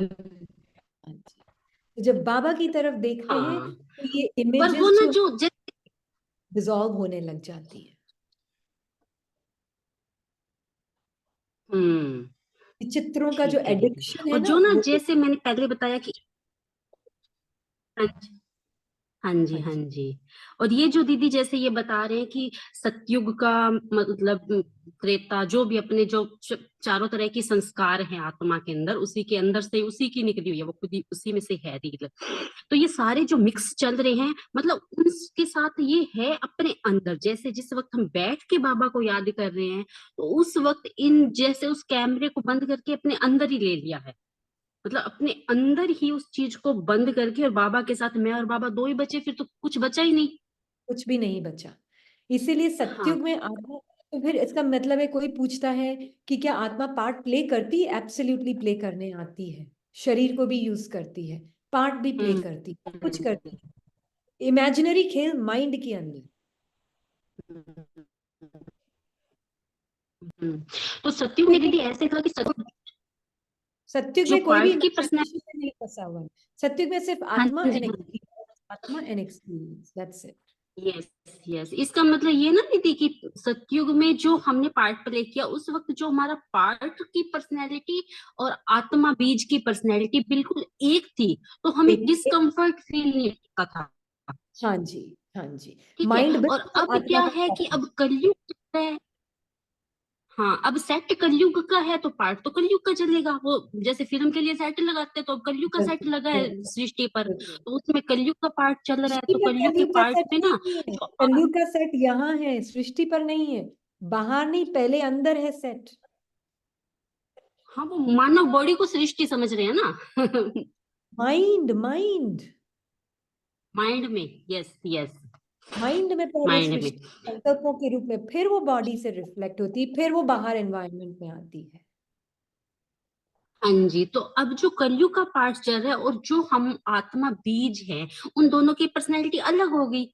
जी। तो जब बाबा की तरफ देखते हैं हाँ। तो ये पर इमेजेस वो ना जो जो डिसॉल्व होने लग जाती है। चित्रों का जो ठीक है दीदी। एडिक्शन है और ना जो ना वो, जैसे मैंने पहले बताया कि हाँ जी हाँ जी हाँ हाँ जी, जी। और ये जो दीदी जैसे ये बता रहे हैं कि सतयुग का मतलब त्रेता, जो भी अपने जो चारों तरह की संस्कार हैं आत्मा के अंदर, उसी के अंदर से उसी की निकली हुई है, वो खुद ही उसी में से है रील। तो ये सारे जो मिक्स चल रहे हैं, मतलब उनके साथ ये है अपने अंदर। जैसे जिस वक्त हम बैठ के बाबा को याद कर रहे हैं, तो उस वक्त इन जैसे उस कैमरे को बंद करके अपने अंदर ही ले लिया है, मतलब अपने अंदर ही उस चीज को बंद करके, और बाबा के साथ मैं और बाबा दो ही बचे, फिर तो कुछ बचा ही नहीं। कुछ भी नहीं बचा। इसीलिए हाँ सत्युग में आत्मा, तो फिर इसका मतलब है कोई पूछता है कि क्या आत्मा पार्ट प्ले करती है? एब्सोल्युटली प्ले करने आती है, शरीर को भी यूज करती है, पार्ट भी प्ले करती है, कुछ करती है, इमेजिनरी खेल माइंड के अंदर। तो सत्युग में दीदी ऐसे था कि सत्युग जो में कोई भी पार्ट की इमेजिनेशन में नहीं फंसा हुआ है। सत्युग में सिर्फ हाँ आत्मा एंड जी एक्सपीरियंस, आत्मा and experience, that's it. Yes yes, इसका मतलब ये ना दीदी कि सतयुग में जो हमने पार्ट प्ले किया, उस वक्त जो हमारा पार्ट की पर्सनैलिटी और आत्मा बीज की पर्सनैलिटी बिल्कुल एक थी, तो हमें एक, डिस्कम्फर्ट फील नहीं होता था। हाँ जी, हाँ जी। ठीक है। माइंड और बिल्कुल अब आत्मा क्या का है साथ कि है। अब कलयुग है। हाँ, अब सेट कलयुग का है, तो पार्ट तो कलयुग का चलेगा। वो जैसे फिल्म के लिए सेट लगाते हैं, तो अब कलयुग का सेट बिल्कुल, लगा है बिल्कुल, सृष्टि पर, बिल्कुल। तो उसमें कलयुग का पार्ट चल रहा है, सृष्टि तो पर कलयुग के कलयुग का पार्ट सेट में ना नहीं है, जो कलयुग का सेट यहाँ है, सृष्टि पर नहीं है। बाहर नहीं, पहले अंदर है सेट। हाँ, वो मानव बॉडी को सृष्टि समझ रहे हैं ना। माइंड, माइंड, माइंड में, यस यस, माइंड में पहले माइंड में। सृष्टि संकल्पों के रूप में, फिर वो बॉडी से रिफ्लेक्ट होती है, फिर वो बाहर एनवायरनमेंट में आती है। हाँ जी। तो अब जो कलयुग का पार्ट चल रहा है और जो हम आत्मा बीज है, उन दोनों की पर्सनैलिटी अलग हो गई।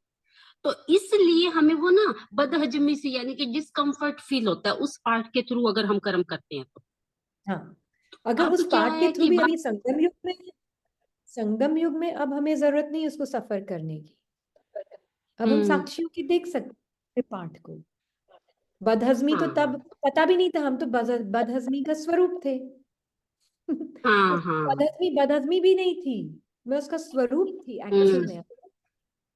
तो इसलिए हमें वो ना बदहजमी सी, यानी कि डिस्कम्फर्ट फील होता है उस पार्ट के थ्रू, अगर हम कर्म करते हैं तो। हाँ, अगर अब उस क्या पार्ट के है थ्रू कि भी अभी संगम युग में, संगम युग में अब हमें जरूरत नहीं उसको सफर करने की। अब हम हम्म साक्षियों की देख सकते हैं पार्ट को। बदहजमी तो तब हाँ पता भी नहीं था, हम तो बदहजमी का स्वरूप थे। हाँ उस हाँ। बदहजमी बदहजमी भी नहीं थी, मैं उसका स्वरूप थी एक्चुअल हम्म में।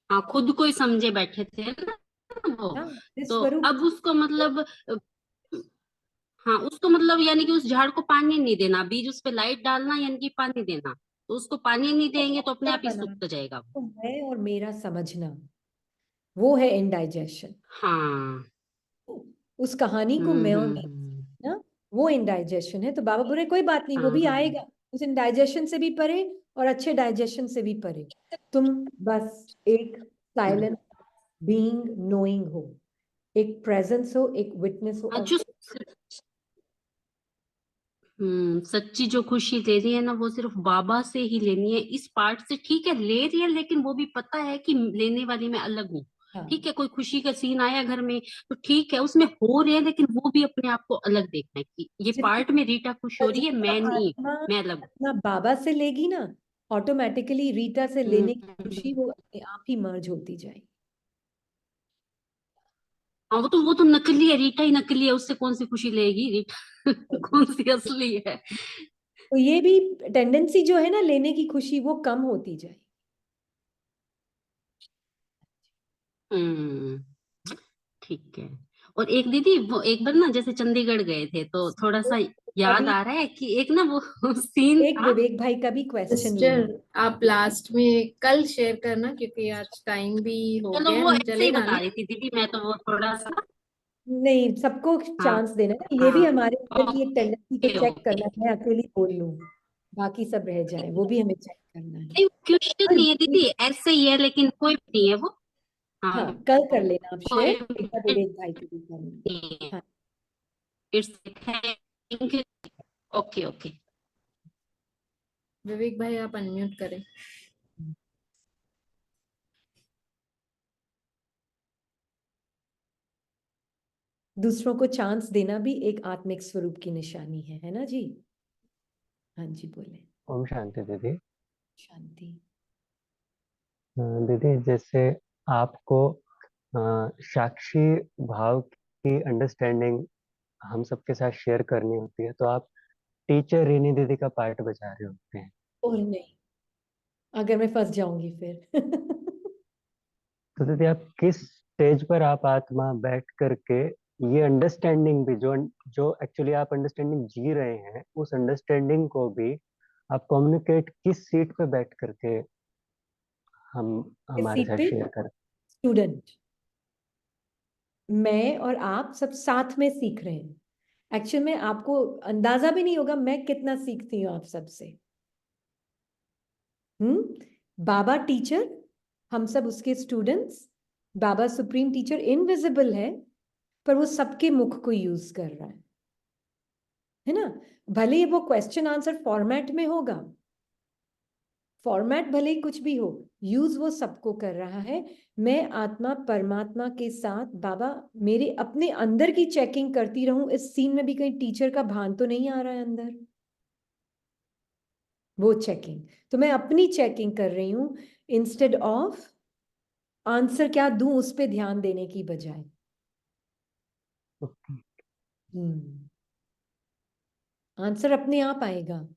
हाँ, खुद को ही समझे बैठे थे ना वो। हाँ, मैं तो स्वरूप अब थी। उसको मतलब हाँ, उसको मतलब यानी कि उस झाड़ को पानी नहीं देना, बीज उस पे लाइट डालना, यानी कि पानी देना। तो उसको पानी नहीं तो देंगे तो अपने क्या आप ही बना, सूख जाएगा वो। तो मैं और मेरा समझना, वो है इंडाइजेशन। हाँ। उस कहानी को मैं और मेरा हम्म। समझना, वो इंडाइजेशन है। तो बाबा बोले कोई बात नहीं, वो हाँ भी हाँ आएगा, उस इंडाइजेशन से भी परे और अच्छे डाइजेशन से भी परे। तुम बस एक साइलेंट बीइंग नोइंग हो, एक प्रेजेंस हो, एक विटनेस हो। हाँ, और जो सच्ची जो खुशी लेनी है ना, वो सिर्फ बाबा से ही लेनी है। इस पार्ट से ठीक है ले रही है, लेकिन वो भी पता है कि लेने वाली मैं अलग हूँ। हाँ, ठीक है, कोई खुशी का सीन आया घर में, तो ठीक है उसमें हो रहे हैं, लेकिन वो भी अपने आप को अलग देखना है कि ये पार्ट में रीटा खुश हो रही है, जितना मैं नहीं, आत्मा मैं अलग हूँ। अपना बाबा से लेगी ना, ऑटोमेटिकली रीटा से लेने की खुशी हम्म, वो अपने आप ही मर्ज होती जाएगी। हाँ, वो तो नकली है, रीटा ही नकली है, उससे कौन सी खुशी लेगी रीटा। कौन सी असली है। तो ये भी टेंडेंसी जो है ना लेने की खुशी, वो कम होती जाएगी। हम्म ठीक है। और एक दीदी, वो एक बार ना जैसे चंडीगढ़ गए थे, तो थोड़ा सा याद अभी आ रहा है कि एक ना वो सीन एक था। विवेक भाई का भी क्वेश्चन सिस्टर, लूंगी। आप लास्ट में कल शेयर करना, क्योंकि आज टाइम भी हो चलो गया वो है, ऐसे ही चलेगा बता ना? रही थी दीदी, मैं तो वो थोड़ा सा। नहीं, सबको हाँ चांस देना है, ये भी हाँ। हमारे अंदर की एक टेंडेंसी को ओके चेक ओके। करना है। मैं अकेली बोल लूं, बाकी सब रह जाए, वो भी हमें चेक करना है। नहीं, क्वेश्चन और नहीं है दीदी, ऐसे ही है, लेकिन कोई भी नहीं है वो। हाँ, हाँ, कल कर लेना आप कोई शेयर, एक बार विवेक भाई को भी करना। नहीं है। हाँ, it's thank you. Okay okay. Vivek भाई आप अनम्यूट करें। दूसरों को चांस देना भी एक आत्मिक स्वरूप की निशानी है ना जी? हाँ जी बोले। ओम शांति दीदी। शांति। दीदी जैसे आपको साक्षी भाव की अंडरस्टैंडिंग हम सबके साथ शेयर करनी होती है, तो आप टीचर रीनी दीदी का पार्ट बजा रहे होते हैं। और नहीं, अगर मैं फंस जाऊंगी फिर। तो दीदी आप किस स्टेज पर आप आत्मा बैठ करके ये अंडरस्टैंडिंग भी जो जो एक्चुअली आप अंडरस्टैंडिंग जी रहे हैं, उस अंडरस्टैंडिंग को भी आप कम्युनिकेट किस सीट पे बैठ करके हम इस हमारे सीट साथ पे शेयर करें? स्टूडेंट, मैं और आप सब साथ में सीख रहे हैं। एक्चुअल में आपको अंदाजा भी नहीं होगा मैं कितना सीखती हूँ आप सबसे। बाबा टीचर, हम सब उसके स्टूडेंट्स। बाबा सुप्रीम टीचर इनविजिबल है, पर वो सबके मुख को यूज कर रहा है ना? भले ही वो क्वेश्चन आंसर फॉर्मेट में होगा, फॉर्मेट भले ही कुछ भी हो, यूज वो सबको कर रहा है। मैं आत्मा परमात्मा के साथ बाबा मेरे अपने अंदर की चेकिंग करती रहूं। इस सीन में भी कहीं टीचर का भान तो नहीं आ रहा है अंदर, वो चेकिंग। तो मैं अपनी चेकिंग कर रही हूं इंस्टेड ऑफ आंसर क्या दूं उस पे ध्यान देने की बजाय। आंसर अपने आप आएगा।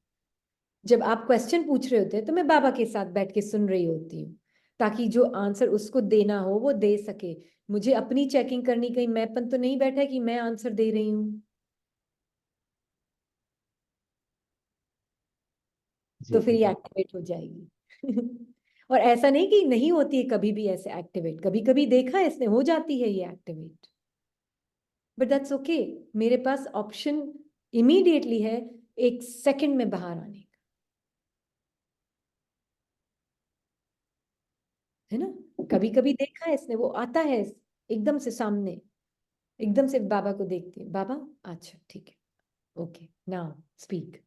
जब आप क्वेश्चन पूछ रहे होते हैं तो मैं बाबा के साथ बैठ के सुन रही होती हूँ, ताकि जो आंसर उसको देना हो वो दे सके। मुझे अपनी चेकिंग करनी, कहीं मैंपन तो नहीं बैठा है कि मैं आंसर दे रही हूँ, तो फिर ये एक्टिवेट हो जाएगी। और ऐसा नहीं कि नहीं होती है कभी भी ऐसे एक्टिवेट, कभी कभी देखा है इसने हो जाती है ये एक्टिवेट, बट दैट्स ओके। मेरे पास ऑप्शन इमीडिएटली है 1 सेकंड में बाहर आने का, है ना? कभी कभी देखा है इसने, वो आता है एकदम से सामने, एकदम से बाबा को देखती है, बाबा अच्छा ठीक है, ओके नाउ स्पीक।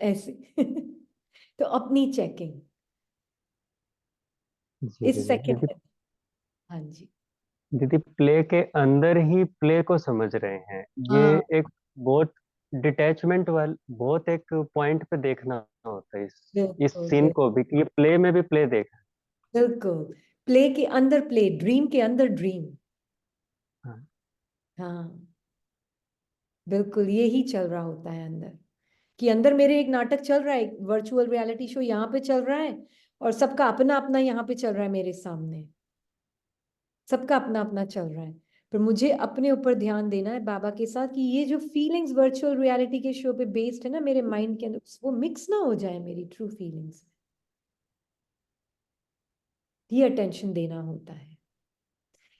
ऐसे। तो अपनी चेकिंग जी इस सेकंड दीदी। में। हाँ जी। दीदी प्ले के अंदर ही प्ले को समझ रहे हैं, ये हाँ एक बहुत डिटैचमेंट वाल बहुत एक पॉइंट पे देखना होता है इस बिल्कुल सीन को भी, कि ये प्ले में भी प्ले देखा। बिल्कुल। प्ले के अंदर प्ले, ड्रीम के अंदर ड्रीम। हाँ। हाँ बिल्कुल, ये ही चल रहा होता है अंदर, कि अंदर मेरे एक नाटक चल रहा है, एक वर्चुअल रियलिटी शो यहाँ पे चल रहा है, और सबका अपना अपना यहाँ पे चल रहा है मेरे सामने, सबका अपना अपना चल रहा है। पर मुझे अपने ऊपर ध्यान देना है बाबा के साथ, कि ये जो फीलिंग्स वर्चुअल रियलिटी के शो पे बेस्ड है ना मेरे माइंड के अंदर, वो मिक्स ना हो जाए मेरी ट्रू फीलिंग्स में। ये अटेंशन देना होता है।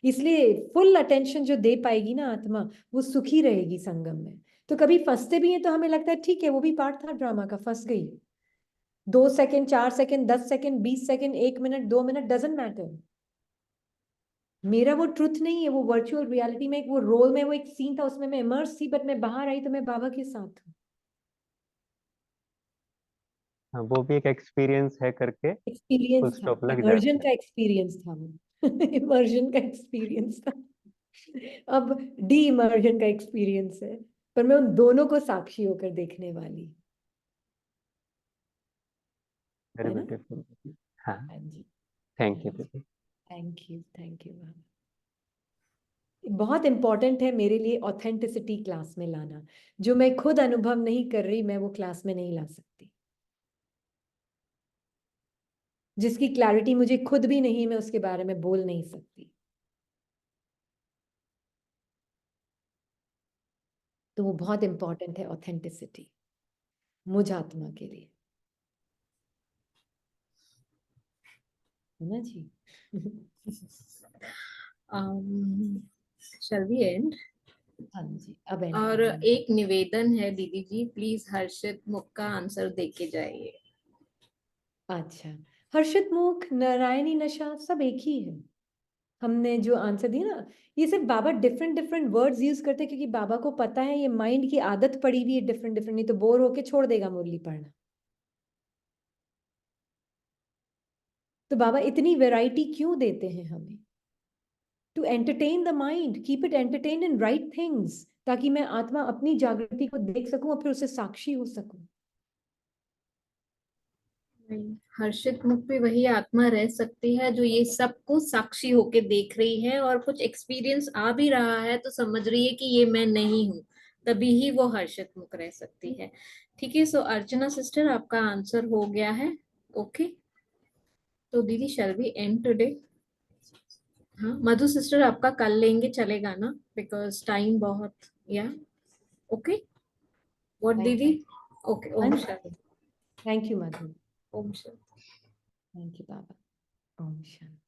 इसलिए फुल अटेंशन जो दे पाएगी ना आत्मा, वो सुखी रहेगी संगम में। तो कभी फंसते भी हैं तो हमें लगता है ठीक है वो भी पार्ट था ड्रामा का, फंस गई। 2 second, 4 second, 10 second, 20 second, 1 minute, 2 minute, doesn't matter. मेरा वो ट्रुथ नहीं है, वो वर्चुअल रियलिटी में एक वो रोल में वो एक सीन था, उसमें मैं इमर्स थी, बट मैं बाहर आई तो मैं बाबा के साथ हूँ। हाँ, वो भी एक एक्सपीरियंस है करके फुल एक्सपीरियंस था, स्टॉप लग इमर्जन जाता का एक्सपीरियंस था वो। इमर्जन का एक्सपीरियंस था। अब डी इमर्जन का एक्सपीरियंस है, पर मैं उन दोनों को साक्षी होकर देखने वाली, है। वेरी है ना? ब्यूटीफुल। हाँ, हाँ जी। थैंक हाँ यू जी, दीदी। थैंक यू बाबा। बहुत इंपॉर्टेंट है मेरे लिए ऑथेंटिसिटी क्लास में लाना। जो मैं खुद अनुभव नहीं कर रही, मैं वो क्लास में नहीं ला सकती। जिसकी क्लैरिटी मुझे खुद भी नहीं, मैं उसके बारे में बोल नहीं सकती। तो वो बहुत इंपॉर्टेंट है ऑथेंटिसिटी मुझ आत्मा के लिए, है ना जी? shall we end? हाँ जी, अब एंड और करेंगे। एक निवेदन है दीदी जी, प्लीज हर्षित मुख का आंसर दे के जाइए। अच्छा, हर्षित मुख, नारायणी नशा सब एक ही है। हमने जो आंसर दिया ना, ये सिर्फ बाबा डिफरेंट डिफरेंट वर्ड्स यूज करते हैं, क्योंकि बाबा को पता है ये माइंड की आदत पड़ी हुई है डिफरेंट डिफरेंट, नहीं तो बोर होके छोड़ देगा मुरली पढ़ना। तो बाबा इतनी वैरायटी क्यों देते हैं हमें? To entertain the mind, keep it entertain in right things, ताकि मैं आत्मा अपनी जागृति को देख सकूं और फिर उसे साक्षी हो सकूं। हर्षित मुख पे वही आत्मा रह सकती है जो ये सब को साक्षी होके देख रही है, और कुछ एक्सपीरियंस आ भी रहा है तो समझ रही है कि ये मैं नहीं हूँ, तभी ही वो हर्षित मुख रह सकती है। ठीक है, सो अर्चना सिस्टर आपका आंसर हो गया है। ओके, तो दीदी शैल वी एंड टुडे? हाँ, मधु सिस्टर आपका कल लेंगे, चलेगा ना? बिकॉज टाइम बहुत, या ओके व्हाट दीदी? ओके, ओम शांति। Thank you Madhu. ओम शांति। Thank you Baba. ओम शांति।